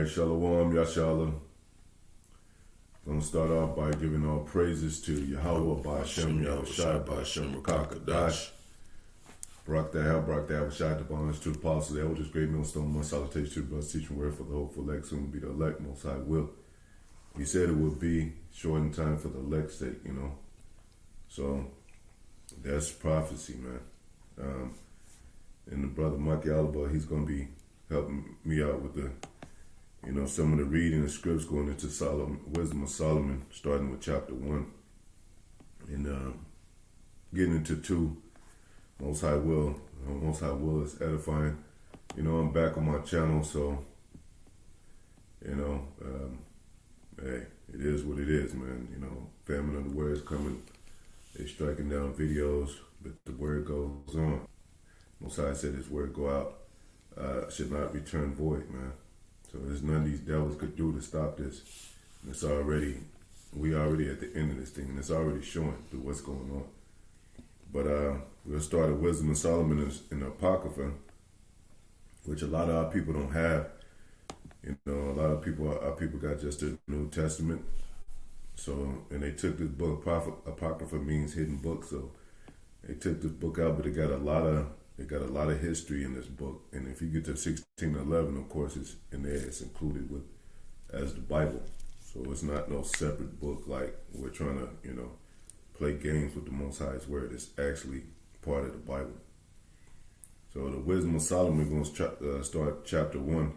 right, Shalom, Yashala. Gonna start off by giving all praises to Yahawah, Bahasham, Yahawashi, Bahasham, Qadash. Barak the Yahawashi, the bonus to the apostles, the elders, great millstone, one salutation to the blessed teaching word for the hopeful elect, soon be the elect, most high will. He said it would be short in time for the elect's sake, you know. So that's prophecy, man. And the brother OK-LA-Homa, he's gonna be helping me out with the, you know, some of the reading and scripts going into Wisdom of Solomon, starting with chapter 1, and getting into 2. Most High Will is edifying. You know, I'm back on my channel, so you know, hey, it is what it is, man. You know, famine of the word is coming. They're striking down videos, but the word goes on. Most High said his word go out, should not return void, man. So there's nothing these devils could do to stop this. And it's already, we already at the end of this thing, and it's already showing through what's going on. But we'll start at Wisdom of Solomon in the Apocrypha, which a lot of our people don't have. You know, a lot of people, our people got just the New Testament. So, and they took this book, Apocrypha means hidden book. So they took this book out, but it got a lot of history in this book. And if you get to 1611, of course, it's in there. It's included with as the Bible. So it's not no separate book like we're trying to, you know, play games with the Most High's word. It's actually part of the Bible. So the Wisdom of Solomon, we're going to start chapter 1.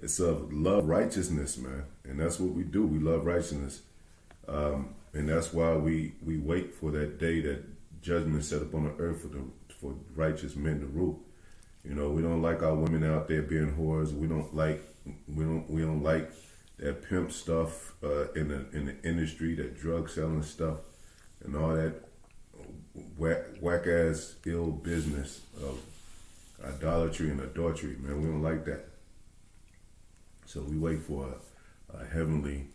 It's of love righteousness, man. And that's what we do. We love righteousness. And that's why we wait for that day that judgment is set upon the earth for righteous men to rule. You know, we don't like our women out there being whores. We don't like that pimp stuff in the industry, that drug selling stuff, and all that whack ass ill business of idolatry and adultery, man. We don't like that. So we wait for a heavenly,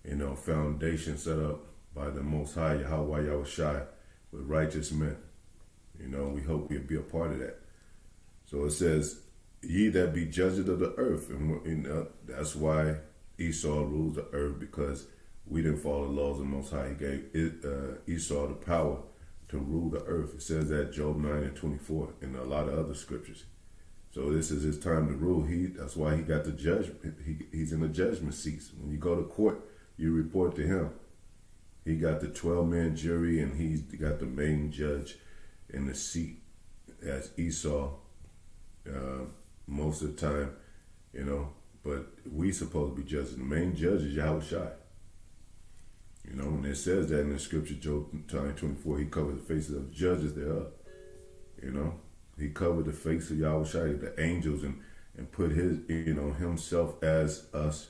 you know, foundation set up by the Most High, Yahawah, Yahawashi, with righteous men. You know, we hope we'll be a part of that. So it says, ye that be judges of the earth. And that's why Esau rules the earth, because we didn't follow the laws of the Most High. He gave Esau the power to rule the earth. It says that Job 9:24 and a lot of other scriptures. So this is his time to rule. That's why he got the judgment. He's in the judgment seats. When you go to court, you report to him. He got the 12-man jury, and he's got the main judge in the seat as Esau most of the time, you know. But we supposed to be judges. The main judge is Yahawashi. You know, and it says that in the scripture, Job 9:24, he covered the faces of the judges thereof. You know, he covered the face of Yahawashi, the angels, and put his, you know, himself as us,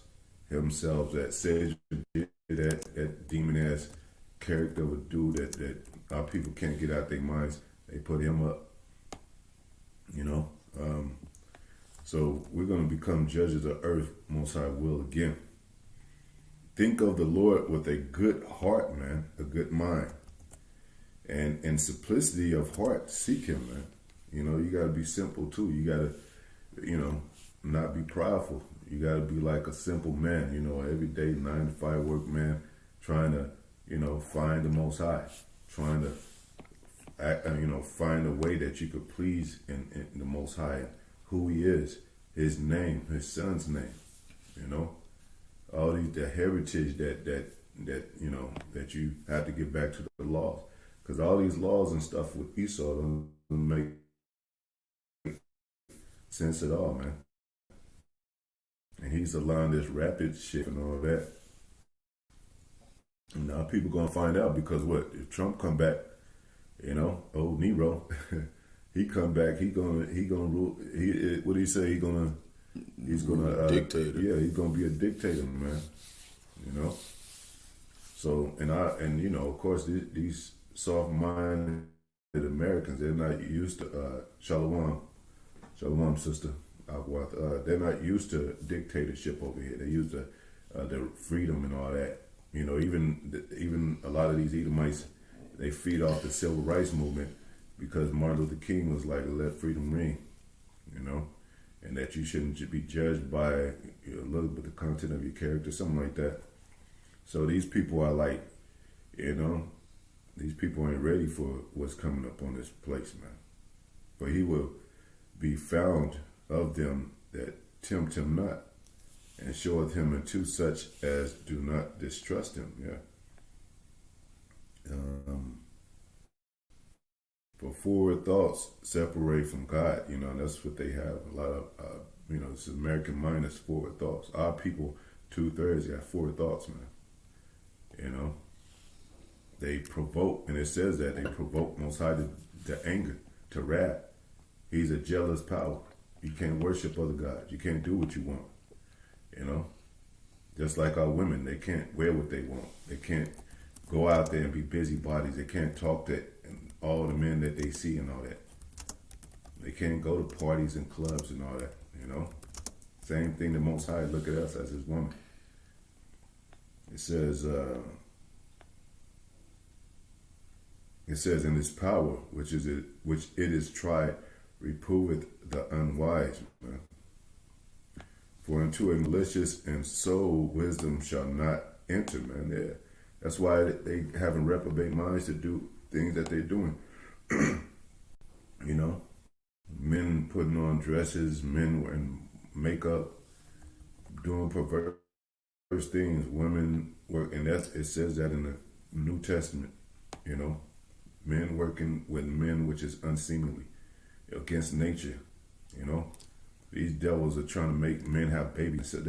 himself that says that demon ass character of a dude that our people can't get out their minds. They put him up, you know. So we're going to become judges of earth, Most High will again. Think of the Lord with a good heart, man, a good mind. And in simplicity of heart, seek him, man. You know, you got to be simple too. You got to, you know, not be prideful. You got to be like a simple man, you know, everyday 9-to-5 work man, trying to, you know, find the Most High, trying to, you know, find a way that you could please in the Most High, who he is, his name, his son's name, you know, all these, the heritage that you know, that you have to get back to the laws, because all these laws and stuff with Esau don't make sense at all, man. And he's allowing this rapid shit and all that. And now people gonna find out, because what, if Trump come back, you know, old Nero, he come back, he gonna rule. What do he say? He's gonna dictator. Yeah, he's gonna be a dictator, man. You know. So and you know, of course, these soft-minded Americans, they're not used to shalom, sister. They're not used to dictatorship over here. They're used to their freedom and all that. You know, even a lot of these Edomites, they feed off the civil rights movement, because Martin Luther King was like, let freedom ring, you know. and that you shouldn't be judged by a little bit of the content of your character, something like that. So these people are like, these people ain't ready for what's coming up on this place, man. But he will be found of them that tempt him not, and showeth him unto such as do not distrust him. Yeah. For forward thoughts separate from God. That's what they have. A lot of, this American mind is forward thoughts. Our people, 2/3 got forward thoughts, man. They provoke, and it says that they provoke Most High to anger, to wrath. He's a jealous power. You can't worship other gods. You can't do what you want. Just like our women, they can't wear what they want. They can't go out there and be busybodies. They can't talk to all the men that they see and all that. They can't go to parties and clubs and all that. Same thing the Most High look at us as his woman. It says in his power, which it is tried, reproveth the unwise, man. For into a malicious and soul wisdom shall not enter, man. Yeah. That's why they having reprobate minds to do things that they're doing. Men putting on dresses, men wearing makeup, doing perverse things, women work, and it says that in the New Testament, men working with men, which is unseemly, against nature, These devils are trying to make men have babies. So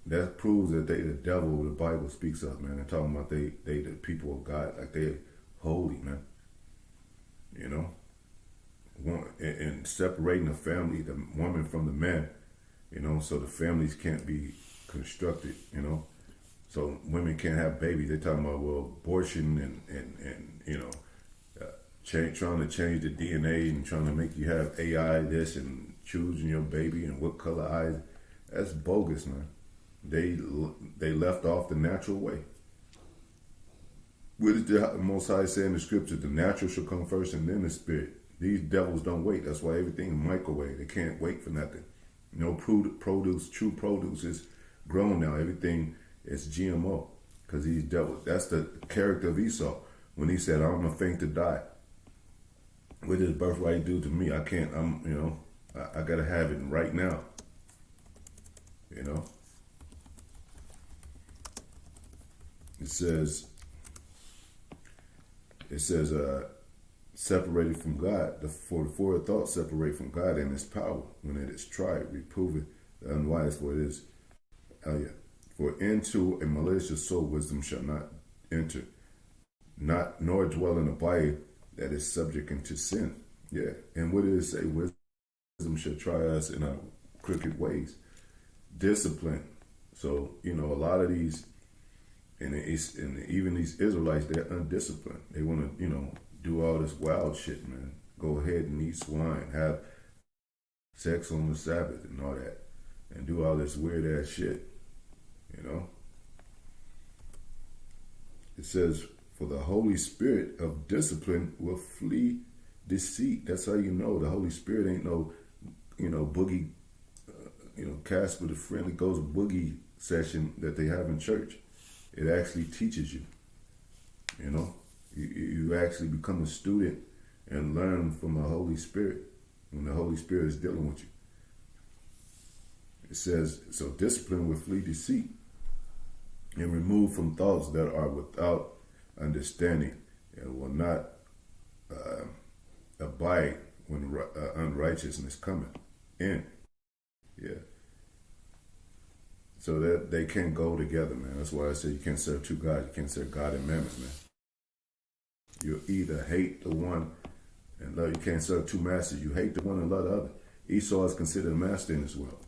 that proves that they the devil the Bible speaks of, man. They're talking about they the people of God, like they're holy, man. And separating the family, the woman from the man, so the families can't be constructed, So women can't have babies. They're talking about, abortion and trying to change the DNA and trying to make you have AI this and choosing your baby and what color eyes. That's bogus, man. They left off the natural way. What did the Most High say in the scripture? The natural shall come first and then the spirit. These devils don't wait. That's why everything is microwave. They can't wait for nothing. No produce, true produce is grown now. Everything is GMO because these devils. That's the character of Esau when he said, "I'm gonna faint to die." What does birthright do to me? I can't. I gotta have it right now. It says, separated from God. For the forward thought separate from God and his power. When it is tried, reproveth the unwise, for it is, for into a malicious soul wisdom shall not enter, nor dwell in a body that is subject unto sin. Yeah. And what did it say? Wisdom shall try us in our crooked ways. Discipline. So, a lot of these, and even these Israelites, they're undisciplined. They want to, do all this wild shit, man. Go ahead and eat swine, have sex on the Sabbath and all that, and do all this weird ass shit, It says, for the Holy Spirit of discipline will flee deceit. That's how you know the Holy Spirit ain't no, boogie, Casper the Friendly Ghost boogie session that they have in church. It actually teaches you, You actually become a student and learn from the Holy Spirit when the Holy Spirit is dealing with you. It says, so discipline will flee deceit and remove from thoughts that are without understanding and will not abide when unrighteousness cometh in. Yeah. So that they can't go together, man. That's why I say you can't serve two gods. You can't serve God and mammon, man. You either hate the one and love. You can't serve two masters. You hate the one and love the other. Esau is considered a master in this world.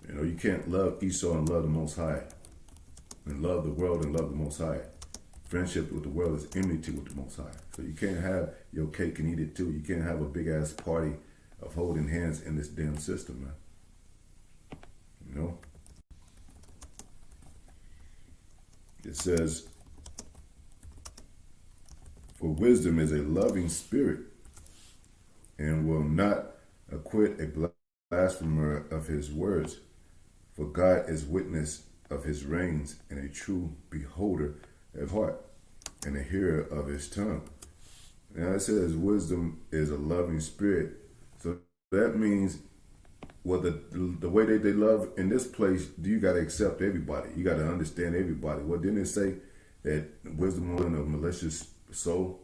You can't love Esau and love the Most High, and love the world and love the Most High. Friendship with the world is enmity with the Most High. So you can't have your cake and eat it too. You can't have a big ass party of holding hands in this damn system, man. It says, for wisdom is a loving spirit, and will not acquit a blasphemer of his words. For God is witness of his reigns, and a true beholder of heart, and a hearer of his tongue. Now it says wisdom is a loving spirit. So that means, well, the way that they love in this place, you got to accept everybody. You got to understand everybody. Well, didn't it say that wisdom was in a malicious soul?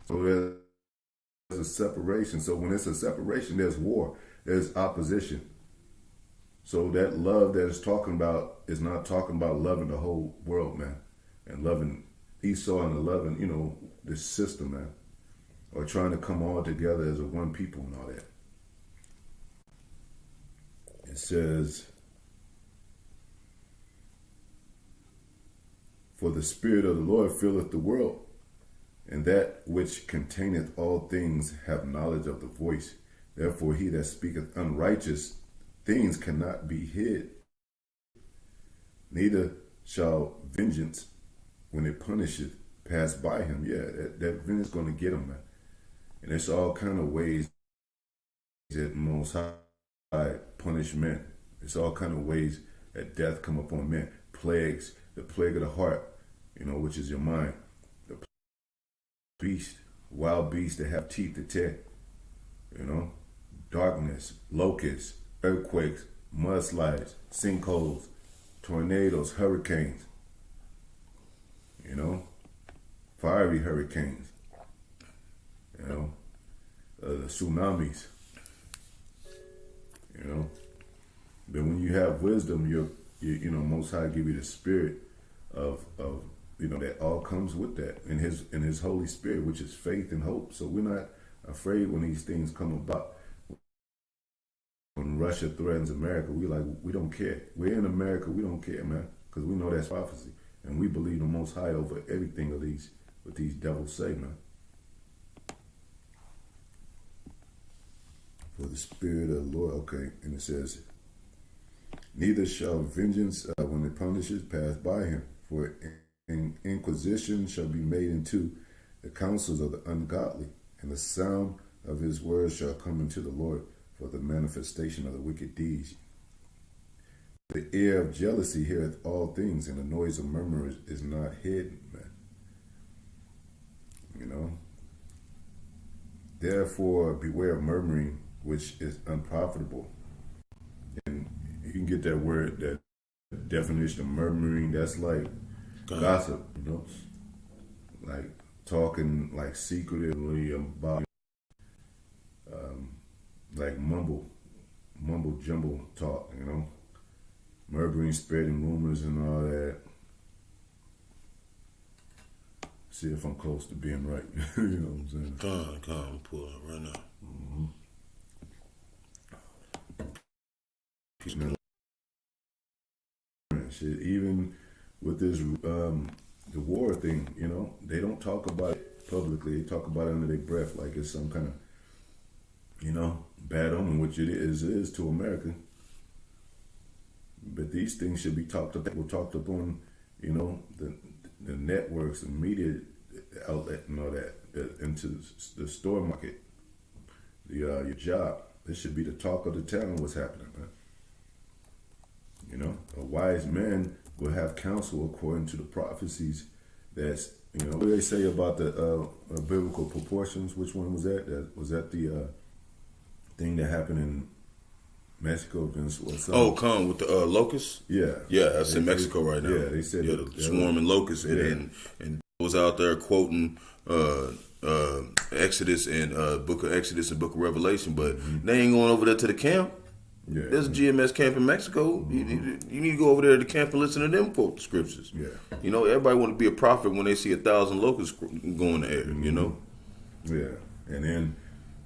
So there's a separation. So when it's a separation, there's war. There's opposition. So that love that it's talking about is not talking about loving the whole world, man, and loving Esau and loving, this system, man, or trying to come all together as a one people and all that. It says, for the Spirit of the Lord filleth the world, and that which containeth all things have knowledge of the voice. Therefore he that speaketh unrighteous things cannot be hid. Neither shall vengeance, when it punisheth, pass by him. Yeah, that vengeance is going to get him, man. And there's all kind of ways that Most High punish men. It's all kind of ways that death come upon men. Plagues, the plague of the heart, which is your mind. The beast, wild beasts that have teeth to tear. Darkness, locusts, earthquakes, mudslides, sinkholes, tornadoes, hurricanes, fiery hurricanes, the tsunamis, But when you have wisdom, Most High give you the spirit of that all comes with that in His Holy Spirit, which is faith and hope. So we're not afraid when these things come about. When Russia threatens America, we don't care. We're in America, we don't care, man, because we know that's prophecy, and we believe the Most High over everything of what these devils say, man. For the Spirit of the Lord, okay, and it says, neither shall vengeance, when it punishes, pass by him, for an inquisition shall be made into the counsels of the ungodly, and the sound of his words shall come into the Lord, for the manifestation of the wicked deeds. The ear of jealousy heareth all things, and the noise of murmurers is not hidden, man. Therefore, beware of murmuring, which is unprofitable. And you can get that word, that definition of murmuring, that's like gossip, like talking like secretively about, like mumble jumble talk, murmuring, spreading rumors and all that. See if I'm close to being right. You know what I'm saying? Come, pull it right now. Shit, even with this the war thing, they don't talk about it publicly. They talk about it under their breath like it's some kind of, bad omen, which it is to America. But these things should be talked upon, the networks, the media outlet and all that, into the store market, your job. This should be the talk of the town, what's happening, man. A wise man will have counsel according to the prophecies. That's, what do they say about the biblical proportions? Which one was that? Was that the thing that happened in Mexico? Come with the locusts? Yeah. Yeah, that's in Mexico right now. Yeah, they said the swarming locusts. And was out there quoting Exodus and Book of Exodus and Book of Revelation, but they ain't going over there to the camp. Yeah. There's a GMS camp in Mexico. You need to go over there to the camp and listen to them quote the scriptures. Yeah. Everybody want to be a prophet when they see 1,000 locusts going in the air, Yeah. And then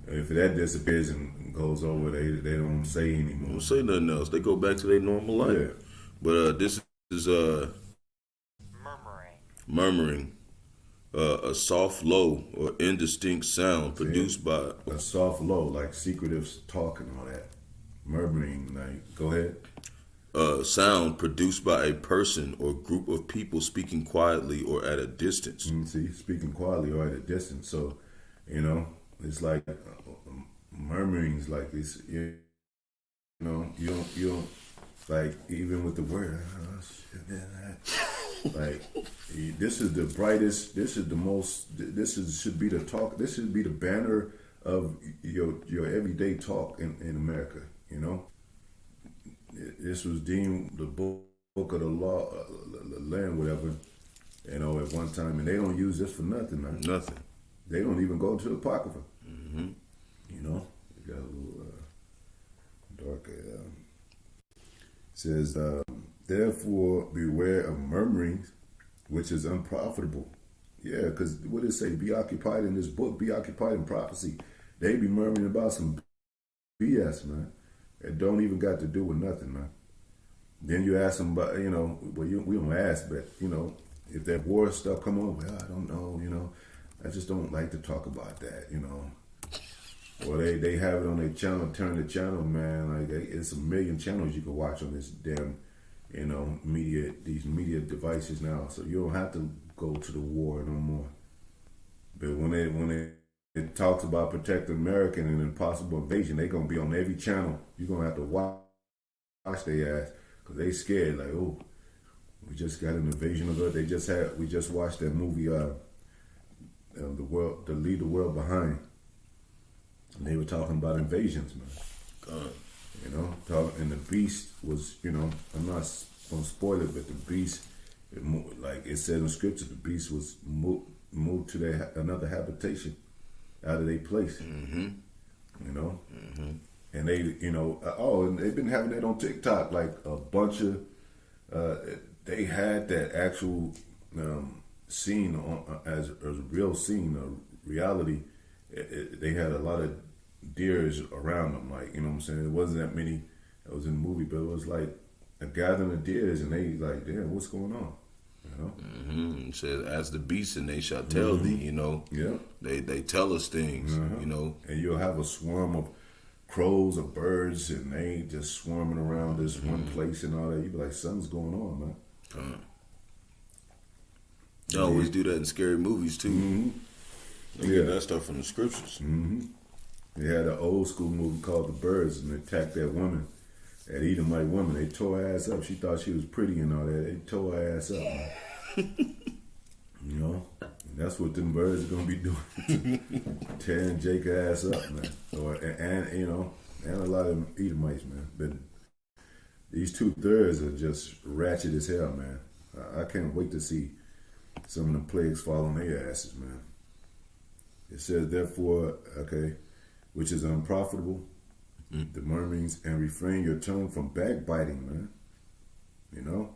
if that disappears and goes over, they don't say anymore. They don't say nothing else. They go back to their normal life. Yeah. But this is murmuring. A soft, low, or indistinct sound produced by a soft, low, like secretive talk and all that. Murmuring, like, go ahead. Sound produced by a person or group of people speaking quietly or at a distance. See, speaking quietly or at a distance. So, You know, it's like murmurings, like this. You know, you don't like even with the word. Like this is the brightest. This is the most. Should be the talk. This should be the banner of your everyday talk in America. You know, this was deemed the book of the law, the land, whatever. You know, at one time, and they don't use this for nothing, man. Nothing. They don't even go to the Apocrypha. Mm-hmm. You know, it got a little darker. Says, therefore, beware of murmurings, which is unprofitable. Yeah, because what did it say? Be occupied in this book, be occupied in prophecy. They be murmuring about some BS, man. It don't even got to do with nothing, man. Then you ask them about, you know, well, we don't ask, but, you know, if that war stuff come on, well, I don't know, you know. I just don't like to talk about that, you know. Or they have it on their channel, turn the channel, man. Like, it's a million channels you can watch on this damn, you know, these media devices now. So you don't have to go to the war no more. But when it talks about protecting America and an impossible invasion, they going to be on every channel. You're going to have to watch their ass because they scared. Like, oh, we just got an invasion of Earth. We just watched that movie, the world, to leave the world behind. And they were talking about invasions, man. You know, and the beast was, you know, I'm not gonna spoil it, but the beast, like it said in scripture, the beast was moved to another habitation out of their place. Mm-hmm. You know, mm-hmm. And they, you know, and they've been having that on TikTok, like a bunch of. They had that actual scene as a real scene, a reality. They had a lot of deers around them, like, you know what I'm saying? It wasn't that many. It was in the movie, but it was like a gathering of deers, and they like, damn, what's going on? You know? Mm-hmm. It says, "As the beast, and they shall tell thee." You know, yeah. They tell us things. You know, and you'll have a swarm of crows or birds, and they just swarming around this one place and all that. You be like, something's going on, man. They always do that in scary movies too. Mm-hmm. They get that stuff from the scriptures. Mm-hmm. They had an old school movie called The Birds, and they attacked that woman, that Edomite woman. They tore her ass up. She thought she was pretty and all that. They tore her ass up, man. You know, and that's what them birds are gonna be doing, tearing Jake ass up, man. And you know, and a lot of them Edomites, man. But these 2/3 are just ratchet as hell, man. I can't wait to see some of them plagues fall on their asses, man. It says, therefore, okay, which is unprofitable, the murmurings, and refrain your tongue from backbiting, man. You know?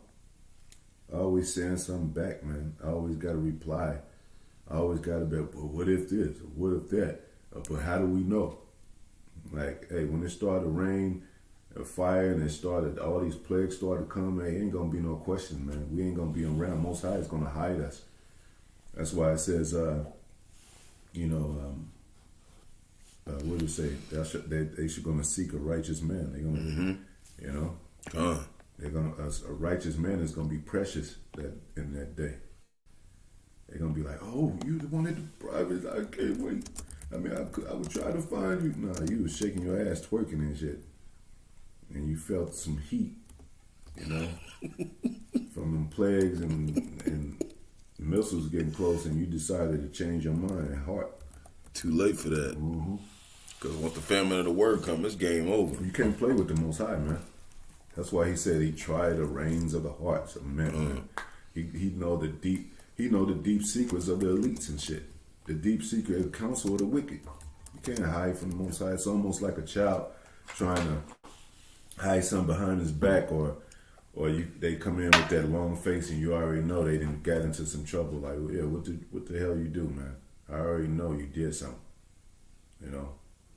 Always saying something back, man. I always got to reply. I always got to be, well, what if this? Or what if that? But how do we know? Like, hey, when it started to rain, fire, and all these plagues started to come, hey, ain't going to be no question, man. We ain't going to be around. Most High is going to hide us. That's why it says, you know, what do you say? They should going to seek a righteous man. They're going to, you know, they're going to, a righteous man is going to be precious in that day. They're going to be like, oh, you the one that the private, I can't wait. I mean, I would try to find you. Nah, you was shaking your ass, twerking and shit. And you felt some heat, you know, from them plagues and missiles getting close, and you decided to change your mind and heart. Too late for that. Because once the famine of the word comes, it's game over. You can't play with the Most High, man. That's why he said he tried the reins of the hearts of men. Man. He know the deep secrets of the elites and shit. The deep secret counsel of the wicked. You can't hide from the Most High. It's almost like a child trying to hide something behind his back, or they come in with that long face, and you already know they didn't get into some trouble. Like, yeah, what the hell you do, man? I already know you did something. You know,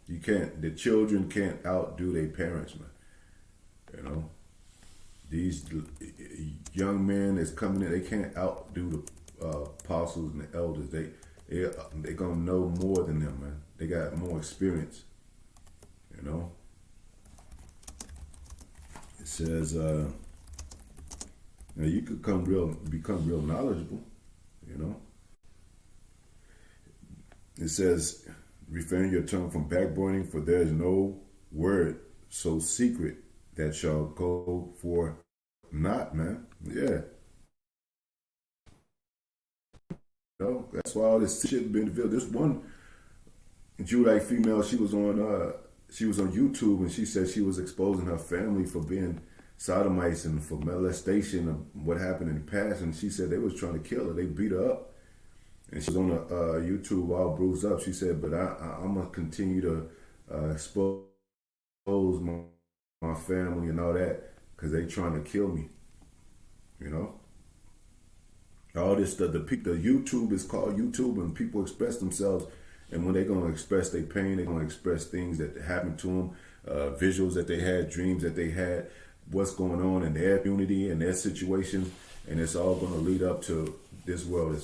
you can't. The children can't outdo their parents, man. You know, these young men that's coming in, they can't outdo the apostles and the elders. They gonna know more than them, man. They got more experience. You know. It says, now you could become real knowledgeable. You know. It says, refrain your tongue from backbiting, for there is no word so secret that shall go for naught, man. Yeah. That's why all this shit been revealed. This one Judite female, she was on YouTube, and she said she was exposing her family for being sodomites and for molestation of what happened in the past, and she said they was trying to kill her. They beat her up. And she was on YouTube all bruised up. She said, but I'm going to continue to expose my family and all that because they trying to kill me. You know? All this stuff, the YouTube is called YouTube, and people express themselves. And when they're going to express their pain, they're going to express things that happened to them, visuals that they had, dreams that they had, what's going on in their community and their situation. And it's all going to lead up to this world.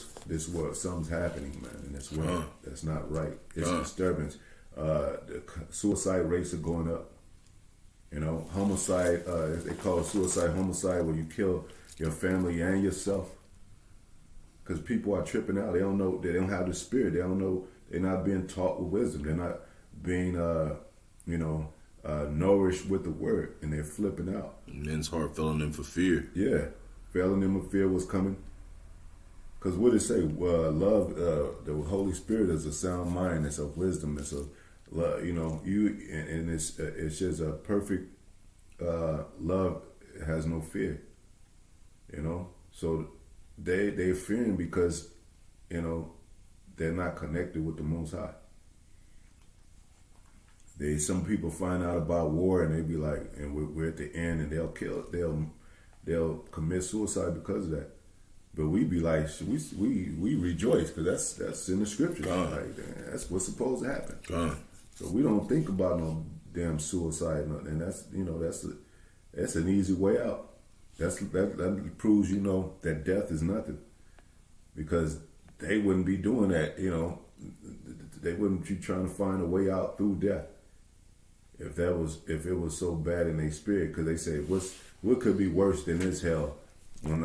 Something's happening, man, in this world. That's not right. It's a disturbance. The suicide rates are going up. You know, homicide, they call it suicide, homicide, where you kill your family and yourself. Because people are tripping out. They don't know, they don't have the spirit. They don't know, they're not being taught with wisdom. They're not being, nourished with the word, and they're flipping out. Men's heart failing them for fear. Yeah, failing them for fear was coming. Because what did it say? Love, the Holy Spirit is a sound mind. It's a wisdom. It's a love. And it's just a perfect love. Has no fear. You know, so they're fearing because they're not connected with the Most High. Some people find out about war and they be like, and we're at the end, and they'll commit suicide because of that. But we be like, we rejoice because that's in the scripture. Like, that's what's supposed to happen. So we don't think about no damn suicide, and that's an easy way out. That proves that death is nothing, because they wouldn't be doing that. They wouldn't be trying to find a way out through death if it was so bad in their spirit. Because they say, what could be worse than this hell? When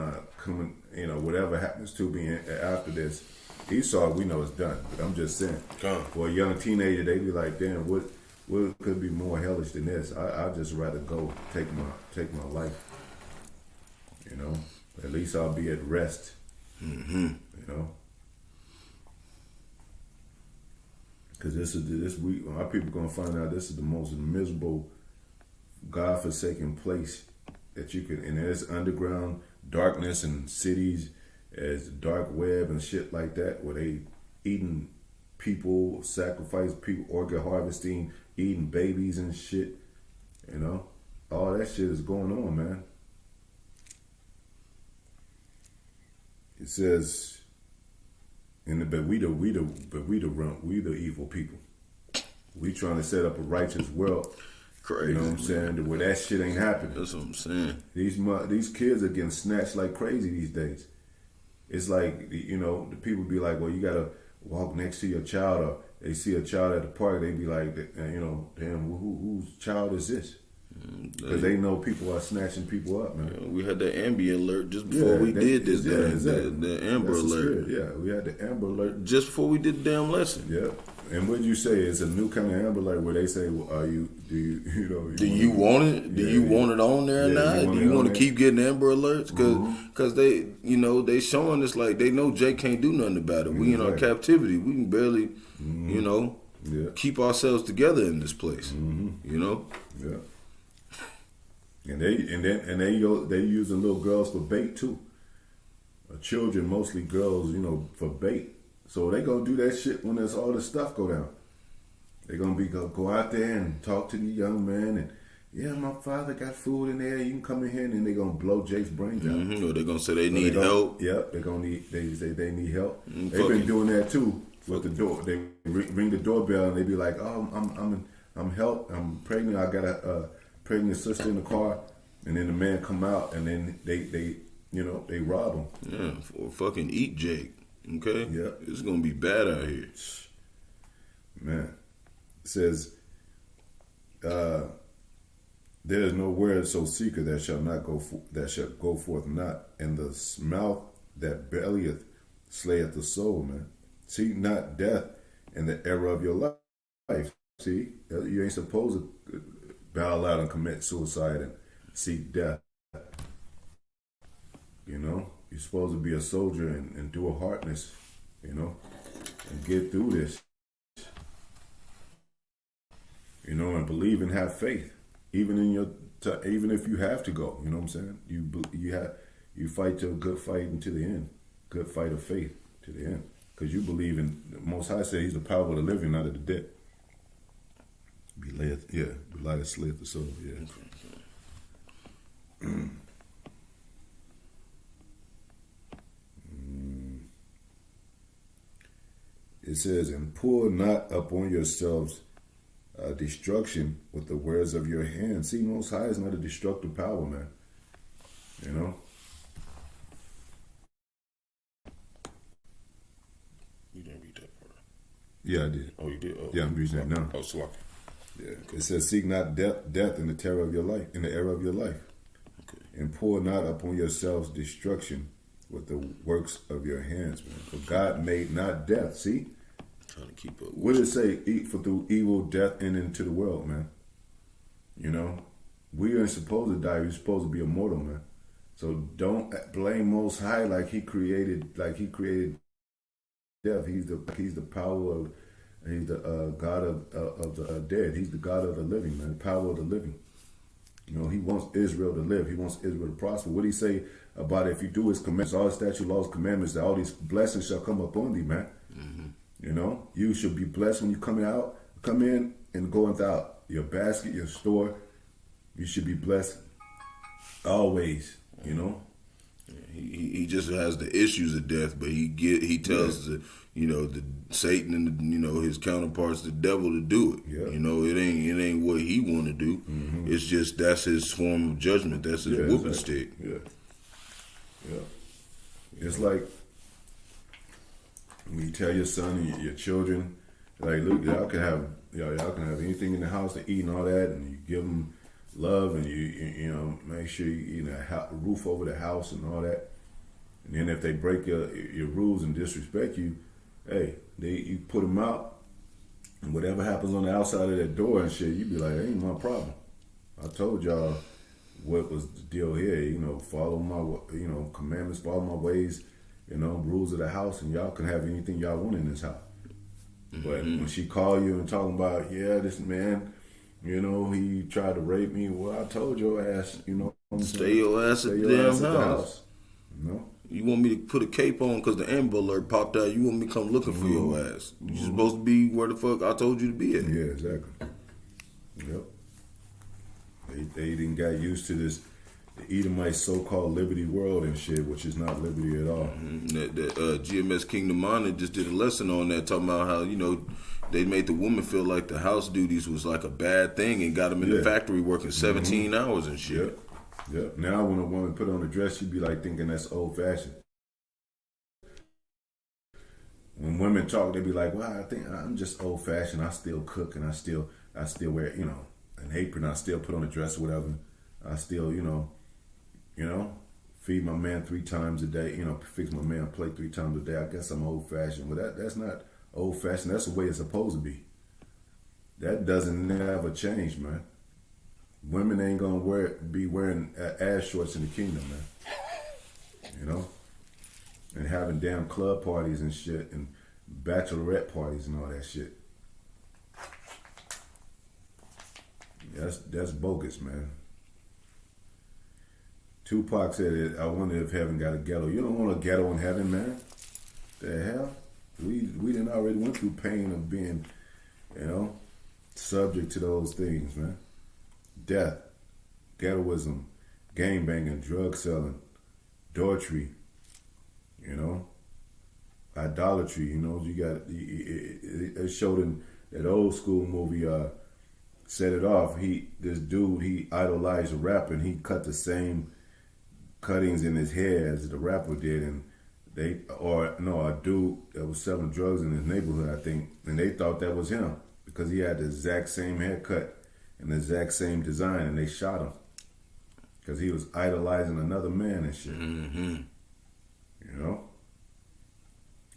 whatever happens to me after this, Esau, we know it's done. But I'm just saying, for a young teenager, they be like, damn, what could be more hellish than this? I'd just rather go take my life. At least I'll be at rest. Mm-hmm. Because our people gonna find out this is the most miserable, God-forsaken place that you could. And there's underground darkness and cities, as the dark web and shit like that, where they eating people, sacrifice people, organ harvesting, eating babies and shit. All that shit is going on, man. It says, but we the evil people. We trying to set up a righteous world. Crazy, you know what I'm saying? Where that shit ain't happening. That's what I'm saying. These kids are getting snatched like crazy these days. It's like, the people be like, well, you gotta walk next to your child, or they see a child at the park, they be like, damn, whose child is this? Because they know people are snatching people up, man. Yeah, we had the Amber Alert just before we did this. Exactly. The Amber Alert. Yeah, we had the Amber Alert just before we did the damn lesson. Yeah. And what you say is a new kind of Amber Alert where they say, well, do you want it? Do you want it on there or not? Do you want to keep getting Amber Alerts? Because they showing us like they know Jay can't do nothing about it. We in our captivity. We can barely, keep ourselves together in this place. Yeah. And they using little girls for bait too. Children, mostly girls, for bait. So they gonna do that shit when there's all this stuff go down. They gonna go out there and talk to the young man and, yeah, my father got food in there. You can come in here, and then they gonna blow Jake's brains out. Or they gonna say they need help. Yep, they say they need help. They've been doing that too with the door. They ring the doorbell and they be like, oh, I'm pregnant. I got a pregnant sister in the car, and then the man come out and then they rob him. Yeah, or fucking eat Jake. Okay? Yeah. It's gonna be bad out here. Man. It says, there is no word so secret that shall go forth not, and the mouth that bellieth slayeth the soul, man. Seek not death, in the era of your life. See, you ain't supposed to bow out and commit suicide and seek death. You know, you're supposed to be a soldier and endure hardness, you know, and get through this, you know, and believe and have faith, even in your, even if you have to go. You know what I'm saying? You fight your good fight until the end, good fight of faith to the end, because you believe in the Most High. Said He's the power of the living, not of the dead. The light slayeth the soul. Yeah. It says, and pour not upon yourselves destruction with the words of your hands. See, Most High is not a destructive power, man. You know? You didn't read that part. Yeah, I did. Oh, you did? Oh, yeah, I'm reading that now. Oh, sloppy. Yeah. It says, seek not death in the terror of your life, in the era of your life. Okay. And pour not upon yourselves destruction with the works of your hands, man. For God made not death. See? Trying to keep up. What did it say? For through evil, death entered into the world, man. You know? We ain't supposed to die. We're supposed to be immortal, man. So don't blame Most High like he created death. He's the power of, he's the God of the dead. He's the God of the living, man. The power of the living. You know, He wants Israel to live. He wants Israel to prosper. What did He say about if you do His commandments, all His statutes, laws, commandments, that all these blessings shall come upon thee, man. Mm-hmm. You know, you should be blessed when you come in and going out. Your basket, your store, you should be blessed always. You know. He just has the issues of death, but he tells the Satan and his counterparts, the devil, to do it. Yeah. You know, it ain't what he want to do. Mm-hmm. It's just that's his form of judgment. That's his whooping stick. Yeah. It's like when you tell your son and your children, like, look, y'all can have anything in the house to eat and all that, and you give them love, and you make sure you roof over the house and all that. And then if they break your rules and disrespect you, hey, you put them out, and whatever happens on the outside of that door and shit, you be like, ain't my problem. I told y'all what was the deal here. Follow my commandments, follow my ways, rules of the house, and y'all can have anything y'all want in this house. Mm-hmm. But when she call you and talking about, this man, he tried to rape me. Well, I told your ass, stay your ass at the damn house. You want me to put a cape on because the Amber Alert popped out. You want me to come looking for your ass. You supposed to be where the fuck I told you to be at. Yeah, exactly. Yep. They didn't got used to this, the Edomite so-called liberty world and shit, which is not liberty at all. Mm-hmm. That GMS Kingdom Honor just did a lesson on that, talking about how, they made the woman feel like the house duties was like a bad thing and got them in the factory working 17 hours and shit. Yep. Now when a woman put on a dress, she'd be like thinking that's old-fashioned. When women talk, they be like, well, I think I'm just old-fashioned. I still cook and I still wear, an apron. I still put on a dress or whatever. I still, feed my man 3 times a day, fix my man a plate 3 times a day. I guess I'm old-fashioned. Well, that's not old-fashioned. That's the way it's supposed to be. That doesn't never change, man. Women ain't gonna be wearing ass shorts in the kingdom, man. And having damn club parties and shit, and bachelorette parties and all that shit. That's bogus, man. Tupac said, I wonder if heaven got a ghetto. You don't want a ghetto in heaven, man. The hell? We done already went through pain of being, subject to those things, man. Death, ghettoism, gang banging, drug selling, adultery, idolatry. You got it showed in that old school movie. Set It Off. This dude idolized a rapper, and he cut the same cuttings in his hair as the rapper did, and a dude that was selling drugs in his neighborhood, I think, and they thought that was him because he had the exact same haircut and the exact same design, and they shot him because he was idolizing another man and shit. Mm-hmm.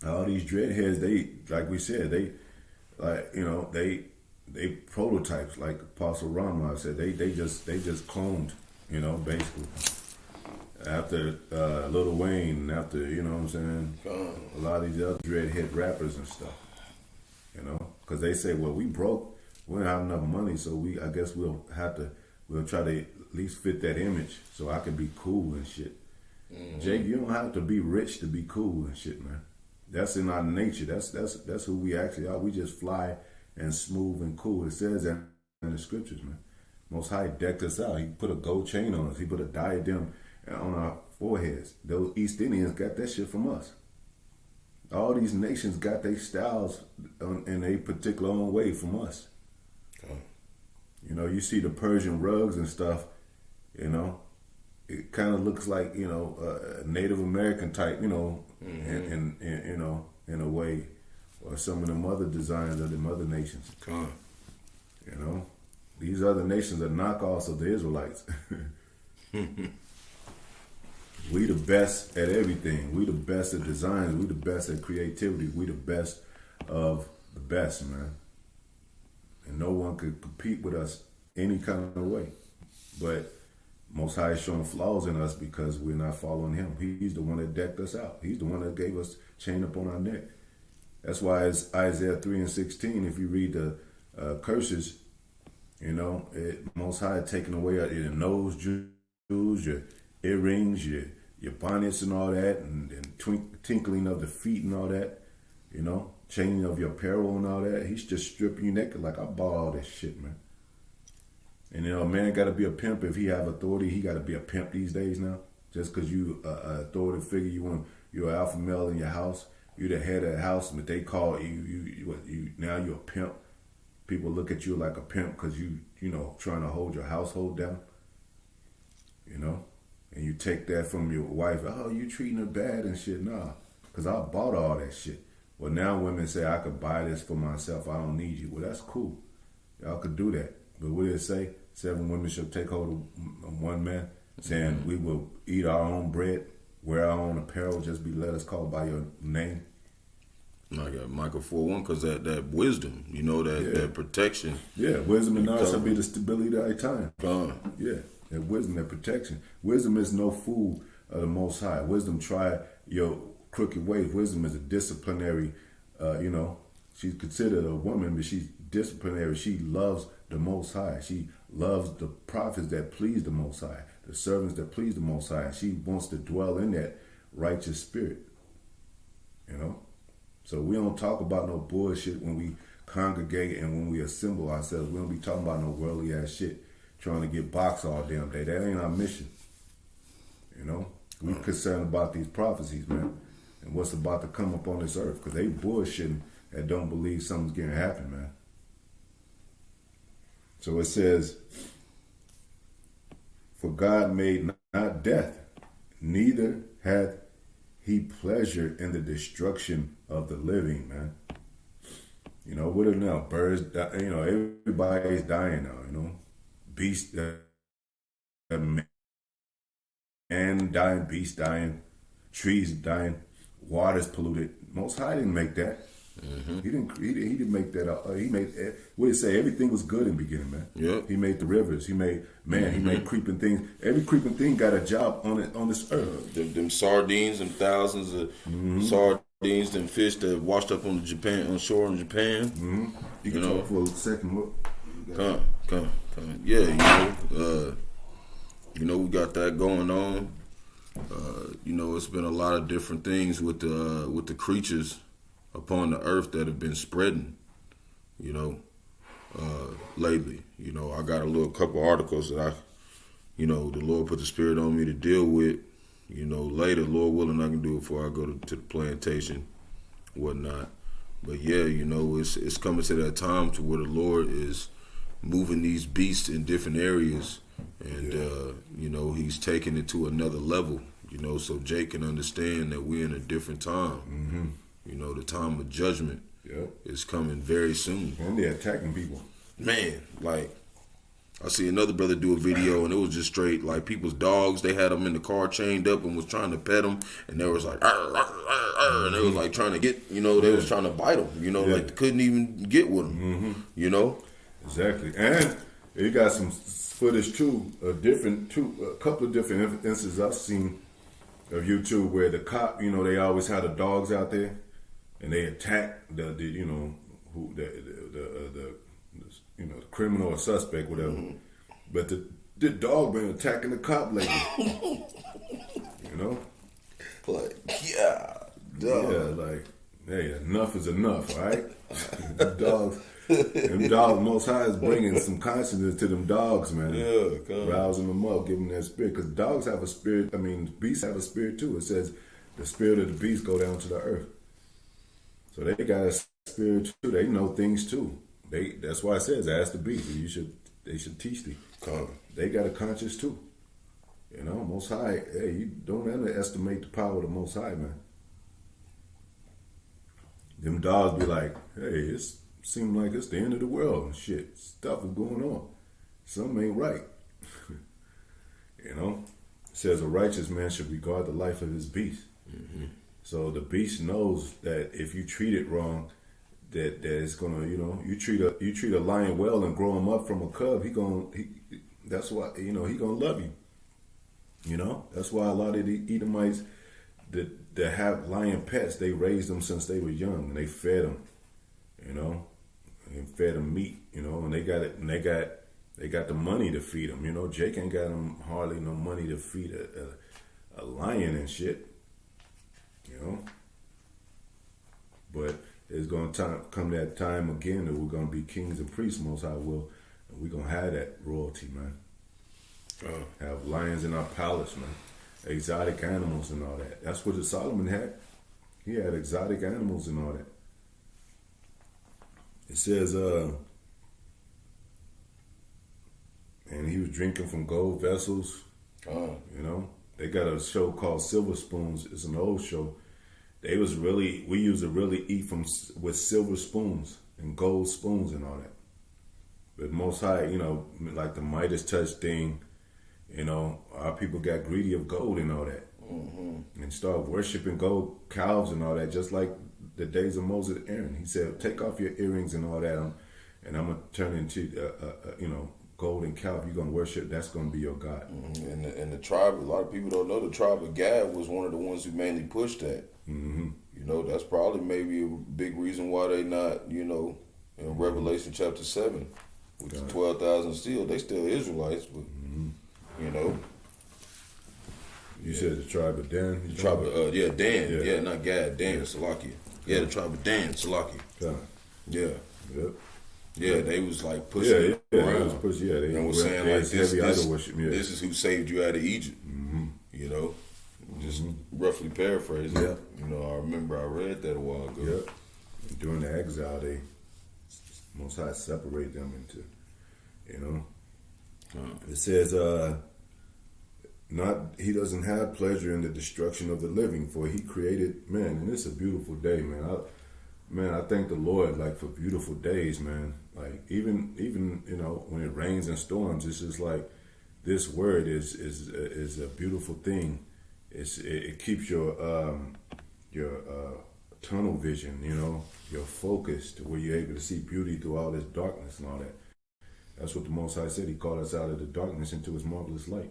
All these dreadheads, like we said, like, you know, they prototypes, like Apostle Rama said, they just cloned, you know, basically. After Lil Wayne, after, you know what I'm saying, a lot of these other dreadhead rappers and stuff, you know, because they say, well, we broke, we don't have enough money, so I guess we'll try to at least fit that image so I can be cool and shit. Mm-hmm. Jake, you don't have to be rich to be cool and shit, man. That's in our nature. That's who we actually are. We just fly and smooth and cool. It says that in the scriptures, man. Most High decked us out. He put a gold chain on us. He put a diadem on our foreheads. Those East Indians got that shit from us. All these nations got their styles in a particular own way from us. Okay. You know, you see the Persian rugs and stuff, you know, it kind of looks like, you know, a Native American type, you know, in you know, in a way, or some of them other designs of them other nations. Okay. You know, these other nations are knockoffs of the Israelites. We the best at everything. We the best at design. We the best at creativity. We the best of the best, man. And no one could compete with us any kind of way. But Most High is showing flaws in us because we're not following him. He's the one that decked us out. He's the one that gave us chain up on our neck. That's why it's Isaiah 3:16, if you read the curses, you know, Most High taking away your nose jewels, your earrings, your bonnets and all that, and tinkling of the feet and all that, you know, chaining of your apparel and all that. He's just stripping you naked like, I bought all that shit, man. And, you know, a man got to be a pimp. If he have authority, he got to be a pimp these days now. Just because you a authority figure, you're an alpha male in your house, you're the head of the house, but they call you now you're a pimp. People look at you like a pimp because you know, trying to hold your household down, you know. And you take that from your wife. Oh, you treating her bad and shit. Nah, because I bought all that shit. Well, now women say, I could buy this for myself. I don't need you. Well, that's cool. Y'all could do that. But what did it say? 7 women shall take hold of one man, saying we will eat our own bread, wear our own apparel, just be let us call by your name. I got Michael 4:1 because that wisdom, you know, that protection. Yeah, wisdom and knowledge shall be the stability of thy time. Yeah. That wisdom, that protection. Wisdom is no fool of the Most High. Wisdom try your crooked ways. Wisdom is a disciplinary, you know, she's considered a woman, but she's disciplinary. She loves the Most High. She loves the prophets that please the Most High, the servants that please the Most High. And she wants to dwell in that righteous spirit, you know. So we don't talk about no bullshit when we congregate and when we assemble ourselves. We don't be talking about no worldly ass shit, trying to get boxed all damn day. That ain't our mission. You know? We concerned about these prophecies, man, and what's about to come up on this earth, because they bullshitting and don't believe something's going to happen, man. So it says, for God made not death, neither hath he pleasure in the destruction of the living, man. You know, what are now? Birds, you know, everybody's dying now, you know. Beast, man dying, beast dying, trees dying, water's polluted. Most High didn't make that. Mm-hmm. He didn't make that up. He made, what did it say? Everything was good in the beginning, man. Yep. He made the rivers. He made, he made creeping things. Every creeping thing got a job on this earth. Them sardines, them thousands of sardines, them fish that washed up on shore in Japan. Mm-hmm. You can talk for a second. Come. Yeah, you know, we got that going on. You know, it's been a lot of different things with the creatures upon the earth that have been spreading, you know, lately. You know, I got a couple articles that the Lord put the spirit on me to deal with. You know, later, Lord willing, I can do it before I go to the plantation, whatnot. But yeah, you know, it's coming to that time to where the Lord is moving these beasts in different areas, and you know, he's taking it to another level, you know, so Jake can understand that we're in a different time. Mm-hmm. You know, the time of judgment is coming very soon. And they're attacking people. Man, like, I see another brother do a video, and it was just straight like people's dogs. They had them in the car chained up and was trying to pet them, and they was like, arr, arr, arr, arr, and they was like trying to get, you know, they was trying to bite them, you know, like they couldn't even get with them, you know. Exactly, and you got some footage too, a couple of different instances I've seen of YouTube where the cop, you know, they always had the dogs out there, and they attack the you know, who the you know, the criminal or suspect, whatever. But the dog been attacking the cop lately. You know? Like, yeah, dog. Yeah, like, hey, enough is enough, all right? them dogs, Most High is bringing some consciousness to them dogs, man. Yeah, come on. Rousing them up, giving them that spirit. Because dogs have a spirit, I mean, beasts have a spirit too. It says the spirit of the beast go down to the earth. So they got a spirit too. They know things too. That's why it says, ask the beast. They should teach thee. They got a conscience too. You know, Most High, hey, you don't underestimate the power of the Most High, man. Them dogs be like, hey, it seems like it's the end of the world and shit. Stuff is going on. Something ain't right. You know? It says a righteous man should regard the life of his beast. So the beast knows that if you treat it wrong, that it's gonna, you know, you treat a lion well and grow him up from a cub, that's why, you know, he gonna love you. You know, that's why a lot of the Edomites that have lion pets, they raised them since they were young, and they fed them, you know, and fed them meat, you know, and they got the money to feed them. You know, Jake ain't got them hardly no money to feed a lion and shit, you know, but it's going to come that time again that we're going to be kings and priests, Most High will, and we're going to have that royalty, man. Have lions in our palace, man. Exotic animals and all that. That's what Solomon had. He had exotic animals and all that. It says, and he was drinking from gold vessels. You know, they got a show called Silver Spoons. It's an old show. We used to really eat with silver spoons and gold spoons and all that. But Most High, you know, like the Midas touch thing, you know, our people got greedy of gold and all that. And started worshiping gold calves and all that, just like the days of Moses and Aaron. He said, take off your earrings and all that, and I'm going to turn into, you know, golden calf. You're going to worship. That's going to be your God. And the tribe, a lot of people don't know, the tribe of Gad was one of the ones who mainly pushed that. You know, that's probably maybe a big reason why they not, you know, in Revelation chapter 7, with the 12,000 still, they still Israelites, but, you know. You said the tribe of Dan? The tribe of, Dan. Yeah, not Gad, Dan, Salakia. Yeah, the tribe of Dan, Salakia. Yeah. Yep. Yeah, they was like pushing they was pushing, they was saying like this is who saved you out of Egypt. You know, just roughly paraphrasing. Yeah. You know, I remember I read that a while ago. Yep. And during the exile, they Most High separate them into, you know. It says, he doesn't have pleasure in the destruction of the living, for he created man. And it's a beautiful day, man. I thank the Lord, like, for beautiful days, man. Like, even you know, when it rains and storms, it's just like this word is a beautiful thing. It keeps your tunnel vision, you know, your focus to where you're able to see beauty through all this darkness and all that. That's what the Most High said. He called us out of the darkness into his marvelous light.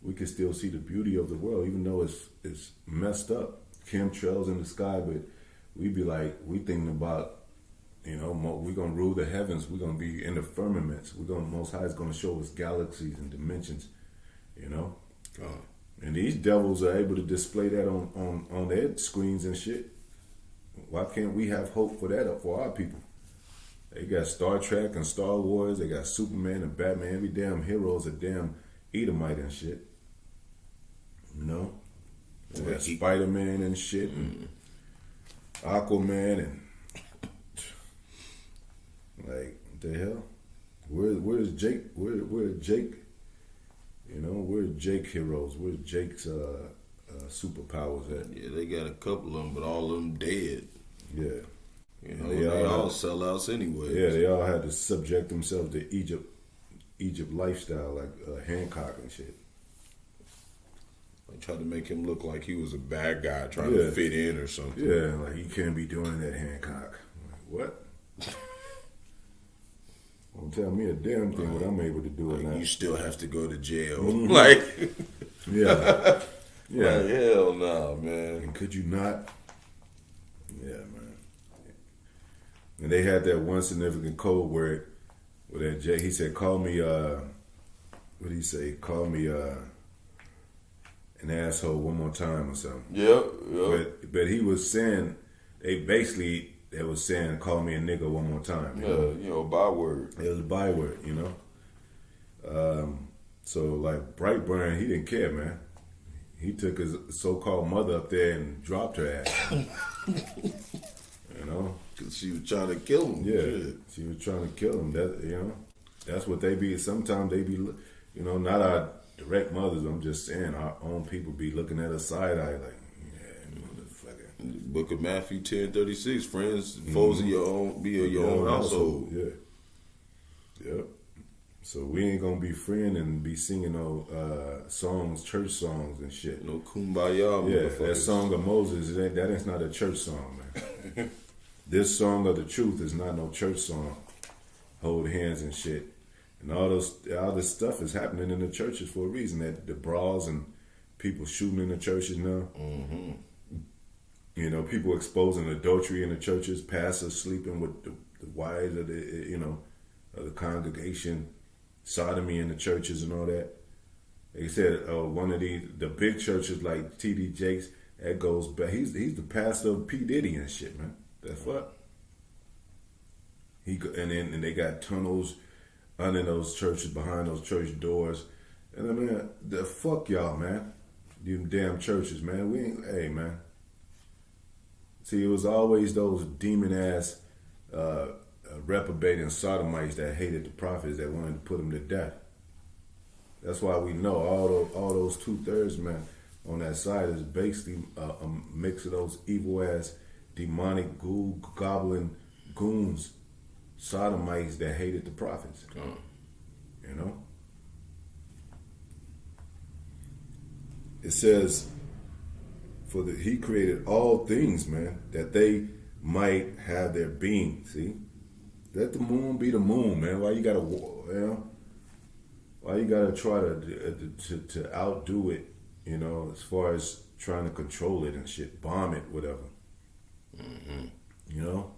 We can still see the beauty of the world, even though it's messed up. Chemtrails in the sky, but we thinking about, you know, we're going to rule the heavens. We're going to be in the firmaments. Most High is going to show us galaxies and dimensions, you know. And these devils are able to display that on their screens and shit. Why can't we have hope for that for our people? They got Star Trek and Star Wars. They got Superman and Batman. Every damn hero is a damn Edomite and shit. You know? They got Spider-Man and shit. And Aquaman and... Like, what the hell? Where's Jake? Where's Jake? You know, where's Jake heroes? Where's Jake's superpowers at? Yeah, they got a couple of them, but all of them dead. Yeah. You know, they all sellouts anyway. Yeah, they all had to subject themselves to Egypt Egypt lifestyle, like Hancock and shit. They tried to make him look like he was a bad guy trying to fit in or something. Yeah, like he can't be doing that, Hancock. Like, what? Don't tell me a damn thing what I'm able to do. Like, you still have to go to jail. Mm-hmm. Like, yeah. Like, hell no, man. And could you not? Yeah, man. And they had that one significant code word with that J. He said, "Call me." What did he say? Call me an asshole one more time or something. Yeah. But he was saying they was saying, "Call me a nigga one more time." You know, byword. It was a byword, you know. So like Brightburn, he didn't care, man. He took his so-called mother up there and dropped her ass. You know, because she was trying to kill him. Yeah, she was trying to kill him. That, you know, that's what they be. Sometimes they be, you know, not our direct mothers. I'm just saying, our own people be looking at us side eye like, yeah, motherfucker. Book of Matthew 10:36. Friends, foes of your own, be of your own household. Yeah. Yep. So we ain't gonna be friend and be singing no songs, church songs and shit. No kumbaya, yeah. That song of Moses, that is not a church song, man. This song of the truth is not no church song. Hold hands and shit, and all this stuff is happening in the churches for a reason. That the brawls and people shooting in the churches now. Mm-hmm. You know, people exposing adultery in the churches, pastors sleeping with the wives of the congregation. Sodomy in the churches and all that. They said one of the big churches like T.D. Jakes, that goes back. He's the pastor of P. Diddy and shit, man. That's what. And they got tunnels under those churches, behind those church doors. And I mean, the fuck y'all, man. You damn churches, man. We ain't. Hey, man. See, it was always those demon ass. Reprobating sodomites that hated the prophets that wanted to put them to death. That's why we know all those 2/3 man on that side is basically a mix of those evil ass demonic ghoul goblin goons, sodomites that hated the prophets. You know. It says, he created all things, man, that they might have their being. See. Let the moon be the moon, man. Why you gotta, why you gotta try to outdo it, you know, as far as trying to control it and shit, bomb it, whatever. Mm-hmm. You know,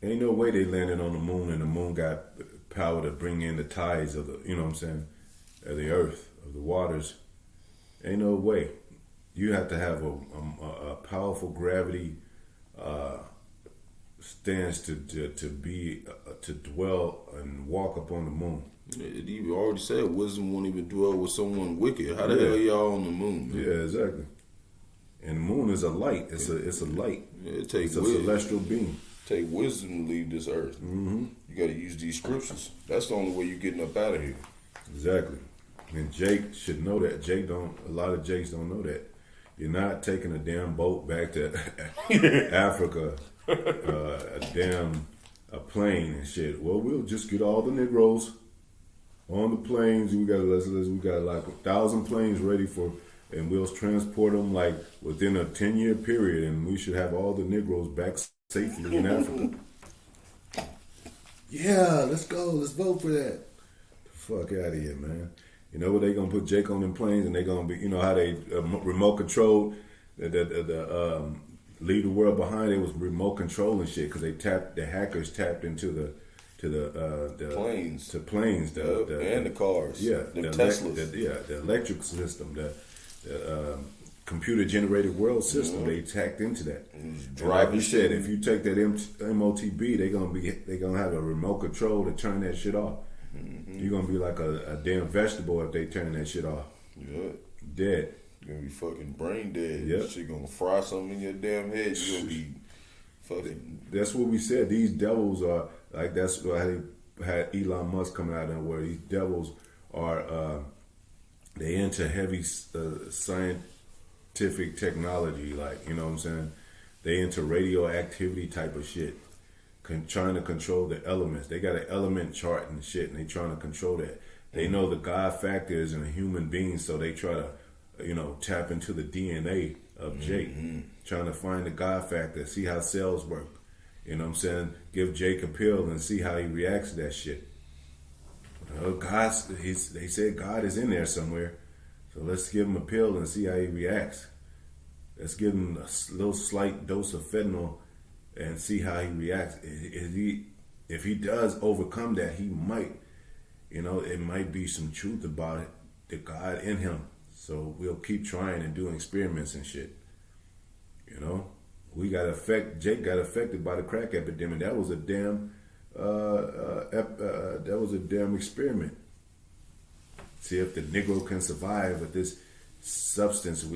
ain't no way they landed on the moon and the moon got power to bring in the tides of the, you know what I'm saying, of the earth, of the waters. Ain't no way. You have to have a powerful gravity. Stands to dwell and walk upon the moon. You already said wisdom won't even dwell with someone wicked. How the hell y'all on the moon? Man? Yeah, exactly. And the moon is a light. It's a light. Yeah, it's a celestial being. Take wisdom to leave this earth. Mm-hmm. You got to use these scriptures. That's the only way you're getting up out of here. Exactly. And Jake should know that. A lot of Jakes don't know that. You're not taking a damn boat back to Africa. A plane and shit. Well, we'll just get all the Negroes on the planes. We got like 1,000 planes ready for, and we'll transport them like within a 10-year period, and we should have all the Negroes back safely in Africa. Yeah, let's go. Let's vote for that. The fuck out of here, man. You know what? They gonna put Jake on them planes, and they gonna be. You know how they remote control the leave the world behind. It was remote control and shit because the hackers tapped into the planes, and the cars, the Teslas, the electric system, the computer generated world system. Mm-hmm. They tapped into that. Like you said, if you take that MOTB, they gonna have a remote control to turn that shit off. Mm-hmm. You're gonna be like a damn vegetable if they turn that shit off. Yeah, dead. You're gonna be fucking brain dead. Yep. Shit gonna fry something in your damn head. You're gonna be fucking. That's what we said. These devils are like. That's why they had Elon Musk coming out and where these devils are. They into heavy scientific technology, like, you know what I'm saying. They into radioactivity type of shit. trying to control the elements. They got an element chart and shit, and they trying to control that. They know the God factor is in a human being, so they try to, tap into the DNA of Jake, trying to find the God factor, see how cells work. You know what I'm saying? Give Jake a pill and see how he reacts to that shit. They said God is in there somewhere, so let's give him a pill and see how he reacts. Let's give him a little slight dose of fentanyl and see how he reacts. If he does overcome that, he might, it might be some truth about it, the God in him. So we'll keep trying and doing experiments and shit. Jake got affected by the crack epidemic. That was a damn experiment. See if the Negro can survive with this substance this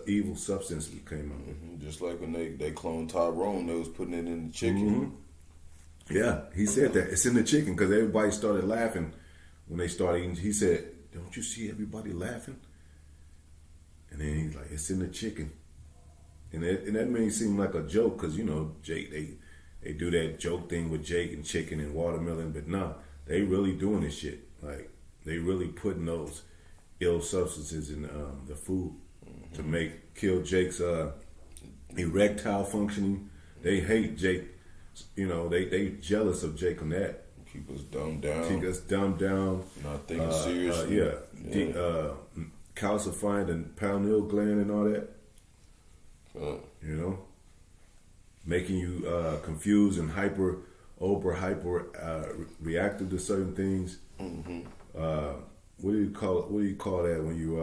evil substance we came up with. Just like when they cloned Tyrone, they was putting it in the chicken. Yeah, he said that. It's in the chicken because everybody started laughing when they started eating. He said, "Don't you see everybody laughing?" And then he's like, "It's in the chicken." And that may seem like a joke because, Jake, they do that joke thing with Jake and chicken and watermelon. But nah, they really doing this shit. Like, they really putting those ill substances in the food to kill Jake's erectile functioning. They hate Jake. They jealous of Jake on that. Keep us dumbed down. Not thinking seriously. Calcifying the pineal gland and all that. Making you confused and hyper reactive to certain things. What do you call that when you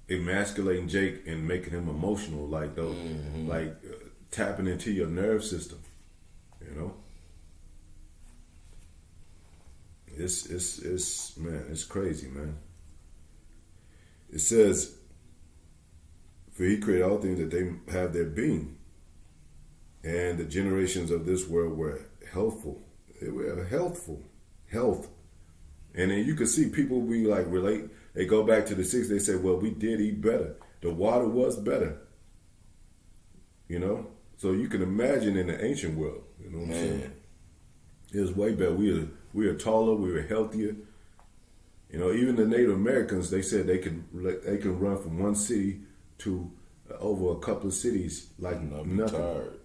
emasculating Jake and making him emotional, like those, tapping into your nerve system. It's man, it's crazy, man. It says, for he created all things that they have their being, and the generations of this world were healthful. They were health. And then you can see people be like relate. They go back to the 60s. They say, well, we did eat better. The water was better. So you can imagine in the ancient world. You know what I'm saying? It was way better. We were taller. We were healthier. Even the Native Americans, they said they can run from one city to over a couple of cities like nothing.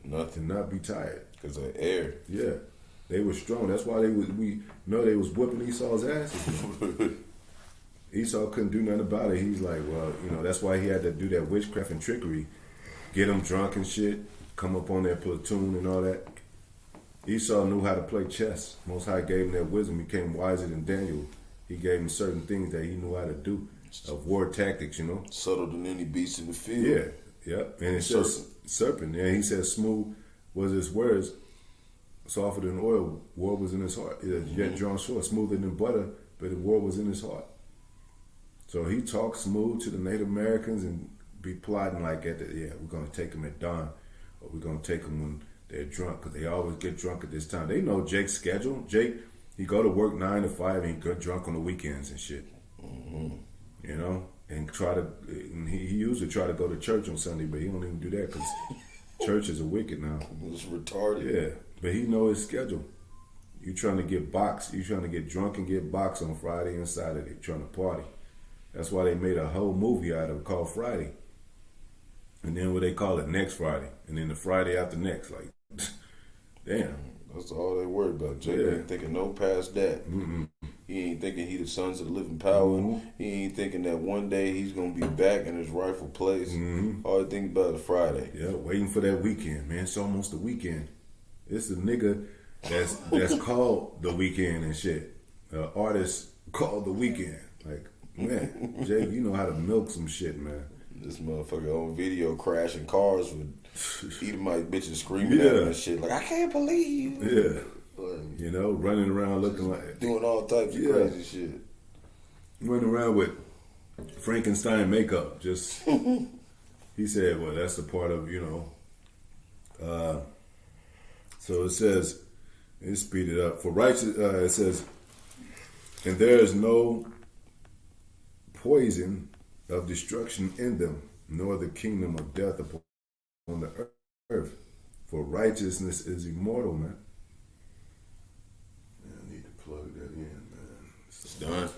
Not be tired. Because of air. Yeah. They were strong. That's why they was whooping Esau's ass. Esau couldn't do nothing about it. He's like, well, that's why he had to do that witchcraft and trickery, get them drunk and shit, come up on their platoon and all that. Esau knew how to play chess. Most High gave him that wisdom. He became wiser than Daniel. He gave him certain things that he knew how to do of war tactics. Subtle than any beast in the field. Yeah. And it says serpent. Yeah, he said smooth was his words. Softer than oil, war was in his heart. Yet drawn short, smoother than butter, but the war was in his heart. So he talked smooth to the Native Americans and be plotting like we're going to take them at dawn, or we're going to take them when they're drunk, because they always get drunk at this time. They know Jake's schedule. Jake, he go to work 9 to 5 and he get drunk on the weekends and shit. And he usually try to go to church on Sunday, but he don't even do that because churches are wicked now. It's retarded. Yeah. But he know his schedule. You trying to get boxed. You trying to get drunk and get boxed on Friday and Saturday, trying to party. That's why they made a whole movie out of it called Friday. And then what they call it next Friday. And then the Friday after next. Like, damn. That's all they worried about. Jake ain't thinking no past that. He ain't thinking he the sons of the living power. He ain't thinking that one day he's going to be back in his rightful place. All he think about is Friday. Yeah, waiting for that weekend, man. It's almost the weekend. It's a nigga that's called The Weeknd and shit. Artist called The Weeknd. Like, man, Jake, you know how to milk some shit, man. This motherfucker on video crashing cars with Edomite bitches screaming at him and shit. Like, I can't believe you. Yeah. Like, running around looking like... Doing all types of crazy shit. Running around with Frankenstein makeup. Just... He said, well, that's the part of, so it says, let's speed it up. For righteous, it says, and there is no poison of destruction in them. nor the kingdom of death upon the earth. For righteousness is immortal, man. I need to plug that in, man. It's done.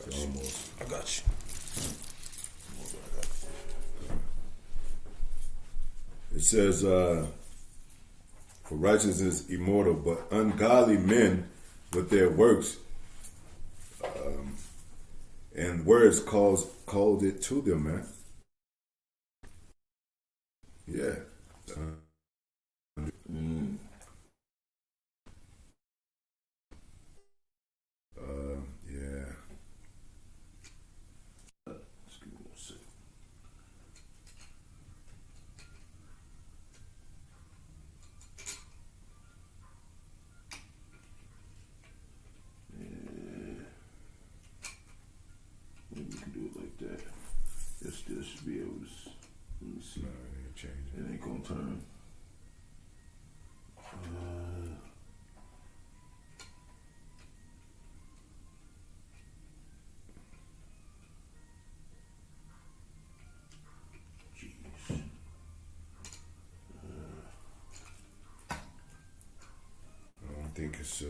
It's almost. I got you. It says, for righteousness is immortal, but ungodly men with their works and words called it to them, man. Yeah. Yeah. Excuse me a second. Maybe we can do it like that. It still should be able to. Let me see. No, it ain't changing. It ain't gonna turn. Jeez. I don't think it's.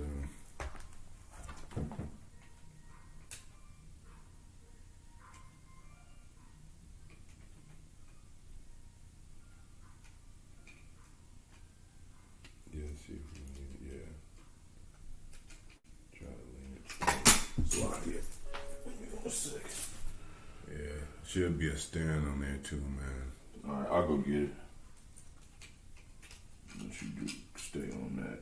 See if we need it, yeah. Try to lean it. Slide it. Give me 1 second. Yeah, should be a stand on there too, man. Alright, I'll go get it. Let you do stay on that.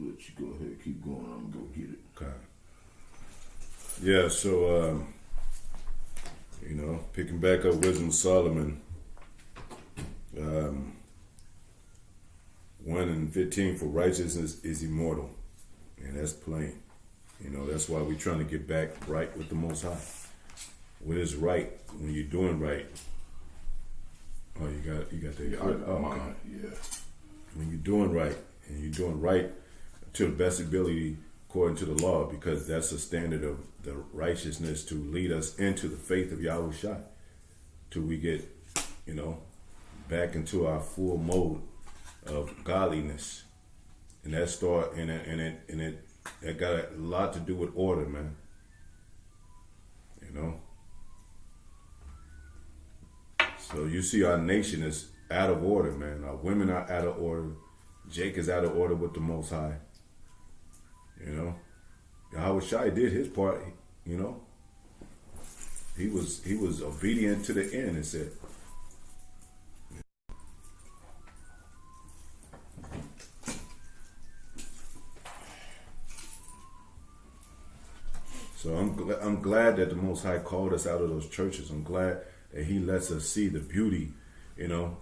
Let you go ahead, keep going. I'm gonna go get it. Okay. Yeah, so picking back up Wisdom of Solomon, 1:15, for righteousness is immortal, and that's plain. That's why we're trying to get back right with the Most High. What is right when you're doing right? Oh, you got that. Okay. Yeah. When you're doing right, and you're doing right to the best ability according to the law, because that's the standard of the righteousness to lead us into the faith of Yahawashi, till we get, back into our full mode of godliness, and that start and it got a lot to do with order, man. So you see, our nation is out of order, man. Our women are out of order. Jake is out of order with the Most High. Yahawashi did his part. He was obedient to the end. It said. So I'm glad that the Most High called us out of those churches. I'm glad that He lets us see the beauty.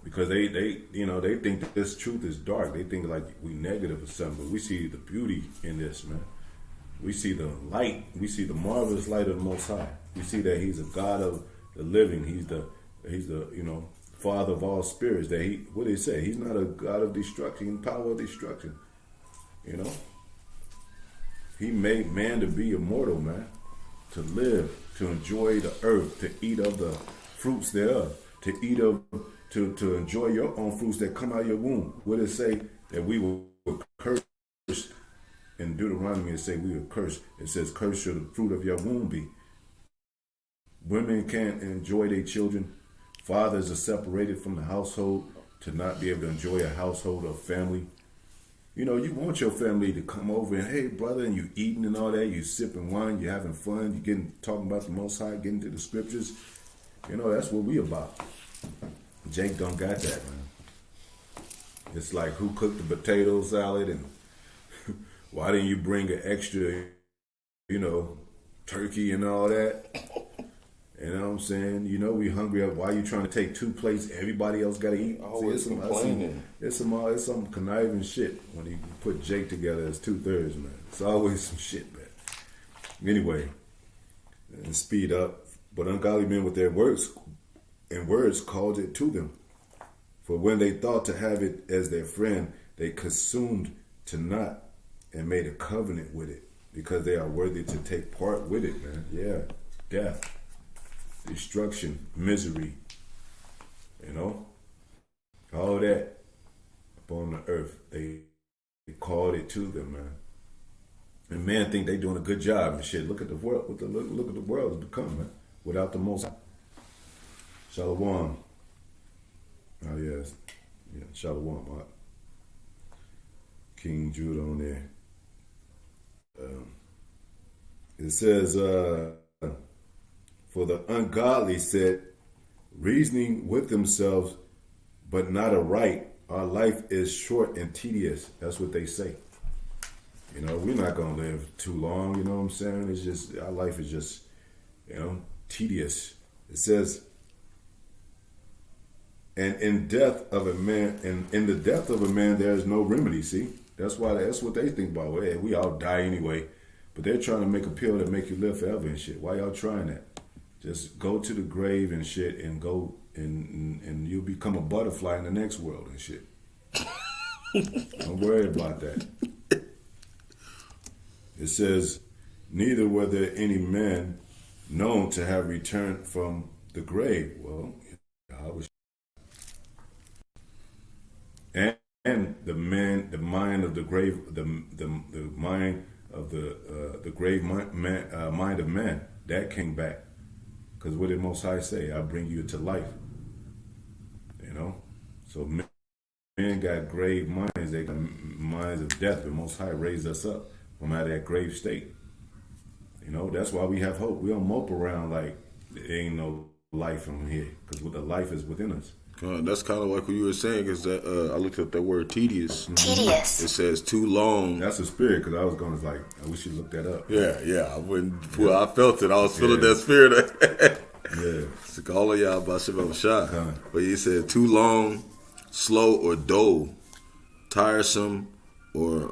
Because they think that this truth is dark. They think like we negative or something, but we see the beauty in this, man. We see the light. We see the marvelous light of the Most High. We see that He's a God of the living. He's the Father of all spirits. That what did He say? He's not a God of destruction, power of destruction. He made man to be immortal, man, to live, to enjoy the earth, to eat of the fruits thereof, to eat of. To enjoy your own fruits that come out of your womb. What does it say that we were cursed? In Deuteronomy, it say we were cursed. It says, cursed shall the fruit of your womb be. Women can't enjoy their children. Fathers are separated from the household to not be able to enjoy a household or family. You want your family to come over and, hey, brother, and you eating and all that. You sipping wine. You having fun. You talking about the Most High, getting to the scriptures. That's what we about. Jake don't got that, man. It's like, who cooked the potato salad, and why didn't you bring an extra, turkey and all that? You know what I'm saying? We hungry. Why you trying to take 2 plates? Everybody else got to eat. Always complaining. It's some conniving shit when you put Jake together as 2/3, man. It's always some shit, man. Anyway, and speed up. But ungodly men with their works and words called it to them. For when they thought to have it as their friend, they consumed to naught and made a covenant with it, because they are worthy to take part with it, man. Yeah, death, destruction, misery, all that upon the earth. They called it to them, man. And man think they doing a good job and shit. Look at the world. Look at the world has become, man. Without the Most High. Shalom. Oh yes, yeah. Shalom. King Judah on there. It says, for the ungodly said, reasoning with themselves, but not aright, our life is short and tedious. That's what they say. We're not going to live too long, you know what I'm saying? It's just, our life is just, tedious. It says, and in death of a man, and in the death of a man, there is no remedy, see? That's what they think about. Well, hey, we all die anyway. But they're trying to make a pill that make you live forever and shit. Why y'all trying that? Just go to the grave and shit and go and you'll become a butterfly in the next world and shit. Don't worry about that. It says, neither were there any man known to have returned from the grave. Well, Yahawashi. And the mind of the grave, the mind of the grave mind of man, that came back. Because what did Most High say? I bring you to life. So men got grave minds. They got minds of death. The Most High raised us up from out of that grave state. That's why we have hope. We don't mope around like there ain't no life from here. Because the life is within us. That's kind of like what you were saying, because I looked up that word tedious. Tedious. It says too long. That's a spirit, because I was going to we should look that up. Yeah. I wouldn't. Well, I felt it. I was feeling that spirit. Yeah. It's all of y'all Bahasham. But he said too long, slow or dull, tiresome or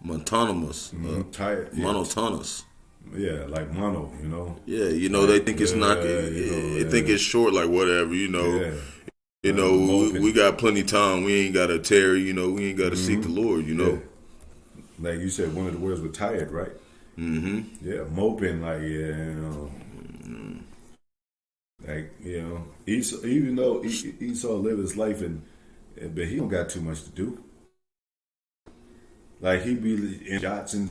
monotonous. Tired. Yeah. Monotonous. Yeah, like mono, Yeah, they think it's not. They think it's short, like whatever, Yeah. We got plenty of time. We ain't got to tarry. We ain't got to seek the Lord. Yeah. Like you said, one of the words was tired, right? Mm-hmm. Yeah, moping, like like Esau, even though Esau lived his life but he don't got too much to do. Like he be in shots and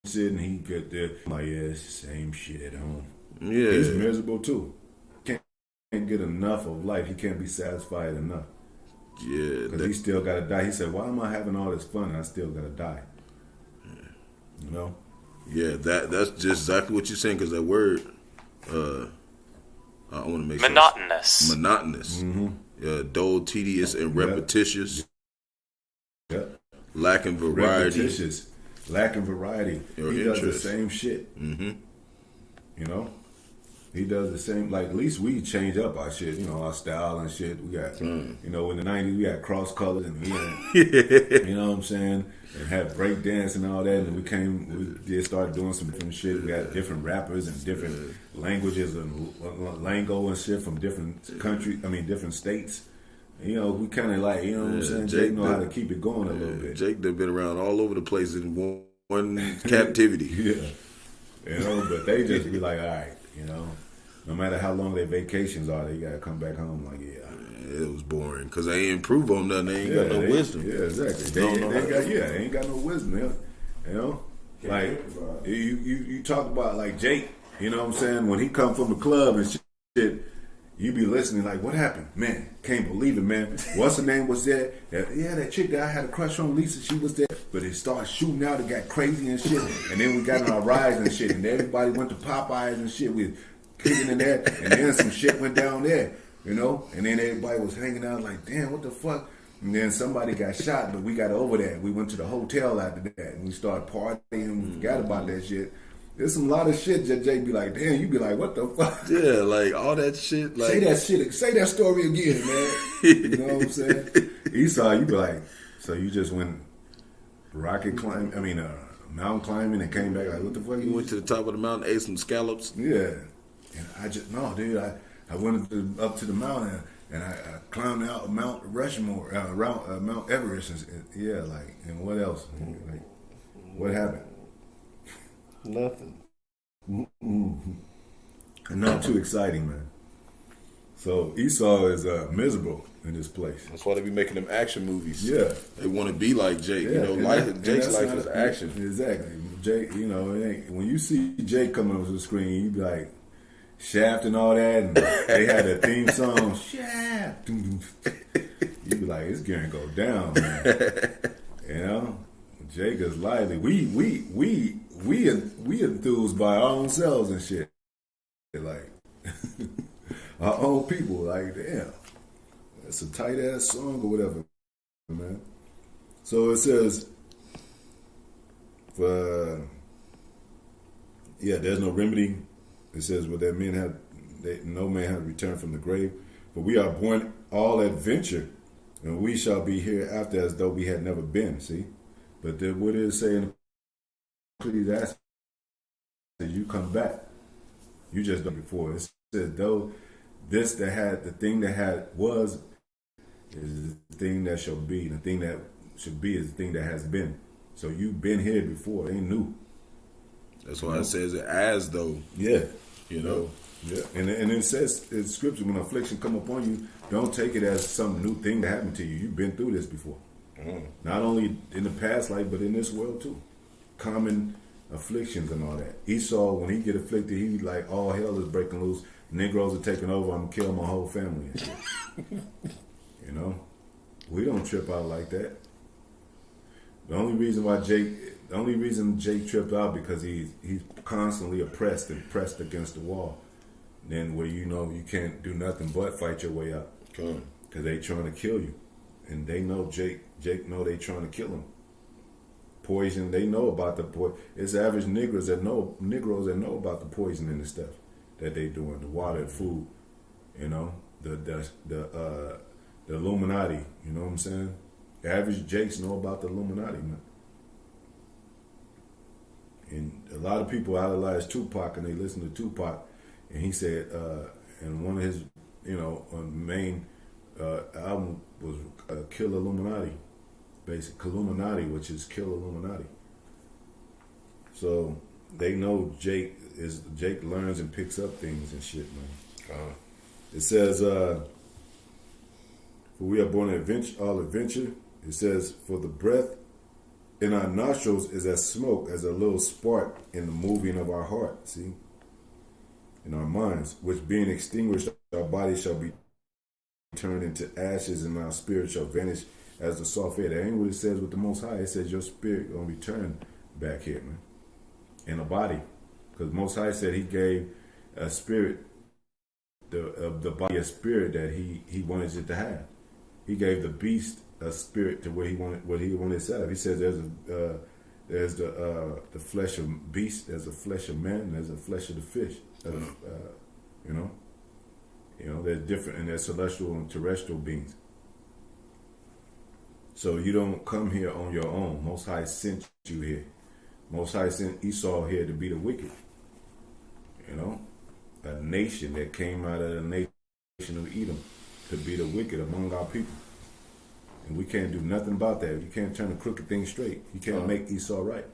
shit, and he get there like it's the same shit at home. Yeah, he's miserable too. Can't get enough of life. He can't be satisfied enough. Yeah, because he still gotta die. He said, "Why am I having all this fun and I still gotta die?" Yeah, that's just exactly what you're saying. Because that word, I want to make monotonous. Sure monotonous. Mm-hmm. Dull, tedious, and repetitious. Yep. Lacking variety. Repetitious. Lacking variety. He does the same shit. Mm-hmm. He does the same. Like, at least we change up our shit, our style and shit. We got, in the 90s, we had cross colors and we had, you know what I'm saying? And had break dance and all that. And we did start doing some different shit. We got different rappers and different languages and lingo and shit from different different states. We kind of like, you know what I'm saying? Jake know how to keep it going a little bit. Jake done been around all over the place in one captivity. Yeah. But they just be like, all right, no matter how long their vacations are, they got to come back home. Like, it was boring because they ain't improve on nothing. They ain't got no wisdom. Yeah, exactly. They ain't got no wisdom. Like, you talk about, like, Jake, you know what I'm saying? When he come from the club and shit, you be listening like, what happened? Man, can't believe it, man. What's her name was there? That chick that I had a crush on, Lisa, she was there. But it started shooting out, it got crazy and shit. And then we got on our rides and shit. And everybody went to Popeyes and shit. We was kicking in there. And then some shit went down there, And then everybody was hanging out like, damn, what the fuck? And then somebody got shot, but we got over that. We went to the hotel after that. And we started partying and we forgot about that shit. There's some lot of shit that Jay be like, damn, you be like, what the fuck? Yeah, like all that shit. Like, say that story again, man. You know what I'm saying? Esau, you be like, so you just went mountain climbing and came back like, what the fuck? You went to the top of the mountain, ate some scallops. Yeah. And I just, no, dude, I went up to the mountain and I climbed out Mount Rushmore, around Mount Everest. Yeah, like, and what else? Like, what happened? Nothing. And not too exciting, man. So Esau is miserable in this place. That's why they be making them action movies. Yeah. They want to be like Jake. Yeah, you know, Jake's life is action. Exactly. Jake, you know, when you see Jake coming onto the screen, you be like, Shaft and all that, and they had a theme song, Shaft. You be like, it's gonna go down, man. You know, Jake is lively. We enthused by our own selves and shit. Like our own people. Like, damn, that's a tight ass song or whatever, man. So it says, there's no remedy. It says, well, no man has returned from the grave, but we are born all adventure, and we shall be hereafter as though we had never been. See, but then what is saying? Please ask, you come back. You just done before. It says, though the thing that had was is the thing that shall be. The thing that should be is the thing that has been. So you've been here before. It ain't new. That's why it says it as though. Yeah. You know. Yeah. And it says in scripture, when affliction come upon you, don't take it as some new thing that happened to you. You've been through this before. Not only in the past life, but in this world too. Common afflictions and all that. Esau, when he get afflicted, he like, all hell is breaking loose. Negroes are taking over. I'm gonna kill my whole family and shit. You know, we don't trip out like that. The only reason Jake tripped out because he's constantly oppressed and pressed against the wall. Then where you can't do nothing but fight your way out because they trying to kill you, and they know Jake know they trying to kill him. Poison, they know about the poison. It's average Negroes that know about the poison and the stuff that they doing, the water, the food, you know, the Illuminati. You know what I'm saying? The average Jakes know about the Illuminati, man. And a lot of people idolize Tupac, and they listen to Tupac, and he said, and one of his, main album was Kill Illuminati, basic Illuminati, which is Kill Illuminati. So they know Jake learns and picks up things and shit, man. It says, for we are born all adventure. It says, for the breath in our nostrils is as smoke, as a little spark in the moving of our heart, see? In our minds, which being extinguished, our body shall be turned into ashes, and our spirit shall vanish as the soft air. That ain't what it says with the Most High. It says your spirit gonna return back here, man, in a body. Because Most High said he gave a spirit, the body a spirit that he wanted it to have. He gave the beast a spirit to what he wanted to have. He says there's the flesh of beast, there's the flesh of man, there's the flesh of the fish. There's different, and there's celestial and terrestrial beings. So you don't come here on your own. Most High sent you here. Most High sent Esau here to be the wicked. A nation that came out of the nation of Edom to be the wicked among our people. And we can't do nothing about that. You can't turn the crooked thing straight. You can't make Esau right.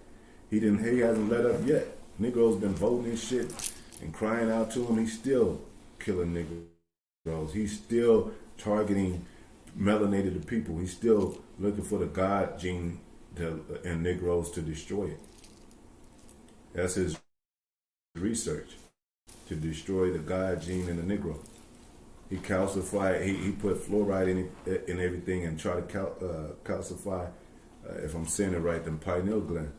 He hasn't let up yet. Negroes been voting and shit and crying out to him. He's still killing Negroes. He's still targeting melanated people. He's still looking for the God gene in Negroes to destroy it. That's his research, to destroy the God gene in the Negro. He calcified. He put fluoride in everything and try to calcify, if I'm saying it right, the pineal gland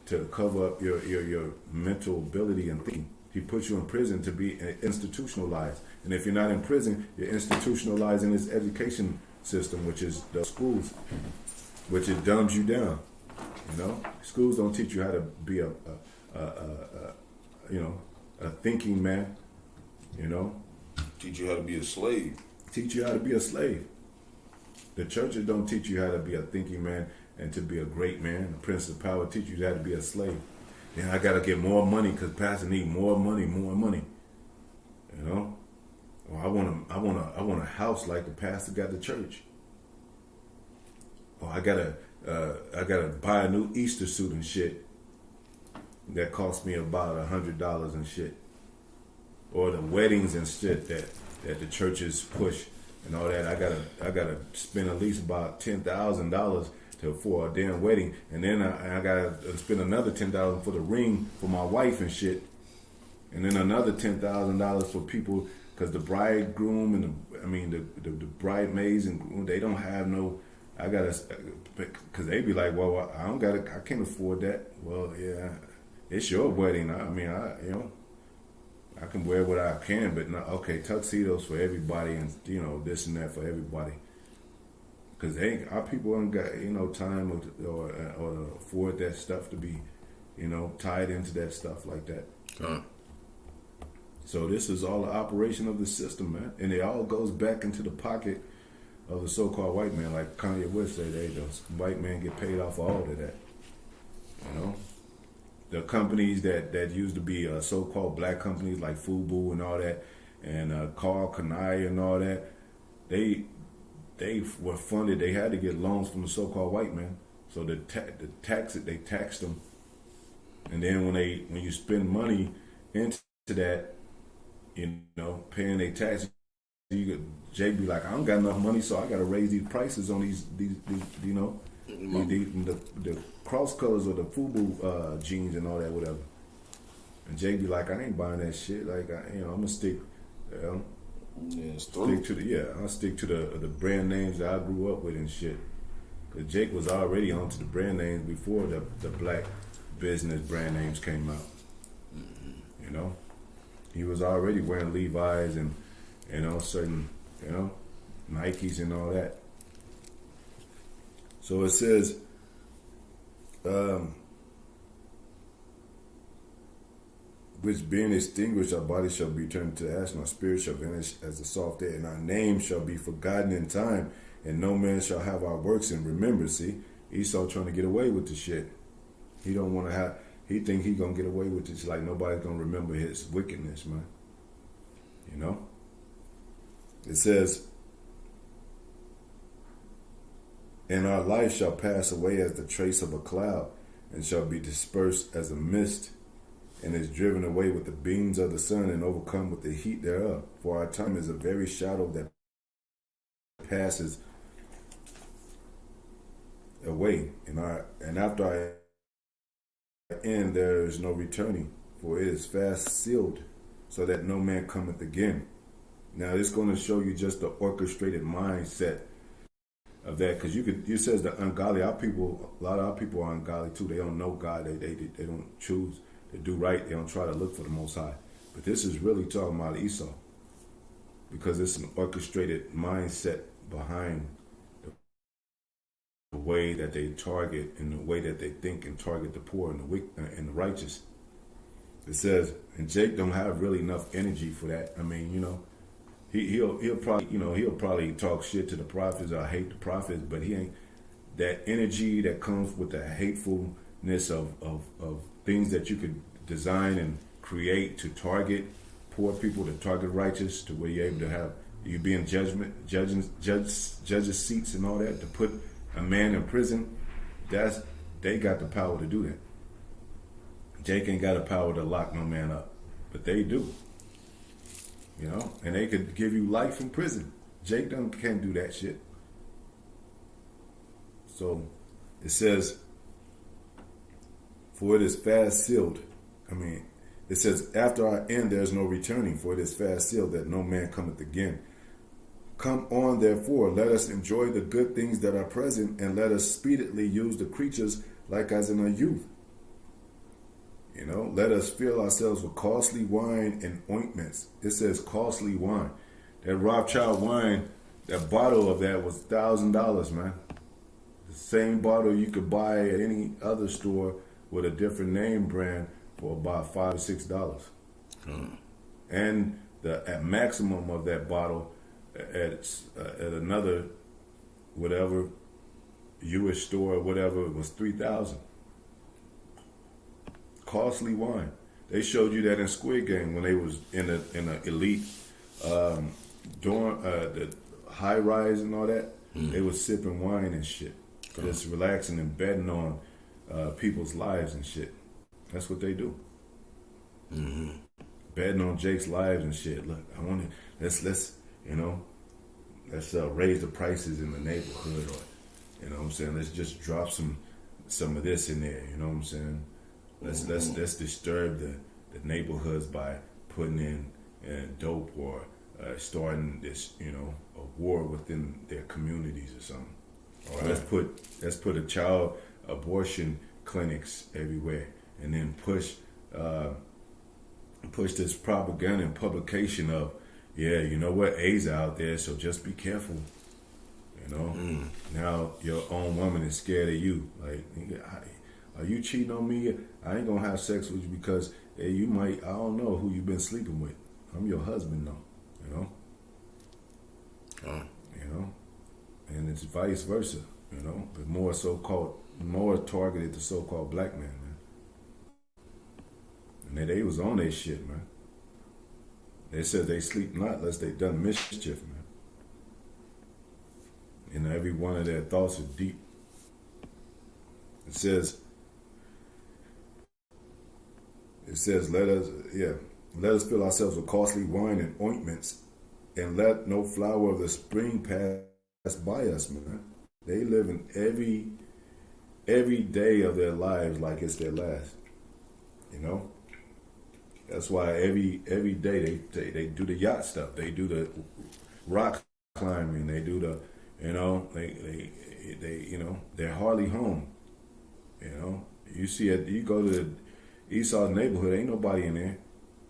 to cover up your mental ability and thinking. He puts you in prison to be institutionalized, and if you're not in prison, you're institutionalized in this education system, which is the schools, which it dumbs you down. Schools don't teach you how to be a thinking man. Teach you how to be a slave. Teach you how to be a slave. The churches don't teach you how to be a thinking man and to be a great man. The Prince of Power teach you how to be a slave. Then I got to get more money because pastor need more money, more money. You know, or I want a house like the pastor got the church. Or I gotta buy a new Easter suit and shit. That cost me about $100 and shit. Or the weddings and shit that the churches push and all that. I gotta spend at least about $10,000 for a damn wedding, and then I gotta spend another $10,000 for the ring for my wife and shit, and then another $10,000 for people, because the bridegroom and the bridesmaids and groom, they don't have no. I gotta, because they be like, well, I can't afford that. Well, yeah, it's your wedding. I can wear what I can, but not okay. Tuxedos for everybody, and this and that for everybody. Because our people ain't got time or afford that stuff to be tied into that stuff like that. So this is all the operation of the system, man, and it all goes back into the pocket of the so-called white man, like Kanye West said. Those white men get paid off all of that. The companies that used to be so-called black companies like Fubu and all that, and Carl Kanai and all that, they were funded. They had to get loans from the so-called white man. So they taxed them, and then when you spend money into that, paying their taxes, Jay be like, I don't got enough money, so I got to raise these prices on these the cross colors of the Fubu jeans and all that, whatever. And Jay be like, I ain't buying that shit. Like, I'm gonna stick. I'll stick to the brand names that I grew up with and shit. Cause Jake was already onto the brand names before the black business brand names came out. He was already wearing Levi's and certain Nikes and all that. So it says, which being extinguished, our body shall be turned to ash, and our spirit shall vanish as the soft air, and our name shall be forgotten in time, and no man shall have our works in remembrance. See, Esau trying to get away with the shit. He don't want to have. He think he gonna get away with this. Like nobody's gonna remember his wickedness, man. It says, and our life shall pass away as the trace of a cloud, and shall be dispersed as a mist, and is driven away with the beams of the sun, and overcome with the heat thereof. For our time is a very shadow that passes away, and after our end there is no returning, for it is fast sealed, so that no man cometh again. Now it's going to show you just the orchestrated mindset of that, because you says the ungodly. A lot of our people are ungodly too. They don't know God. They don't choose to do right. They don't try to look for the Most High. But this is really talking about Esau, because it's an orchestrated mindset behind the way that they target and the way that they think and target the poor and the weak and the righteous. It says, and Jake don't have really enough energy for that. He'll probably talk shit to the prophets or hate the prophets, but he ain't that energy that comes with the hatefulness of things that you could design and create to target poor people, to target righteous, to where you're able to have you be in judges seats and all that, to put a man in prison. They got the power to do that. Jake ain't got the power to lock no man up, but they do. And they could give you life in prison. Jake can't do that shit. So it says, for it is fast sealed. It says, after our end there is no returning, for it is fast sealed that no man cometh again. Come on, therefore, let us enjoy the good things that are present, and let us speedily use the creatures like as in our youth. Let us fill ourselves with costly wine and ointments. It says costly wine. That Rawchaa wine, that bottle of that was $1,000, man. The same bottle you could buy at any other store with a different name brand for about $5 or $6. And the maximum of that bottle at another whatever U.S. store or whatever, it was $3,000. Costly wine. They showed you that in Squid Game when they was in the elite dorm, the high rise and all that. They was sipping wine and shit, just relaxing and betting on people's lives and shit. That's what they do. Betting on Jake's lives and shit. Look, I want to let's raise the prices in the neighborhood, or you know what I'm saying. Let's just drop some of this in there. You know what I'm saying. Let's disturb the neighborhoods by putting in dope or starting this, a war within their communities or something. Or let's put a child abortion clinics everywhere, and then push this propaganda and publication of, yeah, you know what, AIDS out there, so just be careful. Now your own woman is scared of you. Like, are you cheating on me? I ain't gonna have sex with you because you might, I don't know who you've been sleeping with. I'm your husband though, and it's vice versa, but more targeted to so-called black men, man. And they was on their shit, man. They said they sleep not unless they done mischief, man. And every one of their thoughts are deep. It says, let us fill ourselves with costly wine and ointments, and let no flower of the spring pass by us, man. They live in every day of their lives like it's their last. That's why every day they do the yacht stuff. They do the rock climbing. They do the, they're hardly home. You see it. You go to the Esau neighborhood, ain't nobody in there.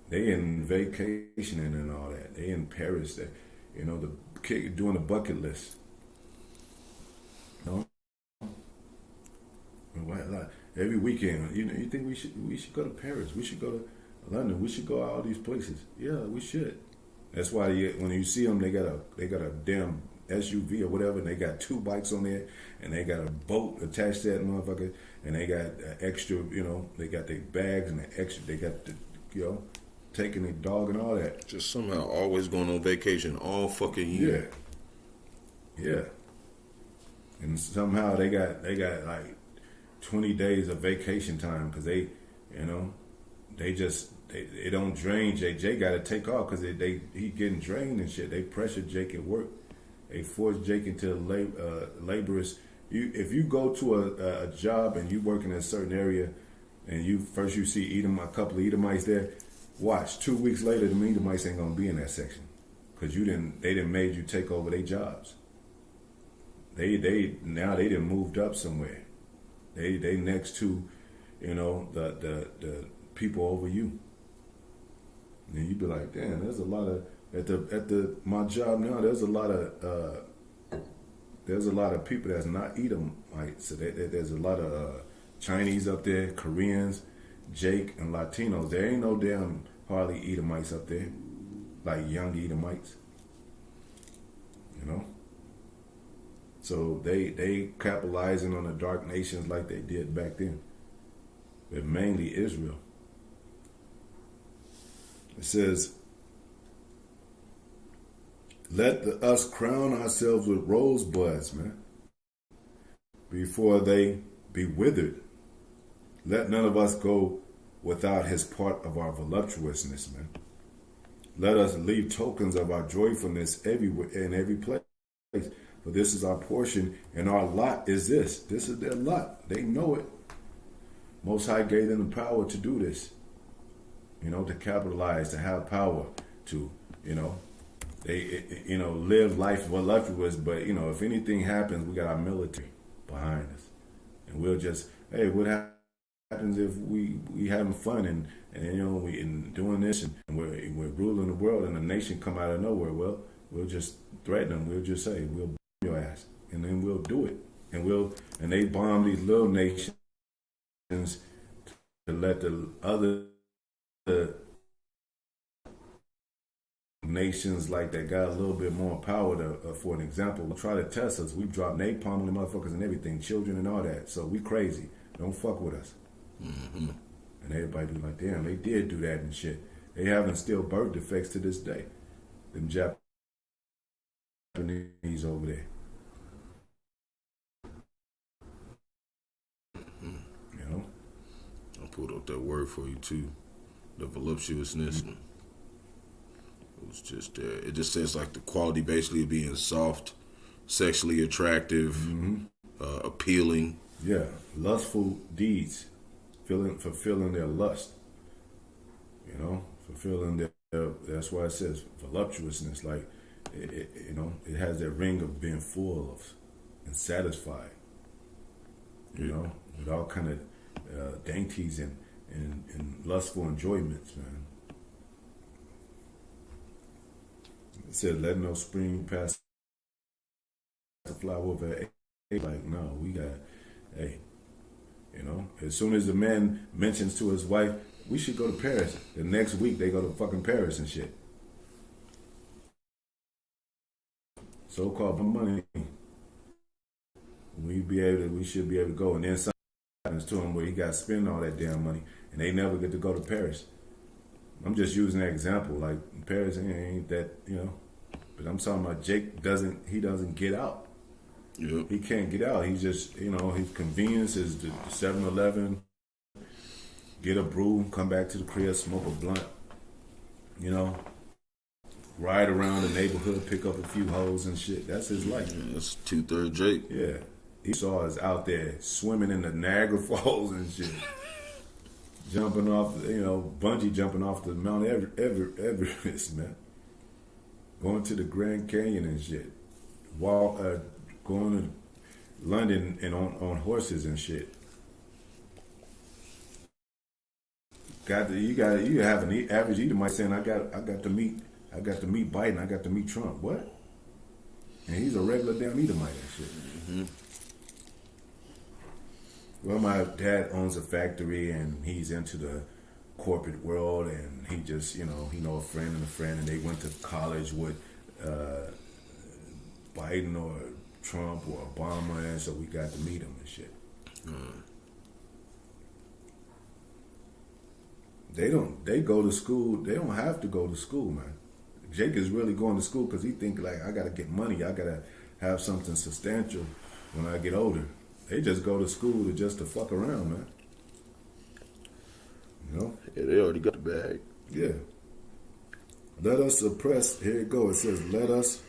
They in vacationing and all that. They in Paris. They, the kid doing the bucket list. Every weekend, you think we should go to Paris? We should go to London. We should go to all these places. Yeah, we should. That's why when you see them, they got a damn SUV or whatever, and they got 2 bikes on there, and they got a boat attached to that motherfucker, and they got extra, they got their bags and the extra, they got the, taking their dog and all that. Just somehow always going on vacation all fucking year. Yeah. And somehow they got like 20 days of vacation time because they don't drain Jake. Jake got to take off because he getting drained and shit. They pressure Jake at work. They force Jake into laborers. If you go to a job and you work in a certain area, and you see a couple of Edomites there, watch 2 weeks later the Edomites ain't gonna be in that section because they didn't made you take over their jobs. They done moved up somewhere. They next to the people over you. And you be like, damn, there's a lot of at my job now. There's a lot of people that's not Edomites. So there's a lot of Chinese up there, Koreans, Jake, and Latinos. There ain't no damn hardly Edomites up there, like young Edomites. So they capitalizing on the dark nations like they did back then, but mainly Israel. It says, let us crown ourselves with rosebuds, man, before they be withered. Let none of us go without his part of our voluptuousness, man. Let us leave tokens of our joyfulness everywhere in every place. For this is our portion, and our lot is this. This is their lot. They know it. Most High gave them the power to do this. To capitalize, to have power, to, live life voluptuous. But, if anything happens, we got our military behind us. And we'll just, hey, what happens if we having fun and we doing this and we're ruling the world and a nation come out of nowhere? Well, we'll just threaten them. We'll just say, we'll bomb your ass. And then we'll do it. And they bomb these little nations to let the other nations like that got a little bit more power to, for an example, try to test us. We drop napalm on the motherfuckers and everything, children and all that. So we crazy. Don't fuck with us. And everybody be like, damn, they did do that and shit. They having still birth defects to this day. Them Japanese over there. You know? I pulled up that word for you too. The voluptuousness. It was just it just says like the quality basically of being soft, sexually attractive, appealing. Yeah, lustful deeds, fulfilling their lust. You know, fulfilling their. That's why it says voluptuousness. Like, it has that ring of being full of and satisfied. You know, with all kind of dainties and lustful enjoyments, man. It said, "Let no spring pass the flower over." Like, no, we got. Hey, you know, as soon as the man mentions to his wife, we should go to Paris, the next week they go to fucking Paris and shit. So-called money. We should be able to go. And then something happens to him where he got to spend all that damn money and they never get to go to Paris. I'm just using that example. Like, Paris ain't that, you know. But I'm talking about Jake doesn't get out. Yep. He can't get out. He's just, you know, his convenience is the 7-Eleven, get a brew, come back to the crib, smoke a blunt, you know, ride around the neighborhood, pick up a few hoes and shit. That's his life. Yeah, that's 2/3 Jake. Yeah. Esau is out there swimming in the Niagara Falls and shit. Jumping off, you know, bungee jumping off the Mount Everest, man. Going to the Grand Canyon and shit. Going to London and on horses and shit. You have an average Edomite saying I got to meet Biden, I got to meet Trump. What? And he's a regular damn Edomite and shit. Mm-hmm. Well, my dad owns a factory and he's into the corporate world and he just, you know, he know a friend and they went to college with Biden or Trump or Obama, and so we got to meet him and shit. They go to school. They don't have to go to school, man. Jake is really going to school because he think like, I got to get money. I got to have something substantial when I get older. They just go to school to fuck around, man. You know? Yeah, they already got the bag. Yeah. Let us oppress. Here it goes. It says, let us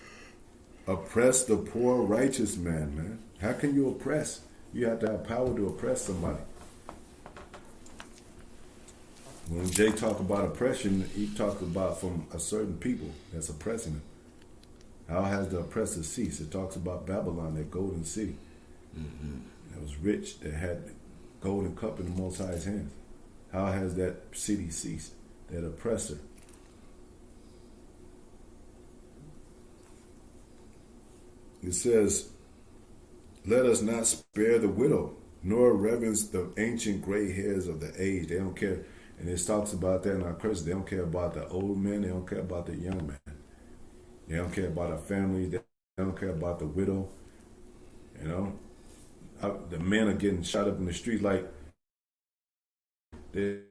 oppress the poor righteous man. How can you oppress? You have to have power to oppress somebody. When Jay talk about oppression, he talks about from a certain people that's oppressing him. How has the oppressor ceased? It talks about Babylon, that golden city. Mm-hmm. That was rich, that had the golden cup in the Most High's hands. How has that city ceased? That oppressor. It says, let us not spare the widow, nor reverence the ancient gray hairs of the age. They don't care. And it talks about that in our curse. They don't care about the old men. They don't care about the young men. They don't care about our families. They don't care about the widow. You know, the men are getting shot up in the street. Like the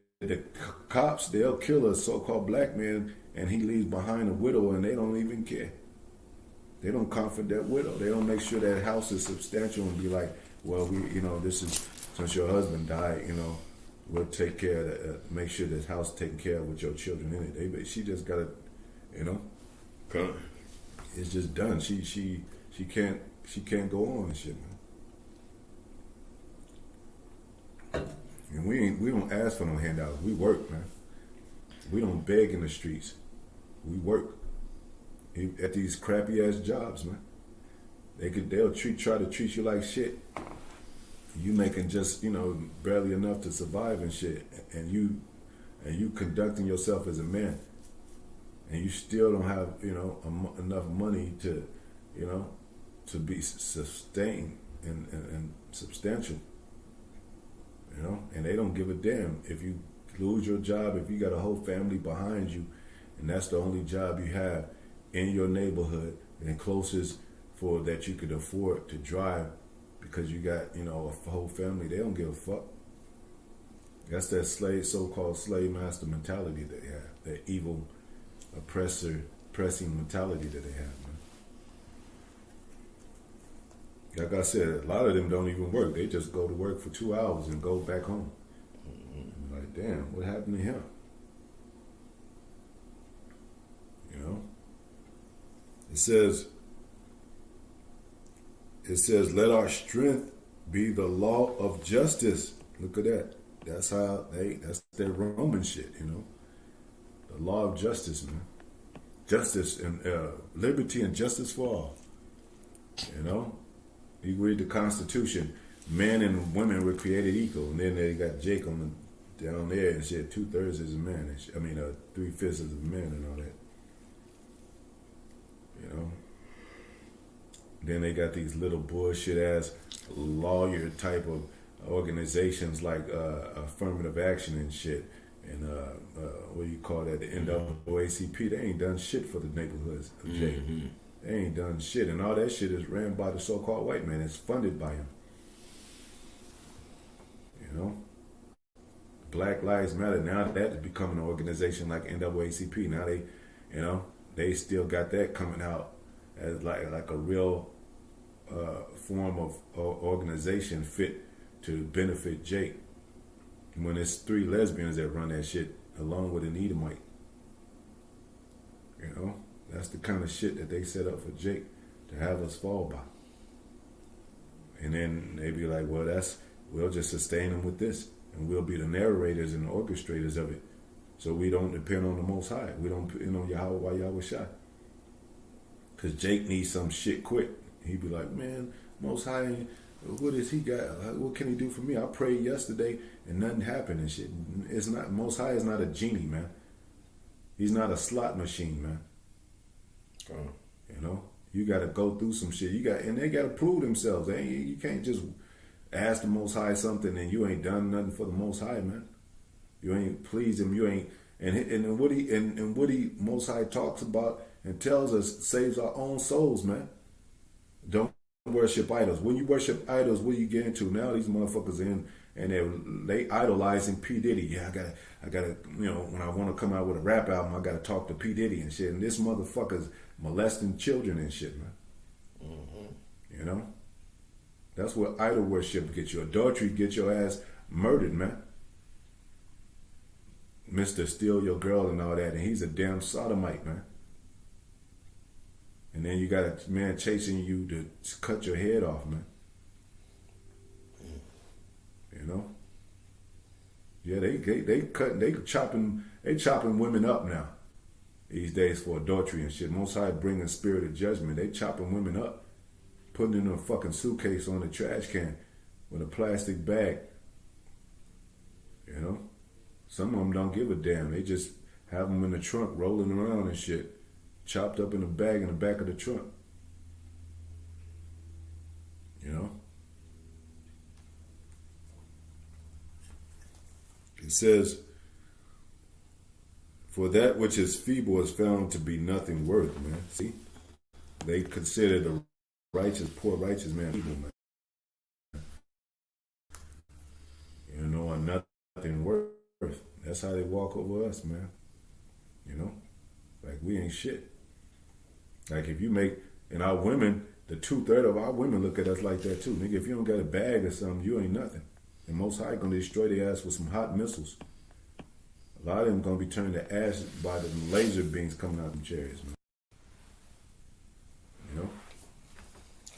cops, they'll kill a so-called black man, and he leaves behind a widow, and they don't even care. They don't comfort that widow. They don't make sure that house is substantial and be like, well, this is, since your husband died, we'll take care of that, make sure this house is taken care of with your children in it. She just got to, it's just done. She can't go on and shit, man. And we don't ask for no handouts. We work, man. We don't beg in the streets. We work at these crappy ass jobs, man. They'll try to treat you like shit. You making just barely enough to survive and shit, and you conducting yourself as a man, and you still don't have enough money to be sustained and substantial. And they don't give a damn if you lose your job, if you got a whole family behind you, and that's the only job you have in your neighborhood and closest for that you could afford to drive because you got a whole family. They don't give a fuck. That's that so-called slave master mentality they have. That evil, oppressing mentality that they have, man. Like I said, a lot of them don't even work. They just go to work for 2 hours and go back home. Mm-hmm. Like, damn, what happened to him? You know? It says, let our strength be the law of justice. Look at that. That's their Roman shit, you know. The law of justice, man. Justice and liberty and justice for all. You know? You read the Constitution, men and women were created equal, and then they got Jake down there and said 2/3 is a man. 3/5 is a man and all that. You know? Then they got these little bullshit ass lawyer type of organizations like affirmative action and shit, and what do you call that? The NAACP. They ain't done shit for the neighborhoods of Jake. Mm-hmm. They ain't done shit, and all that shit is ran by the so-called white man. It's funded by him. You know, Black Lives Matter. Now that is becoming an organization like NAACP. Now they still got that coming out as like a real form of organization fit to benefit Jake. When it's 3 lesbians that run that shit along with an Edomite. You know, that's the kind of shit that they set up for Jake to have us fall by. And then they be like, well, we'll just sustain them with this, and we'll be the narrators and the orchestrators of it. So we don't depend on the Most High. We don't depend on Yahawah, Yahawashi. Because Jake needs some shit quick. He'd be like, man, Most High, what has he got? What can he do for me? I prayed yesterday and nothing happened and shit. It's not, Most High is not a genie, man. He's not a slot machine, man. Oh. You know, you got to go through some shit. And they got to prove themselves. You can't just ask the Most High something and you ain't done nothing for the Most High, man. You ain't pleased him. You ain't, and what he Most High talks about and tells us saves our own souls, man. Don't worship idols. When you worship idols, what do you get into? Now these motherfuckers in and they idolizing P. Diddy. Yeah, I gotta, you know, when I want to come out with a rap album, I gotta talk to P. Diddy and shit. And this motherfucker's molesting children and shit, man. Mm-hmm. You know, that's what idol worship gets you. Adultery gets your ass murdered, man. Mr. Steal Your Girl and all that, and he's a damn sodomite, man. And then you got a man chasing you to cut your head off, man. You know? Yeah, they chopping women up now these days for adultery and shit. Most High bringing spirit of judgment. They chopping women up, putting in a fucking suitcase on the trash can with a plastic bag. You know? Some of them don't give a damn. They just have them in the trunk rolling around and shit. Chopped up in a bag in the back of the trunk. You know? It says, for that which is feeble is found to be nothing worth, man. See? They consider the poor righteous man feeble, man. You know, and nothing worth. That's how they walk over us, man. You know? Like we ain't shit. Like if you make, and our women, the 2/3 of our women look at us like that too. Nigga, if you don't got a bag or something, you ain't nothing. And Most High gonna destroy their ass with some hot missiles. A lot of them gonna be turned to ash by the laser beams coming out of them chariots, man. You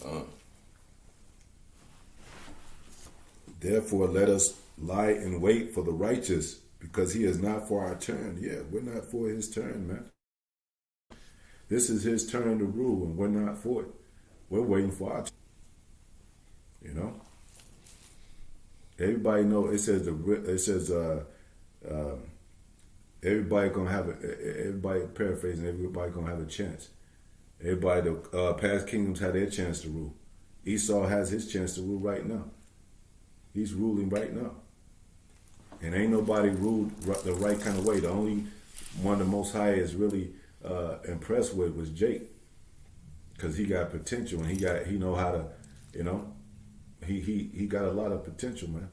know? Therefore, let us lie in wait for the righteous, because he is not for our turn. Yeah, we're not for his turn, man. This is his turn to rule, and we're not for it. We're waiting for our turn. You know? Everybody know, it says everybody gonna have everybody paraphrasing, everybody gonna have a chance. Everybody, the past kingdoms had their chance to rule. Esau has his chance to rule right now. He's ruling right now. And ain't nobody ruled the right kind of way. The only one the Most High is really impressed with was Jake, because he got potential and he know how to, you know, he got a lot of potential, man.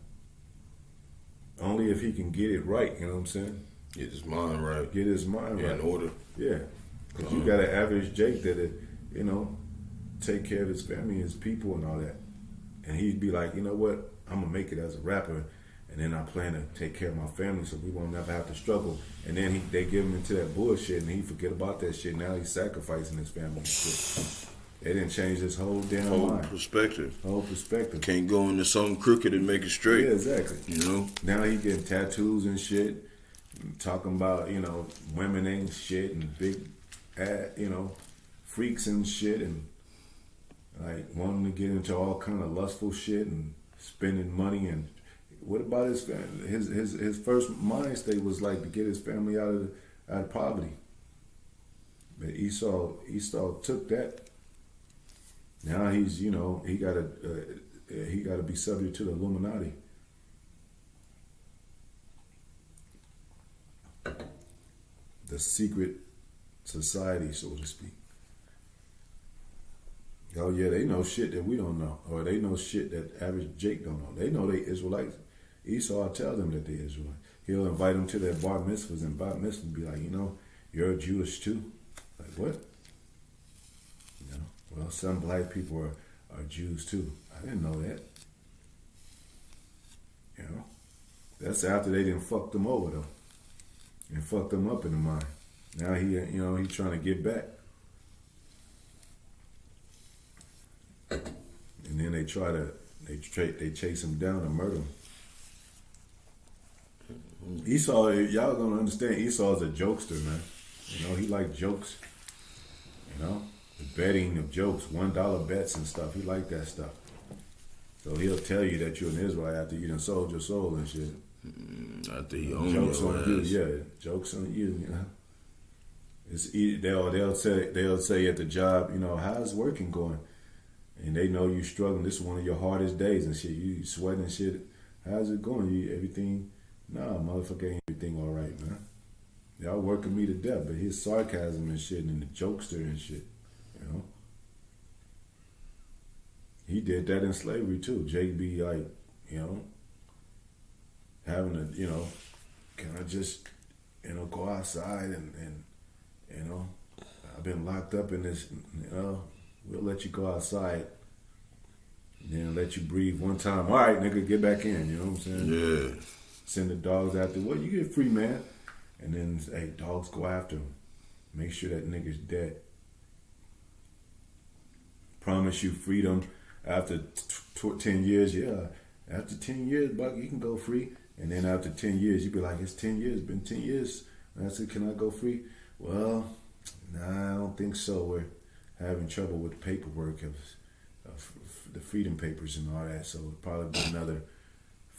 only if he can get it right. You know what I'm saying? Get his mind right. Get his mind right. In order. Yeah. Because you got an average Jake that, you know, take care of his family, his people, and all that. And he'd be like, you know what? I'm going to make it as a rapper. And then I plan to take care of my family so we won't never have to struggle. And then they give him into that bullshit and he forget about that shit. Now he's sacrificing his family and shit. They didn't change his whole damn mind. Perspective. Whole perspective. Can't go into something crooked and make it straight. Yeah, exactly. You know? Now he getting tattoos and shit. Talking about, you know, women ain't shit and big, you know, freaks and shit. And like wanting to get into all kind of lustful shit and spending money. And what about his family? His first mind state was like to get his family out of poverty. But Esau took that. Now he's, you know, he gotta be subject to the Illuminati. The secret society, so to speak. Oh yeah, they know shit that we don't know, or they know shit that average Jake don't know. They know they Israelites. Esau tells them that they Israelites. He'll invite them to their bar mitzvahs, and bar mitzvahs be like, you know, you're a Jewish too. Like what? You know, well, some black people are Jews too. I didn't know that. You know, that's after they didn't fuck them over though, and fucked them up in the mind. Now he, you know, he's trying to get back. And then they chase him down and murder him. Esau, y'all gonna understand, Esau's a jokester, man. You know, he like jokes. You know, the betting of jokes, $1 bets and stuff. He like that stuff. So he'll tell you that you're an Israelite after you done sold your soul and shit. After he owns jokes your on ass. you, yeah, jokes on you. You know, they'll say at the job, you know, how's working going? And they know you struggling. This is one of your hardest days and shit. You sweating and shit. How's it going? Everything? Nah, motherfucker, ain't everything all right, man. Y'all working me to death, but his sarcasm and shit and the jokester and shit, you know. He did that in slavery too. Jake be like, you know, having to, you know, can I just, you know, go outside and you know, I've been locked up in this, you know, we'll let you go outside and then let you breathe one time. All right, nigga, get back in, you know what I'm saying? Yeah. Send the dogs after, well, you get free, man. And then, hey, dogs go after him. Make sure that nigga's dead. Promise you freedom after 10 years. Yeah, after 10 years, Buck, you can go free. And then after 10 years, you be like, it's 10 years, been 10 years. And I said, can I go free? Well, nah, I don't think so. We're having trouble with the paperwork of the freedom papers and all that. So it'll probably be another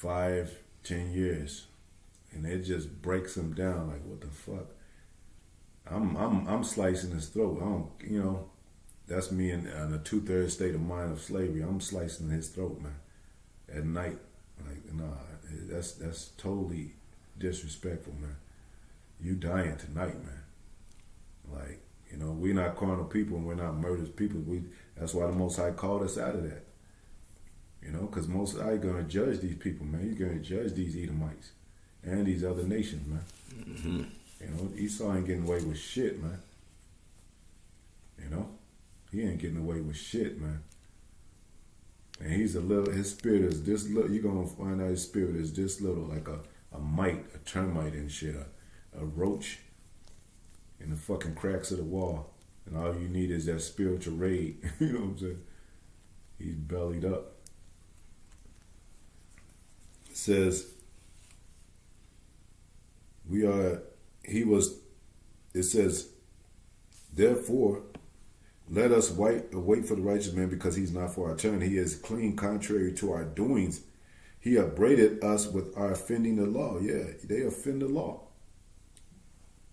5-10 years. And it just breaks him down like, what the fuck? I'm slicing his throat. I don't, you know, that's me in a 2/3 state of mind of slavery. I'm slicing his throat, man, at night. Like, nah, that's totally disrespectful, man. You dying tonight, man. Like, you know, we're not carnal people and we're not murderous people. That's why the Most High called us out of that. You know, because Most High gonna judge these people, man. He's gonna judge these Edomites and these other nations, man. Mm-hmm. You know, Esau ain't getting away with shit, man. You know, he ain't getting away with shit, man. And his spirit is this little. You're gonna find out his spirit is this little, like a mite, a termite and shit, a roach in the fucking cracks of the wall. And all you need is that spiritual raid. You know what I'm saying? He's bellied up. It says, it says, therefore, let us wait for the righteous man because he's not for our turn. He is clean contrary to our doings. He upbraided us with our offending the law. Yeah, they offend the law.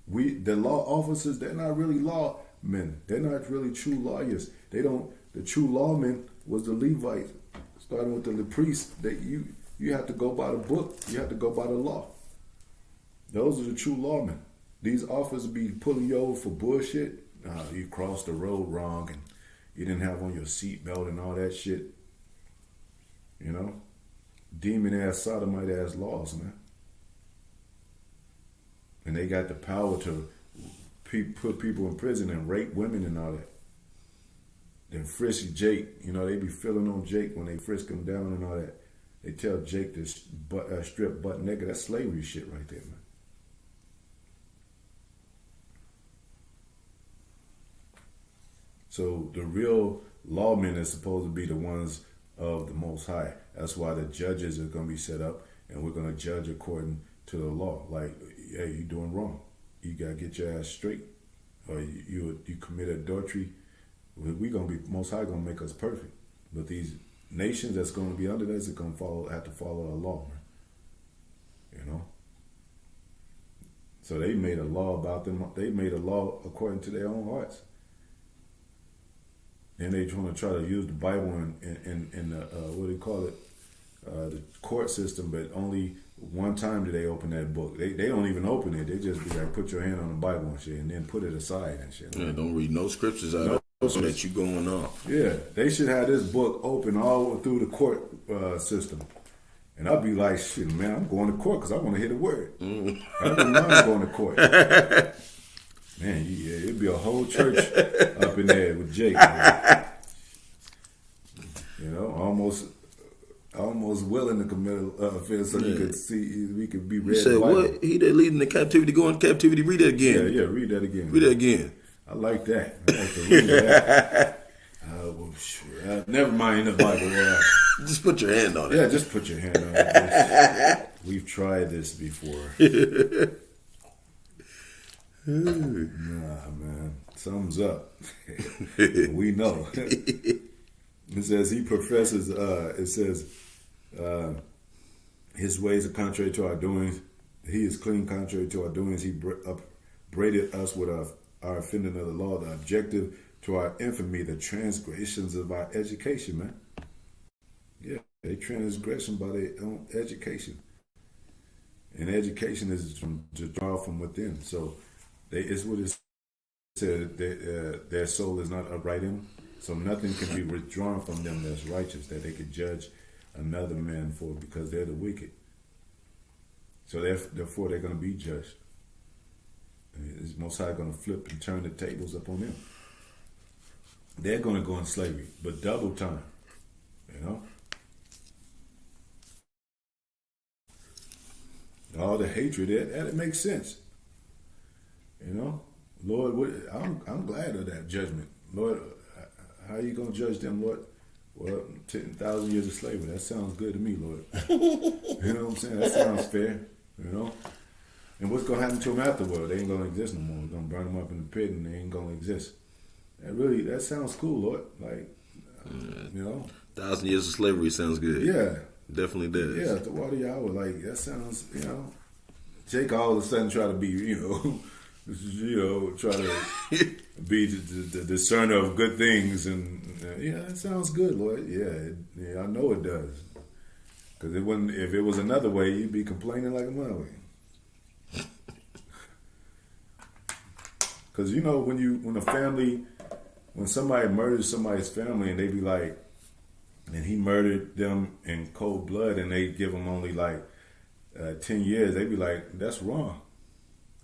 The law officers, they're not really lawmen. They're not really true lawyers. The true lawmen was the Levites, starting with the priests. You have to go by the book. You have to go by the law. Those are the true lawmen. These officers be pulling you over for bullshit. You crossed the road wrong and you didn't have on your seatbelt and all that shit. You know? Demon ass, sodomite ass laws, man. And they got the power to put people in prison and rape women and all that. Then frisk Jake, they be filling on Jake when they frisk him down and all that. They tell Jake to strip butt naked. That's slavery shit right there, man. So the real lawmen are supposed to be the ones of the Most High. That's why the judges are going to be set up, and we're going to judge according to the law. Like, hey, you doing wrong. You got to get your ass straight. Or you committed adultery. We're going to be, Most High going to make us perfect. But these nations that's going to be under us are going to have to follow the law, man. So they made a law about them. They made a law according to their own hearts. And they want to try to use the Bible in the what do you call it, the court system, but only one time do they open that book. They don't even open it. They just be like, put your hand on the Bible and shit, and then put it aside and shit. Yeah, don't read no scriptures out of it that you going off. Yeah, they should have this book open all through the court system. And I'll be like, shit, man, I'm going to court because I want to hear the word. I don't mind going to court. Man, yeah, it'd be a whole church up in there with Jake. Almost willing to commit an offense so you could see, we could be read. You said what? He that leading the captivity, going to captivity. Read that again. Yeah, read that again. Read that again. I like that. I like to read that. Never mind the Bible. Just put your hand on it. Yeah, just put your hand on it. We've tried this before. Nah, man. Something's up. We know. It says he professes, his ways are contrary to our doings. He is clean contrary to our doings. He upbraided us with our offending of the law, the objective to our infamy, the transgressions of our education, man. Yeah, they transgression by their own education. And education is to draw from within. So it's what it said, their soul is not upright in them. So nothing can be withdrawn from them that's righteous, that they could judge another man for, because they're the wicked. So therefore they're going to be judged. Is Most High going to flip and turn the tables up on them? They're going to go in slavery, but double time. All the hatred, that makes sense. Lord, I'm glad of that judgment. Lord, how are you going to judge them, Lord? Well, 10,000 years of slavery. That sounds good to me, Lord. You know what I'm saying? That sounds fair, And what's going to happen to them afterward? They ain't going to exist no more. We're going to burn them up in the pit and they ain't going to exist. That sounds cool, Lord. Like, 1,000 years of slavery sounds good. Yeah. Definitely does. Yeah, the water Yahawah, like, that sounds, Jake all of a sudden try to be, try to be the discerner of good things, and that sounds good, Lord. Yeah, I know it does. Because if it was another way, you'd be complaining like a mother. Because when somebody murders somebody's family, and they be like, and he murdered them in cold blood, and they give him only like 10 years, they be like, that's wrong.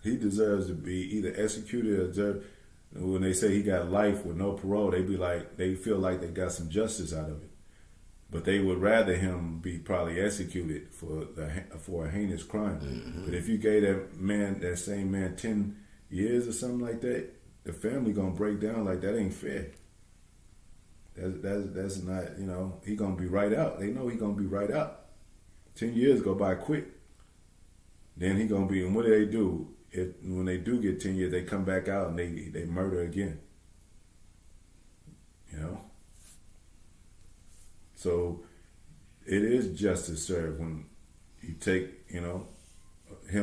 He deserves to be either executed or judged. When they say he got life with no parole, they feel like they got some justice out of it. But they would rather him be probably executed for a heinous crime. Mm-hmm. But if you gave that same man 10 years or something like that, the family gonna break down. Like, that ain't fair. That's not, he gonna be right out. They know he gonna be right out. 10 years go by quick. Then he gonna be, and what do they do? When they do get 10 years, they come back out and they murder again. So it is justice served when you take, him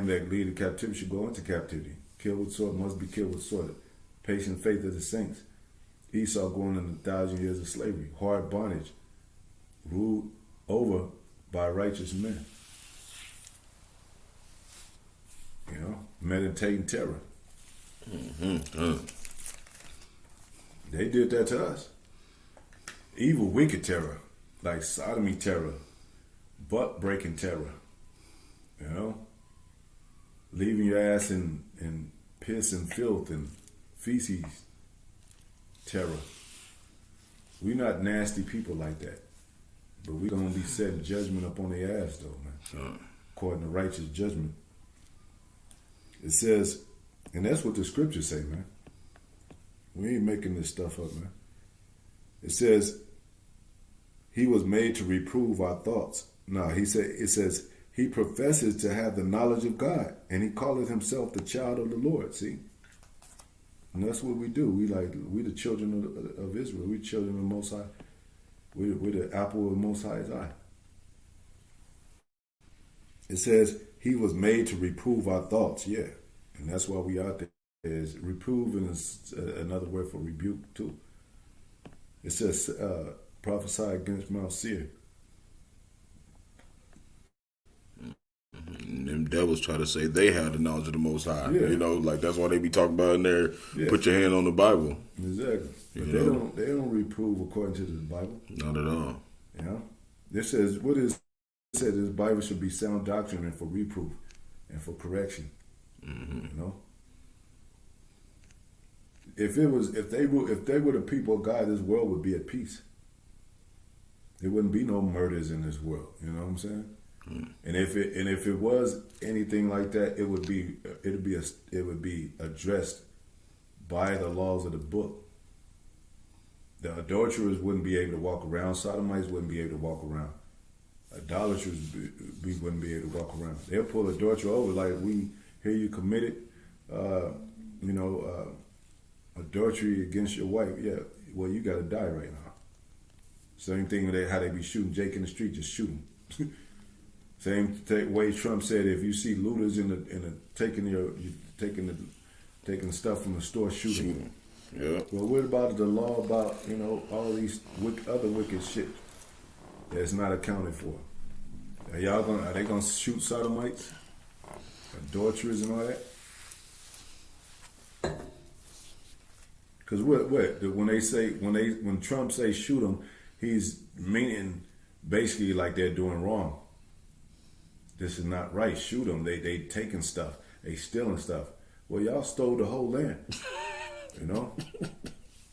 that lead the captivity should go into captivity. Killed with sword must be killed with sword. Patient faith of the saints. Esau going into 1,000 years of slavery, hard bondage, ruled over by righteous men. Meditating terror. Mm-hmm. They did that to us. Evil, wicked terror, like sodomy terror, butt breaking terror. leaving your ass in piss and filth and feces, terror. We're not nasty people like that. But we're going to be setting judgment up on their ass, though, man. According to righteous judgment. It says, and that's what the scriptures say, man. We ain't making this stuff up, man. It says, he was made to reprove our thoughts. No, it says, he professes to have the knowledge of God, and he calleth himself the child of the Lord, see? And that's what we do. We the children of Israel. We children of the Most High. We're the apple of the Most High's eye. It says, he was made to reprove our thoughts, yeah. And that's why we out there. Is reprove is another word for rebuke, too. It says, prophesy against Mount Seir. And them devils try to say they have the knowledge of the Most High. Yeah. You know, like that's why they be talking about in there. Yeah. Put your hand on the Bible. Exactly. But they don't reprove according to the Bible. Not at all. You know? This says it said this Bible should be sound doctrine and for reproof and for correction. Mm-hmm. You know? If they were the people of God, this world would be at peace. There wouldn't be no murders in this world. You know what I'm saying? Mm. And if it was anything like that, it would be addressed by the laws of the book. The adulterers wouldn't be able to walk around. Sodomites wouldn't be able to walk around. Idolaters wouldn't be able to walk around. They'll pull adultery over like, we hear you committed, adultery against your wife. Yeah, well, you got to die right now. Same thing with how they be shooting Jake in the street, just shoot him. Same way Trump said, if you see looters taking stuff from the store, shoot them. Yeah. Well, what about the law about all these other wicked shit that's not accounted for? Are they gonna shoot sodomites, adulterers, and all that? Because when Trump say shoot them, he's meaning basically like they're doing wrong. This is not right. Shoot them. They taking stuff. They stealing stuff. Well, y'all stole the whole land, and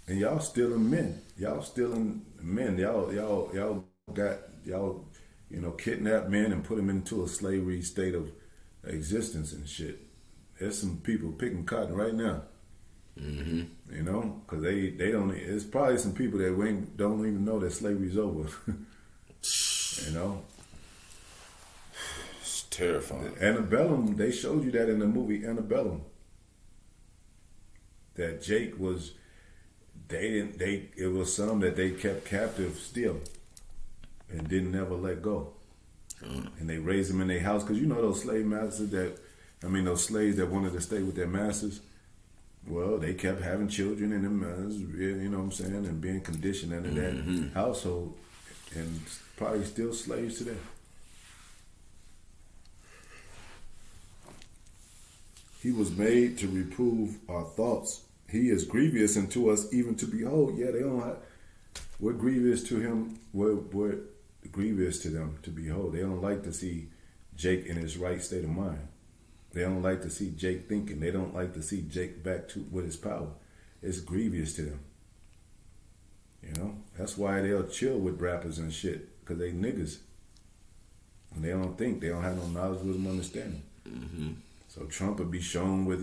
y'all stealing men. Y'all stealing men. Y'all kidnap men and put them into a slavery state of existence and shit. There's some people picking cotton right now. Mm-hmm. Because they don't. It's probably some people that don't even know that slavery's over. It's terrifying. Antebellum. They showed you that in the movie Antebellum. That Jake was. It was some that they kept captive still, and didn't never let go. And they raised them in their house because those slave masters those slaves that wanted to stay with their masters. Well, they kept having children in them, and being conditioned under that household, and probably still slaves today. He was made to reprove our thoughts. He is grievous unto us, even to behold. Yeah, we're grievous to him. We're grievous to them to behold. They don't like to see Jake in his right state of mind. They don't like to see Jake thinking. They don't like to see Jake back with his power. It's grievous to them. That's why they'll chill with rappers and shit, because they niggas. And they don't think. They don't have no knowledge, wisdom, understanding. Mm-hmm. So Trump would be shown with,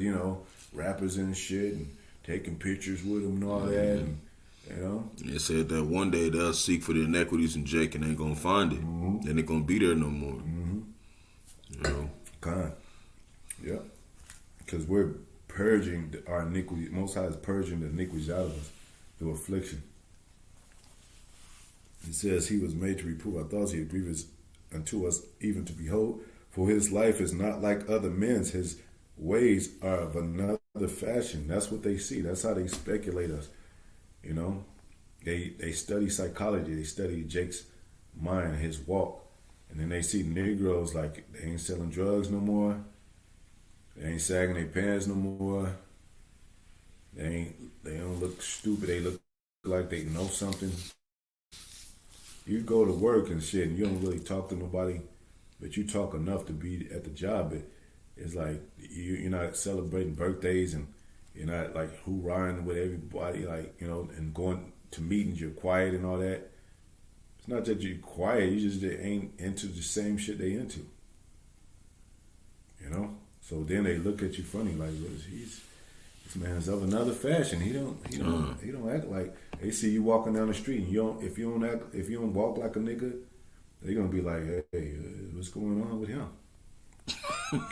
rappers and shit and taking pictures with them and all that. And, They said that one day they'll seek for the inequities in Jake and ain't going to find it. Mm-hmm. Then they're going to be there no more. Mm-hmm. Kind. Yeah, because we're purging our iniquity. Most High is purging the iniquities out of us through affliction. It says he was made to reprove our thoughts. He is grievous unto us, even to behold. For his life is not like other men's. His ways are of another fashion. That's what they see. That's how they speculate us. They study psychology. They study Jake's mind, his walk, and then they see Negroes like they ain't selling drugs no more. They ain't sagging their pants no more. They don't look stupid. They look like they know something. You go to work and shit, and you don't really talk to nobody, but you talk enough to be at the job. it's like you're not celebrating birthdays and you're not like hoorahing with everybody, like, you know, and going to meetings, you're quiet and all that. It's not that you're quiet, you just ain't into the same shit they into. You know? So then they look at you funny, like, this man's of another fashion. He don't act like, they see you walking down the street and if you don't walk like a nigga, they're gonna be like, hey, what's going on with him?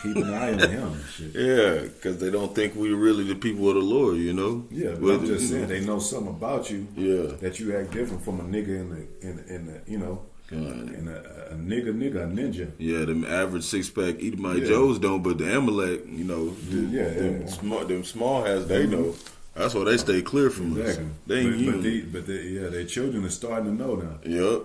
Keep an eye on him and shit. Yeah, because they don't think we really the people of the Lord, you know. Yeah, but I'm just saying they know something about you. Yeah, that you act different from a nigga in the you know, and a ninja. Yeah, them average 6-pack Edomite Joes don't, but the Amalek, you know, them small has they know. That's why they stay clear from us. They ain't but their children are starting to know now. Yep.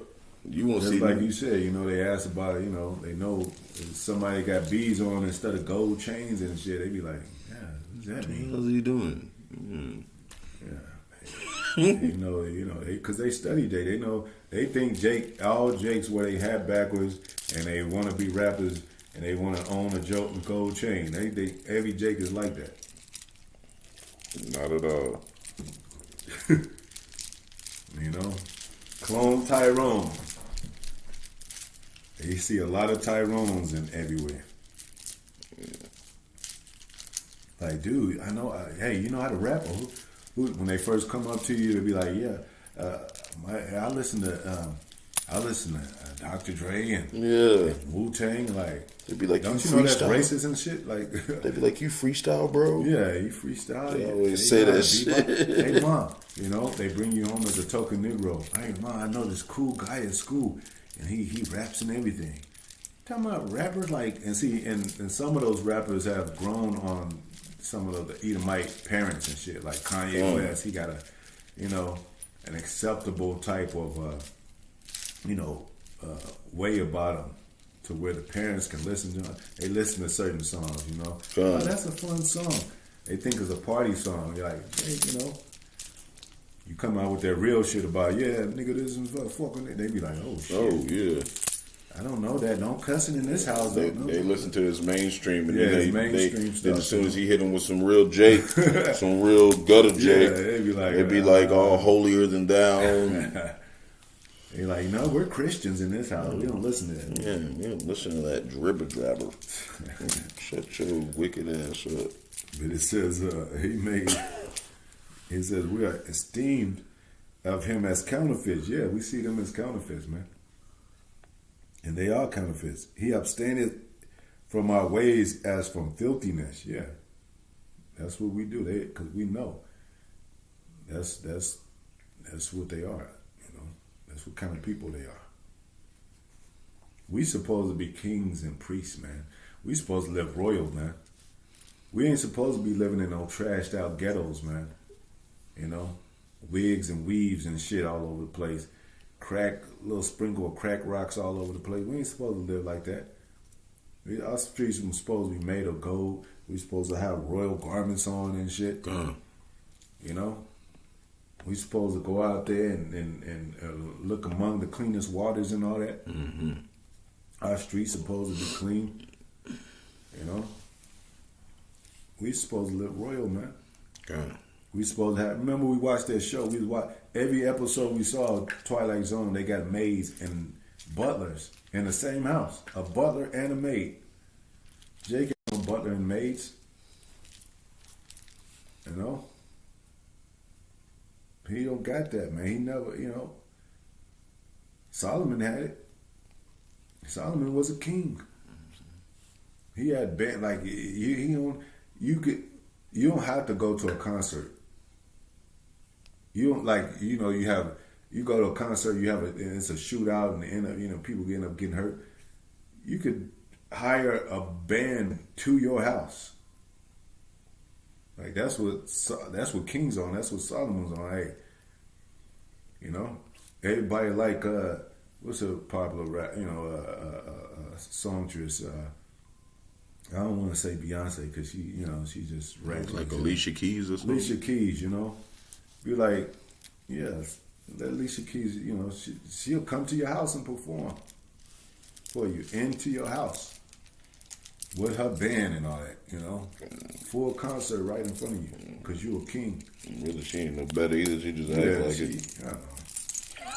You won't see like you said, you know, they ask about it, you know, they know if somebody got beads on instead of gold chains and shit, they be like, yeah, what does that mean? What's he doing? Yeah. you know, because they study Jake. They know, they think all Jakes wear their hat backwards and they want to be rappers and they want to own a gold chain. They every Jake is like that. Not at all. You know, clone Tyrone. You see a lot of Tyrones everywhere. Yeah. Like, dude, I know. Hey, you know how to rap? When they first come up to you, they'll be like, yeah, I listen to Dr. Dre and Wu-Tang. Like, they'd be like, don't you know that's racist and shit? Like, they'd be like, you freestyle, bro? Yeah, you freestyle. They always say that shit. Hey, mom, you know, they bring you home as a token Negro. Hey, mom, I know this cool guy at school. And he raps and everything. Talking about rappers like, and see, and some of those rappers have grown on some of the Edomite parents and shit. Like Kanye West, he got an acceptable type of, way about him to where the parents can listen to him. They listen to certain songs, you know. Oh, that's a fun song. They think it's a party song. You're like, hey, you know. You come out with that real shit about, nigga, this is fucking it. They be like, oh, shit. Oh, yeah. I don't know that. Don't cussing in this house. They listen to his mainstream. And mainstream stuff. Then as soon as he hit them with some real Jake, some real gutter Jake, they'd be like all holier than thou. They like, no, we're Christians in this house. We don't listen to that. Yeah, we don't listen to that dribber drabber. Shut your wicked ass up. But it says, He says, we are esteemed of him as counterfeits. Yeah, we see them as counterfeits, man. And they are counterfeits. He abstaineth from our ways as from filthiness. Yeah. That's what we do. Because we know. That's what they are. You know. That's what kind of people they are. We supposed to be kings and priests, man. We supposed to live royal, man. We ain't supposed to be living in no trashed out ghettos, man. You know, wigs and weaves and shit all over the place. Little sprinkle of crack rocks all over the place. We ain't supposed to live like that. Our streets were supposed to be made of gold. We supposed to have royal garments on and shit. You know, we supposed to go out there and look among the cleanest waters and all that. Mm-hmm. Our streets supposed to be clean. You know, we supposed to live royal, man. We supposed to have. Remember, we watched that show. We watched every episode we saw. Twilight Zone. They got maids and butlers in the same house. A butler and a maid. Jake had no butler and maids. You know, he don't got that, man. He never. You know, Solomon had it. Solomon was a king. He had band like you don't have to go to a concert. You don't you go to a concert, and it's a shootout and end up, people end up getting hurt. You could hire a band to your house. Like that's what King's on. That's what Solomon's on. Hey, you know, everybody like what's a popular rap? Songstress. I don't want to say Beyonce because she just raps like Alicia Keys or something. Alicia Keys, you know, be like, yeah, let Alicia Keys, you know, she'll come to your house and perform for you into your house. with her band and all that, you know, full concert right in front of you because you a king. Really, she ain't no better either. She just act like it. I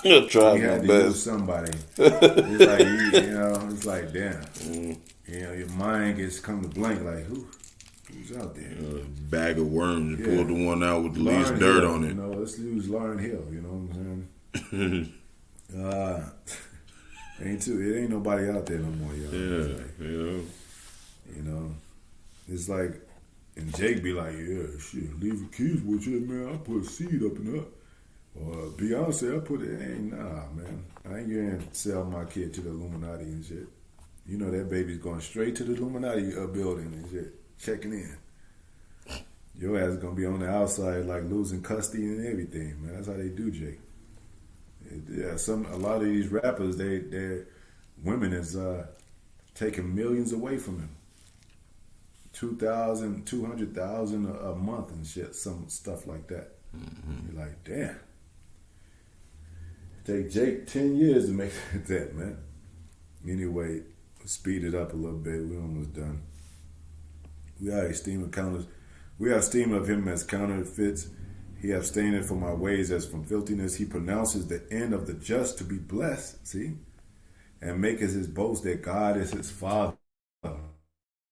don't know. Try he my had to best. use somebody. It's like you know, it's like damn. You know, your mind gets come to blank. Like who's out there? Bag of worms. You pull the one out with the least Lauryn dirt Hill, on it. You know, let's use Lauryn Hill. You know what I'm saying? It ain't nobody out there no more, y'all. Yeah, like, you know, it's like, and Jake be like, yeah, shit, leave the keys with you, man. I put a seed up in her. Or Beyonce, I put it. Ain't nah, man. I ain't gonna sell my kid to the Illuminati and shit. You know that baby's going straight to the Illuminati building and shit, checking in. Your ass is gonna be on the outside, like losing custody and everything, man. That's how they do, Jake. Yeah, a lot of these rappers, their women is taking millions away from them. 200,000 a month and shit, some stuff like that. You're like, damn. Take Jake 10 years to make that, man. Anyway, speed it up a little bit. We're almost done. We are esteem of him as counterfeits. He abstaineth from our ways as from filthiness. He pronounces the end of the just to be blessed. See? And maketh his boast that God is his Father.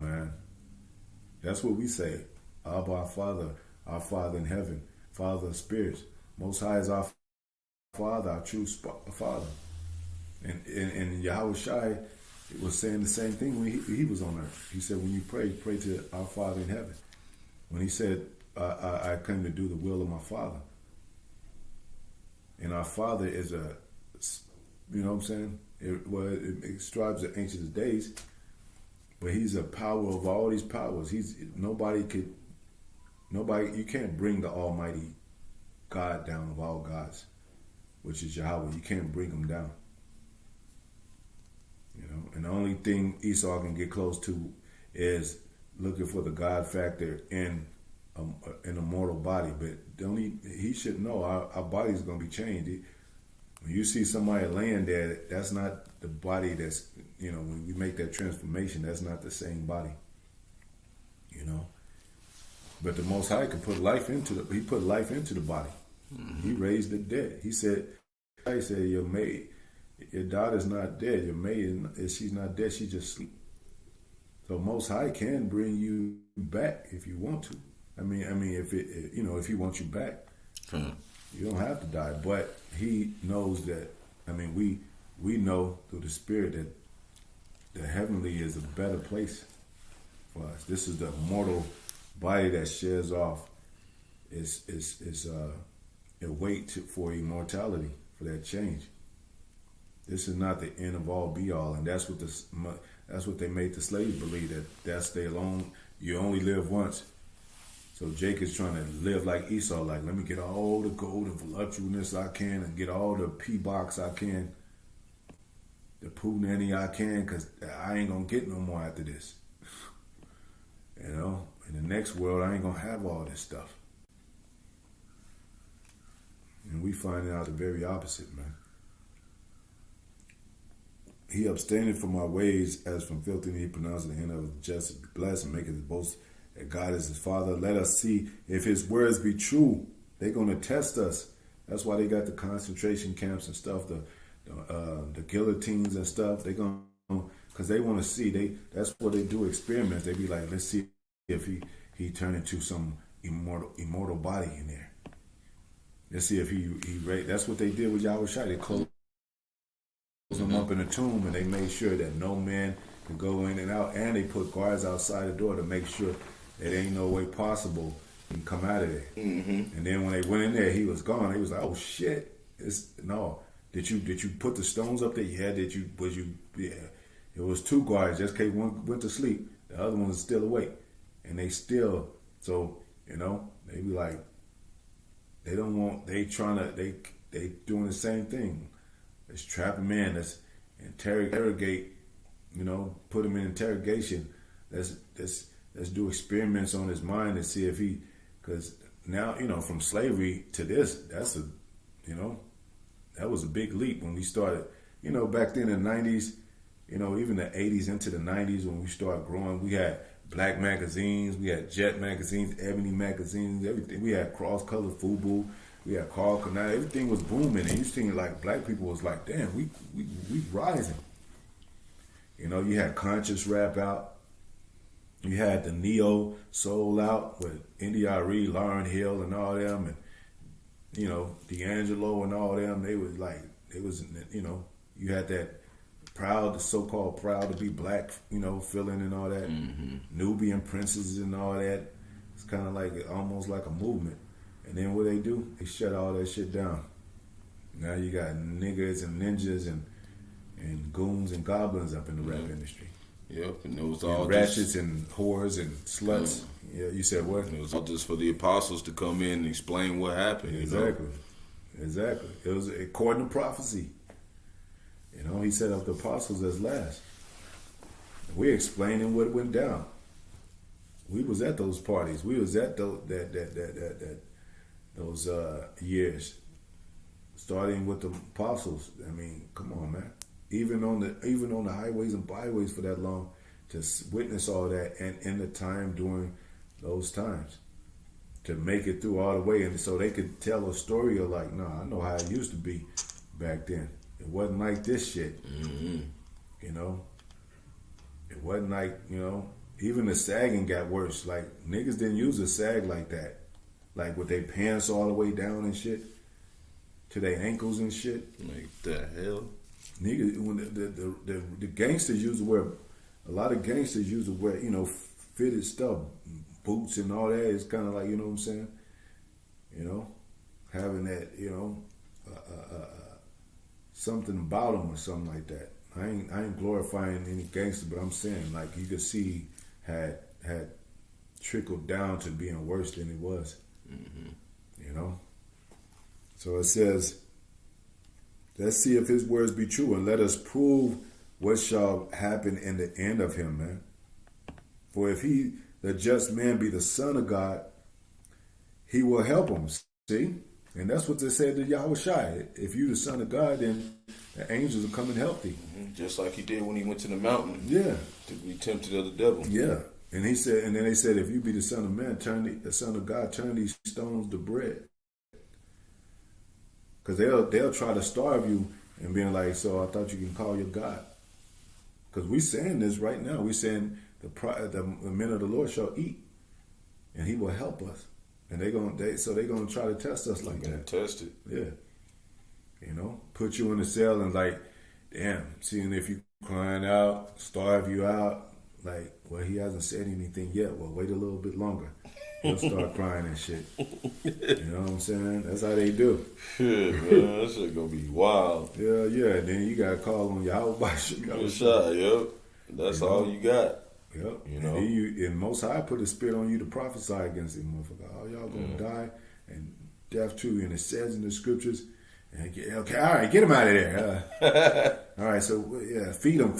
Man. That's what we say. Abba, our Father in heaven, Father of spirits. Most High is our Father, our true Father. And Yahawashi was saying the same thing when he was on earth. He said, when you pray to our Father in heaven. When he said, I came to do the will of my Father. And our Father is you know what I'm saying? It strives the ancient of days, but he's a power of all these powers. You can't bring the Almighty God down of all gods, which is Yahawah. You can't bring him down. You know, and the only thing Esau can get close to is looking for the God factor in an immortal body. But he should know our body's going to be changed. When you see somebody laying there, that's not the body that's, you know, when we make that transformation, that's not the same body. You know? But the Most High could put life into he put life into the body. Mm-hmm. He raised the dead. He said, your maid, your daughter's not dead. Your maid, she's not dead. She just sleep. So Most High can bring you back if you want to. I mean, if he wants you back, you don't have to die. But he knows that. I mean, we know through the Spirit that the heavenly is a better place for us. This is the mortal body that shares off is a weight for immortality, for that change. This is not the end of all be all, and that's what they made the slaves believe, that's their long. You only live once. So Jake is trying to live like Esau, like, let me get all the gold and voluptuousness I can, and get all the P-box I can, the Poo-Nanny I can, because I ain't going to get no more after this. You know, in the next world, I ain't going to have all this stuff. And we find out the very opposite, man. He abstained from our ways as from filthiness. He pronounced the end of the just be blessed and maketh his boast that God is his Father. Let us see if his words be true. They're going to test us. That's why they got the concentration camps and stuff, the guillotines and stuff. They're going to, because they want to see. That's what they do, experiments. They be like, let's see if he turned into some immortal body in there. Let's see if he that's what they did with Yahawashi. They closed him up in a tomb, and they made sure that no man could go in and out, and they put guards outside the door to make sure that ain't no way possible he can come out of there. Mm-hmm. And then when they went in there, he was gone. He was like, "Oh shit! Did you put the stones up there? Yeah. Yeah. It was two guards. Just in case one went to sleep, the other one was still awake, and they still. So you know, they be like, they don't want. They doing the same thing. Let's trap him in. Let's interrogate. You know, put him in interrogation. Let's do experiments on his mind and see if because now, you know, from slavery to this, that was a big leap when we started. You know, back then in the 90s, even the 80s into the 90s when we started growing, we had black magazines, we had Jet magazines, Ebony magazines, everything. We had cross-colored FUBU, we had Carl Canal. Everything was booming, and you think like black people was like, damn, we rising. You had conscious rap out. You had the neo soul out with India.Arie, Lauryn Hill, and all them, and D'Angelo and all them. They was you had that so-called proud to be black, feeling and all that. Mm-hmm. Nubian princes and all that. It's kind of like almost like a movement. And then what they do? They shut all that shit down. Now you got niggas and ninjas and goons and goblins up in the rap industry. Yep, and it was all ratchets and whores and sluts. Yeah, you said what? It was all just for the apostles to come in and explain what happened. Exactly. It was according to prophecy. He set up the apostles as last. We're explaining what went down. We was at those parties. We was at those years, starting with the apostles. I mean, come on, man. Even on the highways and byways for that long, to witness all that, and in the time during those times, to make it through all the way, and so they could tell a story of like, nah, I know how it used to be back then. It wasn't like this shit. Mm-hmm. It wasn't like, even the sagging got worse. Like, niggas didn't use a sag like that. Like, with their pants all the way down and shit, to their ankles and shit. Like, the hell? Niggas, when the gangsters used to wear, a lot of gangsters used to wear, fitted stuff, boots and all that. It's kind of like, you know what I'm saying? Having that, something about them or something like that. I ain't glorifying any gangster, but I'm saying, like, you could see had trickled down to being worse than it was. Mm-hmm. So it says, let's see if his words be true, and let us prove what shall happen in the end of him, man. For if he, the just man, be the son of God, he will help him. See? And that's what they said to Yahawashi. If you the son of God, then the angels will come and help thee. Mm-hmm. Just like he did when he went to the mountain. Yeah. To be tempted of the devil. Yeah. And he said, and then they said, if you be the son of man, the son of God, turn these stones to bread. Because they'll try to starve you and being like, so I thought you can call your God. Because we saying this right now. We saying the men of the Lord shall eat, and he will help us. And they're gonna try to test us like that. Test it. Yeah. Put you in a cell and like, damn, seeing if you crying out, starve you out. Like, well, he hasn't said anything yet. Well, wait a little bit longer. He'll start crying and shit. You know what I'm saying? That's how they do. Shit, man, that shit gonna be wild. Yeah. And then you gotta call on Yahawah. Shot, yep. That's all you got. Yep. And Most High put a spirit on you to prophesy against him, motherfucker. All y'all gonna die, and death too. And it says in the scriptures, okay, all right, get him out of there. All right, so yeah, feed him.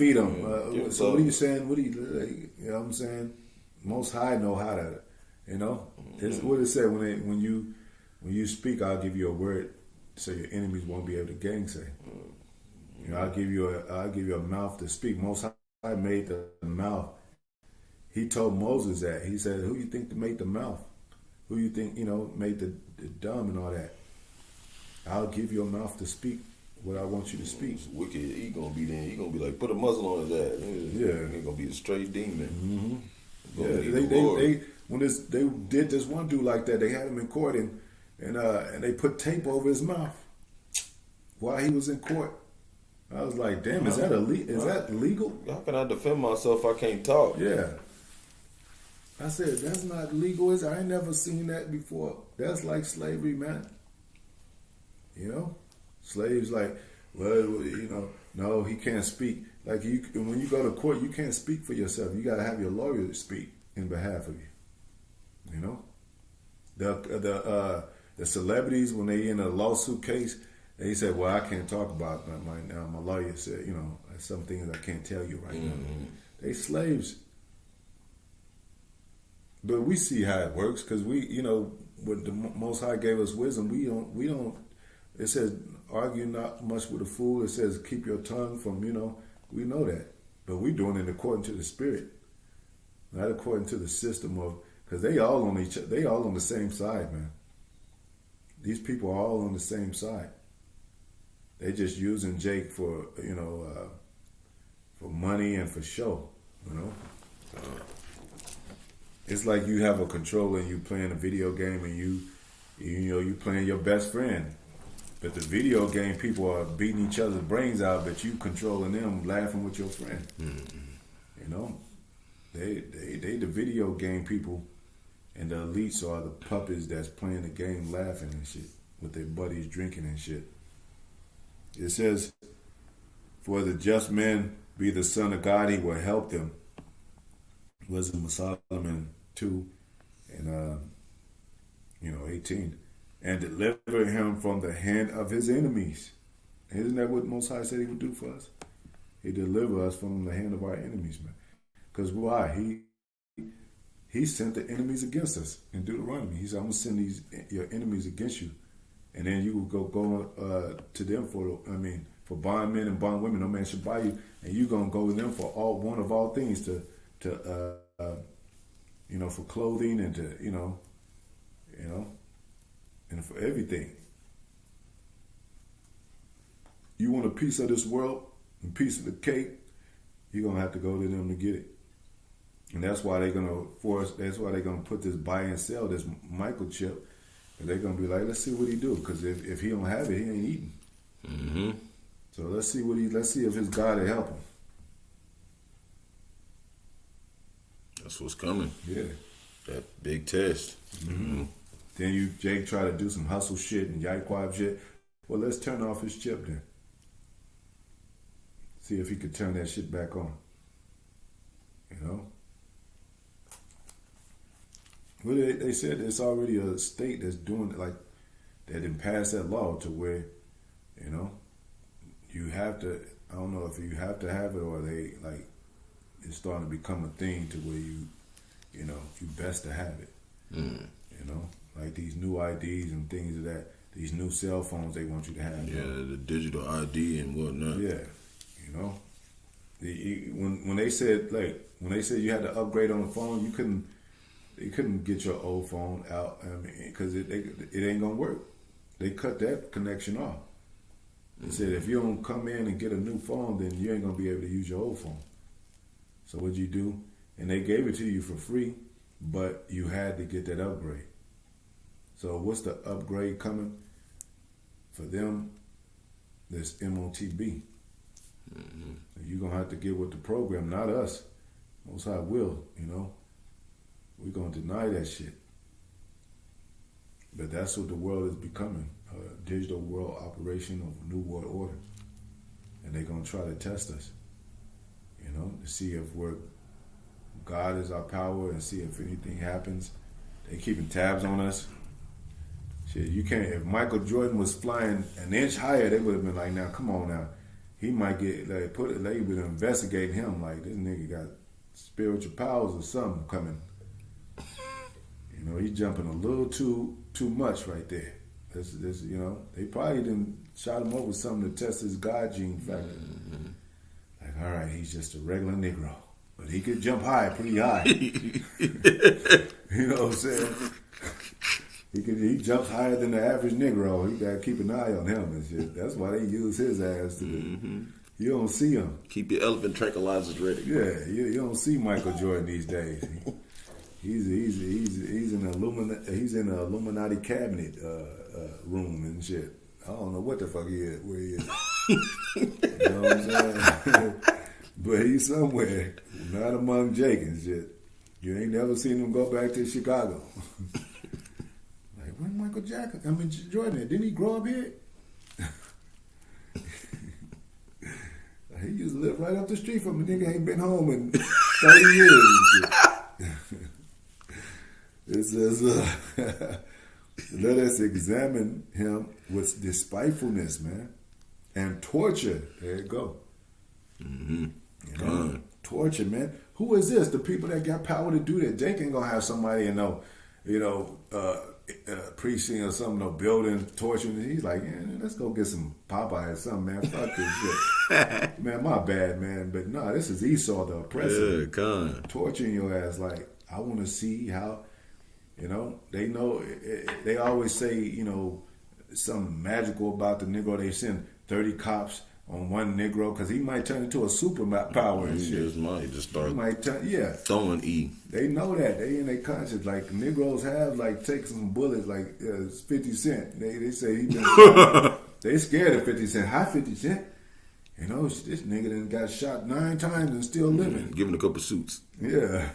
So what are you saying? You know what I'm saying? Most High know how to, It's what it said when you speak, I'll give you a word, so your enemies won't be able to gainsay. I'll give you a mouth to speak. Most High made the mouth. He told Moses that. He said, who you think made the mouth? Who you think, made the dumb and all that? I'll give you a mouth to speak what I want you to speak. It's wicked. He gonna be there. He gonna be like, put a muzzle on his ass. Yeah. He gonna be a straight demon. Mm-hmm. When they did this one dude like that, they had him in court and they put tape over his mouth while he was in court. I was like, damn, is that legal? How can I defend myself if I can't talk? Yeah. I said, that's not legal. I ain't never seen that before. That's like slavery, man. Slaves like, well, no, he can't speak. Like when you go to court, you can't speak for yourself. You got to have your lawyer speak in behalf of you. The celebrities, when they in a lawsuit case, they said, well, I can't talk about that right now. My lawyer said, some things I can't tell you right now. They slaves. But we see how it works because we, when the Most High gave us wisdom, we don't, it says, argue not much with a fool. It says, keep your tongue from, We know that. But we doing it according to the spirit, not according to the system of, because they all on they all on the same side, man. These people are all on the same side. They just using Jake for, for money and for show, It's like you have a controller and you playing a video game and you playing your best friend. But the video game people are beating each other's brains out, but you controlling them, laughing with your friend. Mm-hmm. They the video game people, and the elites are the puppets that's playing the game, laughing and shit, with their buddies drinking and shit. It says, "For the just man be the son of God, he will help them." Wisdom of Solomon 2 and 18. And deliver him from the hand of his enemies. Isn't that what Most High said he would do for us? He deliver us from the hand of our enemies, man. Because why? He sent the enemies against us in Deuteronomy. He said, I'm going to send your enemies against you. And then you will go to them for bondmen and bondwomen. No man should buy you. And you're going to go to them for one of all things for clothing and and for everything. You want a piece of this world, a piece of the cake, you're going to have to go to them to get it. And that's why they're going to put this buy and sell, this microchip. And they're going to be like, let's see what he do. Because if he don't have it, he ain't eating. Mm-hmm. So let's see if his God will help him. That's what's coming. Yeah. That big test. Mm-hmm. Then Jake try to do some hustle shit and Yahawah shit. Well, let's turn off his chip then. See if he could turn that shit back on. Well, they said it's already a state that's doing it, like that didn't pass that law to where, you have to. I don't know if you have to have it or they like it's starting to become a thing to where you best to have it. Mm. Like these new IDs and things of that. These new cell phones they want you to have. Yeah, the digital ID and whatnot. Yeah, when they said you had to upgrade on the phone, you couldn't get your old phone out. Because it ain't gonna work. They cut that connection off. They said if you don't come in and get a new phone, then you ain't gonna be able to use your old phone. So what'd you do? And they gave it to you for free, but you had to get that upgrade. So what's the upgrade coming? For them, there's MOTB. Mm-hmm. You're going to have to get with the program, not us. Most High will, We're going to deny that shit. But that's what the world is becoming, a digital world operation of a new world order. And they're going to try to test us, to see if God is our power and see if anything happens. They keeping tabs on us. Shit, you can't. If Michael Jordan was flying an inch higher, they would have been like, "Now, come on, now, he might get they would have investigating him like this nigga got spiritual powers or something coming." He's jumping a little too much right there. This, they probably didn't shot him up with something to test his God gene factor. Mm-hmm. Like, all right, he's just a regular Negro, but he could jump high, pretty high. You know what I'm saying? He jumps higher than the average Negro. You gotta keep an eye on him and shit. That's why they use his ass to do. You don't see him. Keep your elephant tranquilizers ready. Yeah, you don't see Michael Jordan these days. He's in the Illuminati cabinet room and shit. I don't know what the fuck he is, where he is. You know what I'm saying? But he's somewhere, not among Jake and shit. You ain't never seen him go back to Chicago. Like, when Michael Jordan, didn't he grow up here? He used to live right up the street from a nigga ain't been home in 30 years and shit. It says, let us examine him with despitefulness, man, and torture. There you go. Mm-hmm. Torture, man. Who is this? The people that got power to do that. Jake ain't gonna have somebody precinct or something, no building, torturing. And he's like, yeah, let's go get some Popeye or something, man. Fuck this shit. Man, my bad, man. But no, this is Esau, the oppressor. Yeah, kind. Torturing your ass. Like, I want to see how, they know, they always say, something magical about the Negro. They send 30 cops on one Negro because he might turn into a superpower and shit. Just might just start throwing E. They know that. They in their conscience. Like, Negroes have, like, take some bullets, like 50 Cent. They say he been they scared of 50 Cent. Hi, 50 Cent. This nigga done got shot 9 times and still living. Giving a couple suits. Yeah.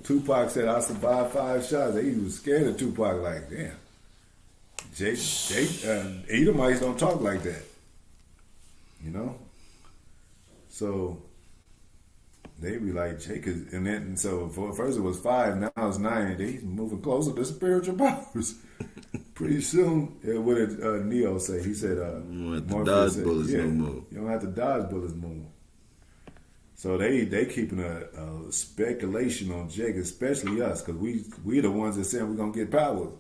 Tupac said, I survived 5 shots. He was scared of Tupac. Like, damn. Edomites don't talk like that. So they be like, Jake is, and so first it was 5, now it's 9, and he's moving closer to spiritual powers. Pretty soon, what did Neo say? He said, you don't have to dodge bullets no more. You don't have to dodge bullets no more. So they keeping a speculation on Jake, especially us, because we the ones that saying we're gonna get powers.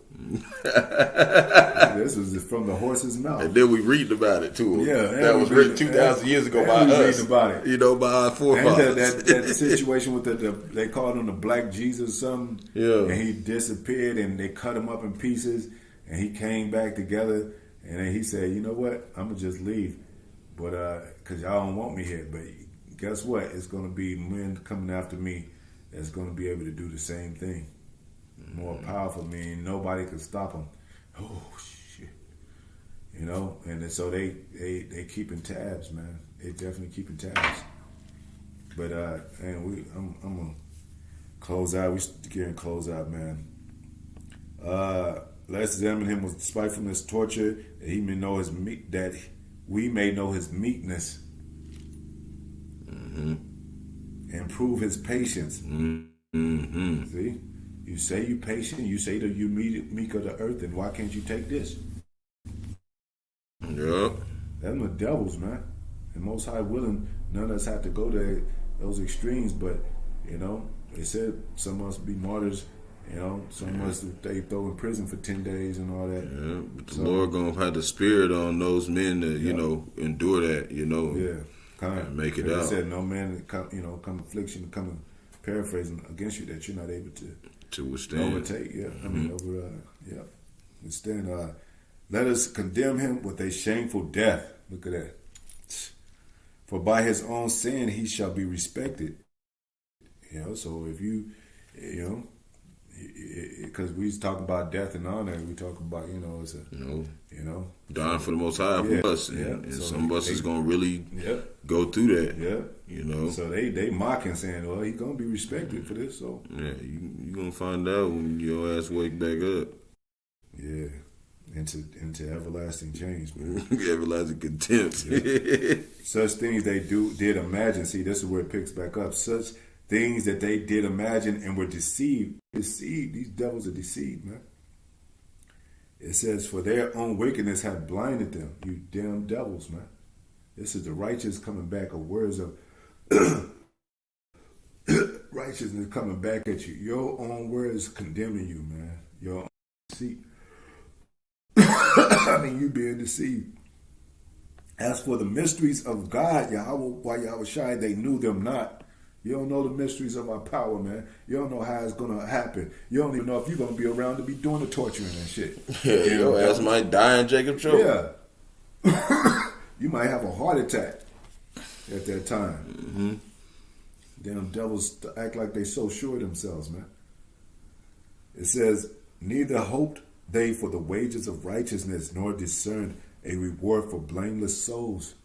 This was from the horse's mouth. And then we read about it too. Yeah, that was written 2,000 years ago by us. About it. By our forefathers. And that situation with they called him the Black Jesus or something. Yeah. And he disappeared and they cut him up in pieces and he came back together and then he said, you know what, I'm gonna just leave. But cause y'all don't want me here. But guess what? It's gonna be men coming after me that's gonna be able to do the same thing. More powerful, meaning nobody can stop them. Oh shit, and so they keeping tabs, man. They definitely keeping tabs. But and I'm gonna close out. We getting close out, man. Let's examine him with spitefulness, torture, that he may know his that we may know his meekness, and prove his patience. See. You say you patient, you say that you meek of the earth, and why can't you take this? Yep. That's the devils, man. And Most High willing, none of us have to go to those extremes, but, they said some of us be martyrs, some of us they throw in prison for 10 days and all that. Yeah, but the Lord gonna have the spirit on those men to, endure that, Yeah, kind of. Make it out. He said no man, come affliction, come paraphrasing against you that you're not able to withstand. Overtake, yeah. I mean, withstand. Let us condemn him with a shameful death. Look at that. For by his own sin he shall be respected. So if you, because we talking about death and honor, we talk about, it's a, dying for the Most High for us, and so some of us is gonna really go through that. Yeah, So they mocking, saying, "Well, he's gonna be respected for this." So you gonna find out when your ass wake back up. Yeah, into everlasting change, man. Everlasting contempt. Yeah. Such things they did imagine. See, this is where it picks back up. Such things that they did imagine and were deceived. These devils are deceived, man. It says, for their own wickedness had blinded them. You damn devils, man. This is the righteous coming back of words of righteousness coming back at you. Your own words condemning you, man. Your own deceit. I mean, you being deceived. As for the mysteries of God, Yahawashi, they knew them not. You don't know the mysteries of our power, man. You don't know how it's going to happen. You don't even know if you're going to be around to be doing the torturing and shit. Yeah, your ass might die in Jacob's trouble. Yeah. You might have a heart attack at that time. Damn devils act like they so sure of themselves, man. It says, neither hoped they for the wages of righteousness, nor discerned a reward for blameless souls.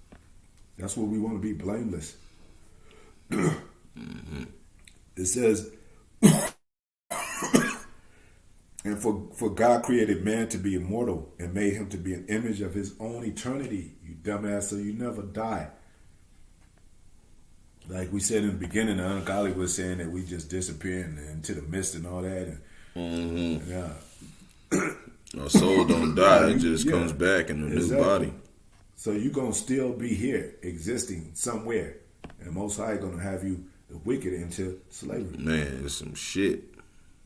That's what we want to be, blameless. It says, and for God created man to be immortal and made him to be an image of his own eternity. You dumbass, so you never die. Like we said in the beginning, the ungodly was saying that we just disappear into the mist and all that. And, our soul don't die, it just comes back in a new body. So you're going to still be here, existing somewhere. And Most High going to have you, the wicked, into slavery. Man, it's some shit.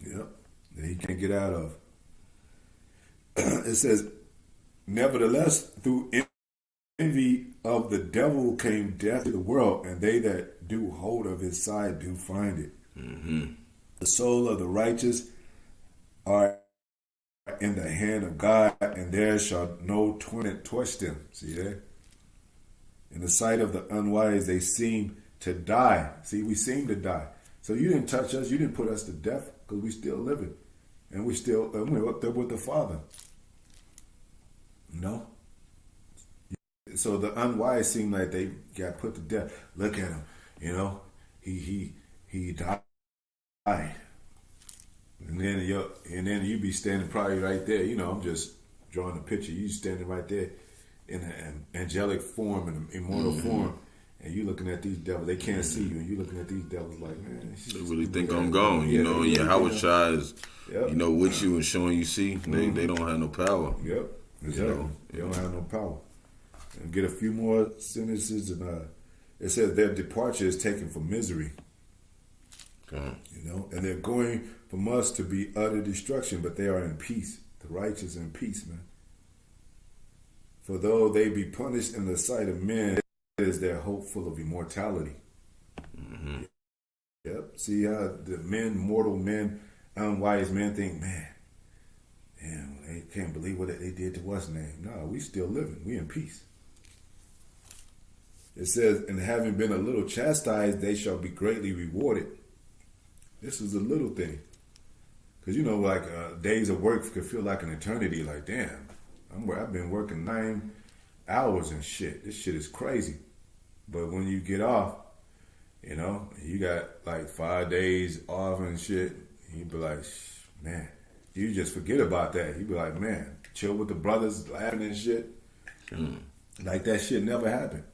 Yep. that he can't get out of. It says, nevertheless, through envy of the devil came death to the world, and they that do hold of his side do find it. Mm-hmm. The soul of the righteous are in the hand of God, and there shall no torment touch them. See that? In the sight of the unwise, they seem to die. See, we seem to die. So you didn't touch us. You didn't put us to death because we still living. And we're up there with the Father. No? So the unwise seem like they got put to death. Look at him. You know, he died. And then you be standing probably right there. You know, I'm just drawing a picture. You standing right there in an angelic form, in an immortal form, and you looking at these devils. They can't see you, and you looking at these devils like, man. They really think I'm gone. You know, Yahawashi is, with you and showing you see. They don't have no power. Yep, exactly. They don't have no power. And get a few more sentences, and it says their departure is taken for misery. Okay. You know, and they're going from us to be utter destruction, but they are in peace. The righteous in peace, man. For though they be punished in the sight of men, it is their hope full of immortality. Mm-hmm. Yep. See how the mortal men, unwise men think, man, damn, they can't believe what they did to us now. No, we still living. We in peace. It says, and having been a little chastised, they shall be greatly rewarded. This is a little thing. Because, you know, like days of work could feel like an eternity. Like, damn, I've been working 9 hours and shit. This shit is crazy. But when you get off, you know, you got like 5 days off and shit, you be like, man, you just forget about that. You be like, man, chill with the brothers, laughing and shit. Like that shit never happened.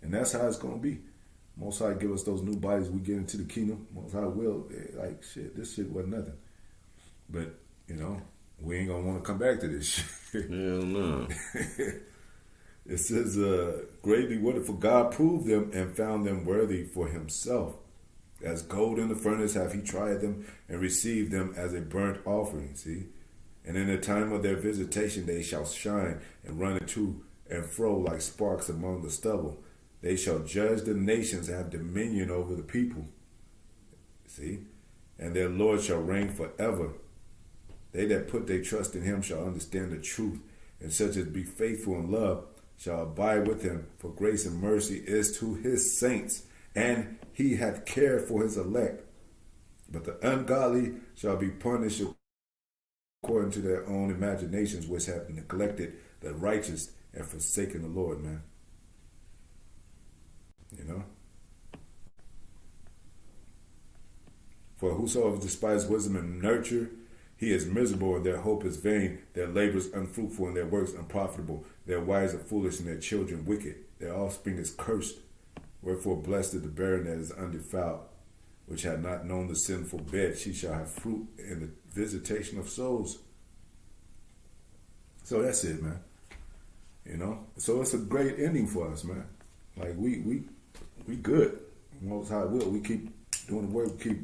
And that's how it's going to be. Most High give us those new bodies. We get into the kingdom. Most High will. Like, shit, this shit wasn't nothing. But, you know, we ain't going to want to come back to this shit. Hell no. It says, greatly rewarded, for God proved them and found them worthy for himself. As gold in the furnace have he tried them and received them as a burnt offering. See? And in the time of their visitation they shall shine and run to and fro like sparks among the stubble. They shall judge the nations and have dominion over the people. See? And their Lord shall reign forever. They that put their trust in him shall understand the truth, and such as be faithful in love shall abide with him. For grace and mercy is to his saints, and he hath cared for his elect. But the ungodly shall be punished according to their own imaginations, which have neglected the righteous and forsaken the Lord, man. You know? For whosoever despises wisdom and nurture, he is miserable, and their hope is vain. Their labors unfruitful, and their works unprofitable. Their wives are foolish, and their children wicked. Their offspring is cursed. Wherefore blessed is the barren that is undefiled, which had not known the sinful bed. She shall have fruit in the visitation of souls. So that's it, man. You know? So it's a great ending for us, man. Like, we good. Most High will. We keep doing the work. We keep,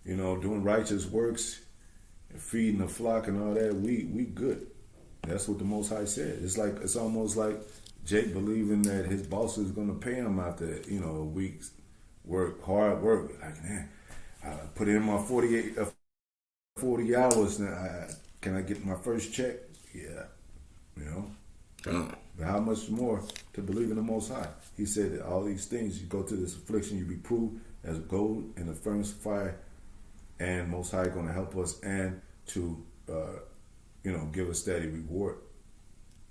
you know, doing righteous works and feeding the flock and all that. We good. That's what the Most High said. It's almost like Jake believing that his boss is going to pay him after, you know, a week's work, hard work. Like, man, I put in my 40 hours. Now, can I get my first check? Yeah. You know? But how much more to believe in the Most High? He said that all these things, you go through this affliction, you be proved as gold in the furnace of fire, and Most High going to help us and to, give us steady reward,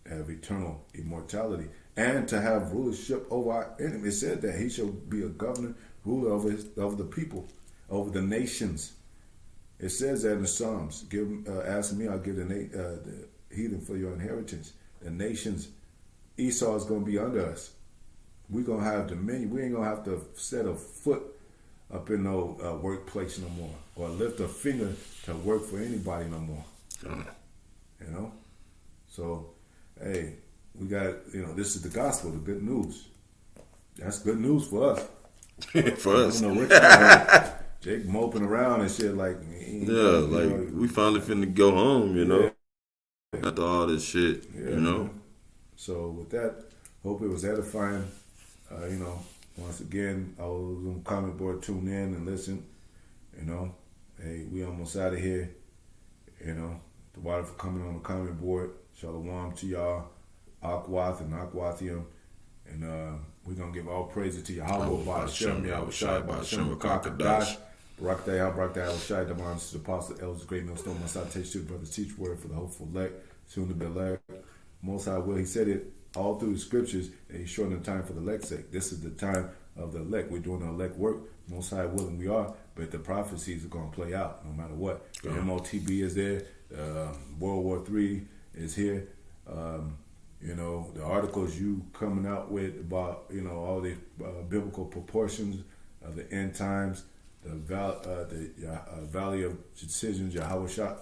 have eternal immortality, and to have rulership over our enemy. It said that he shall be a governor, ruler over the people, over the nations. It says that in the Psalms. Ask me, I'll give the heathen for your inheritance. The nations, Esau is going to be under us. We're going to have dominion. We ain't going to have to set a foot up in no workplace no more, or lift a finger to work for anybody no more. You know? So, hey, we got, this is the gospel, the good news. That's good news for us. For us. Jake moping around and shit like, we finally finna go home, you know, after all this shit, you know. Man. So with that, hope it was edifying. You know, once again, I was on the comment board, tune in and listen. You know, hey, we almost out of here. You know, the water for coming on the comment board. Shalom to y'all, Akwath and Akwathium. And we're going to give all praises to Yahawah, Bahasham, Yahawashi, Bahasham, Qadash. Barak, Yahawashi, the monsters, the apostles, elders, great millstone, Most High, teach to the brothers, teach word for the hopeful elect, soon to be elect. Most High will, he said it all through the scriptures, and he's shortening the time for the elect's sake. This is the time of the elect. We're doing the elect work. Most High willing we are, but the prophecies are going to play out no matter what. The MOTB is there. World War III is here. You know, the articles you coming out with about, you know, all the biblical proportions of the end times, the valley of decisions, Yahawashi,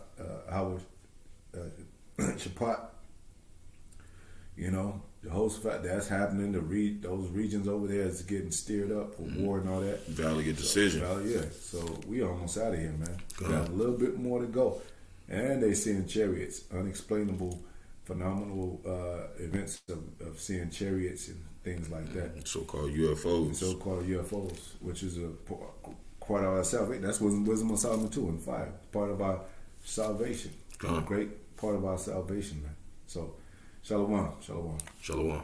Shapat, you know, the whole fact that's happening. Those regions over there is getting steered up for war and all that. Valley of decision. Yeah. So we almost out of here, man. Got a little bit more to go, and they seeing chariots, unexplainable, phenomenal events of seeing chariots and things like that. So-called UFOs. So-called UFOs, which is a part of our salvation. That's Wisdom of Solomon 2 and 5. Part of our salvation. A great part of our salvation, man. So, shalom. Shalom.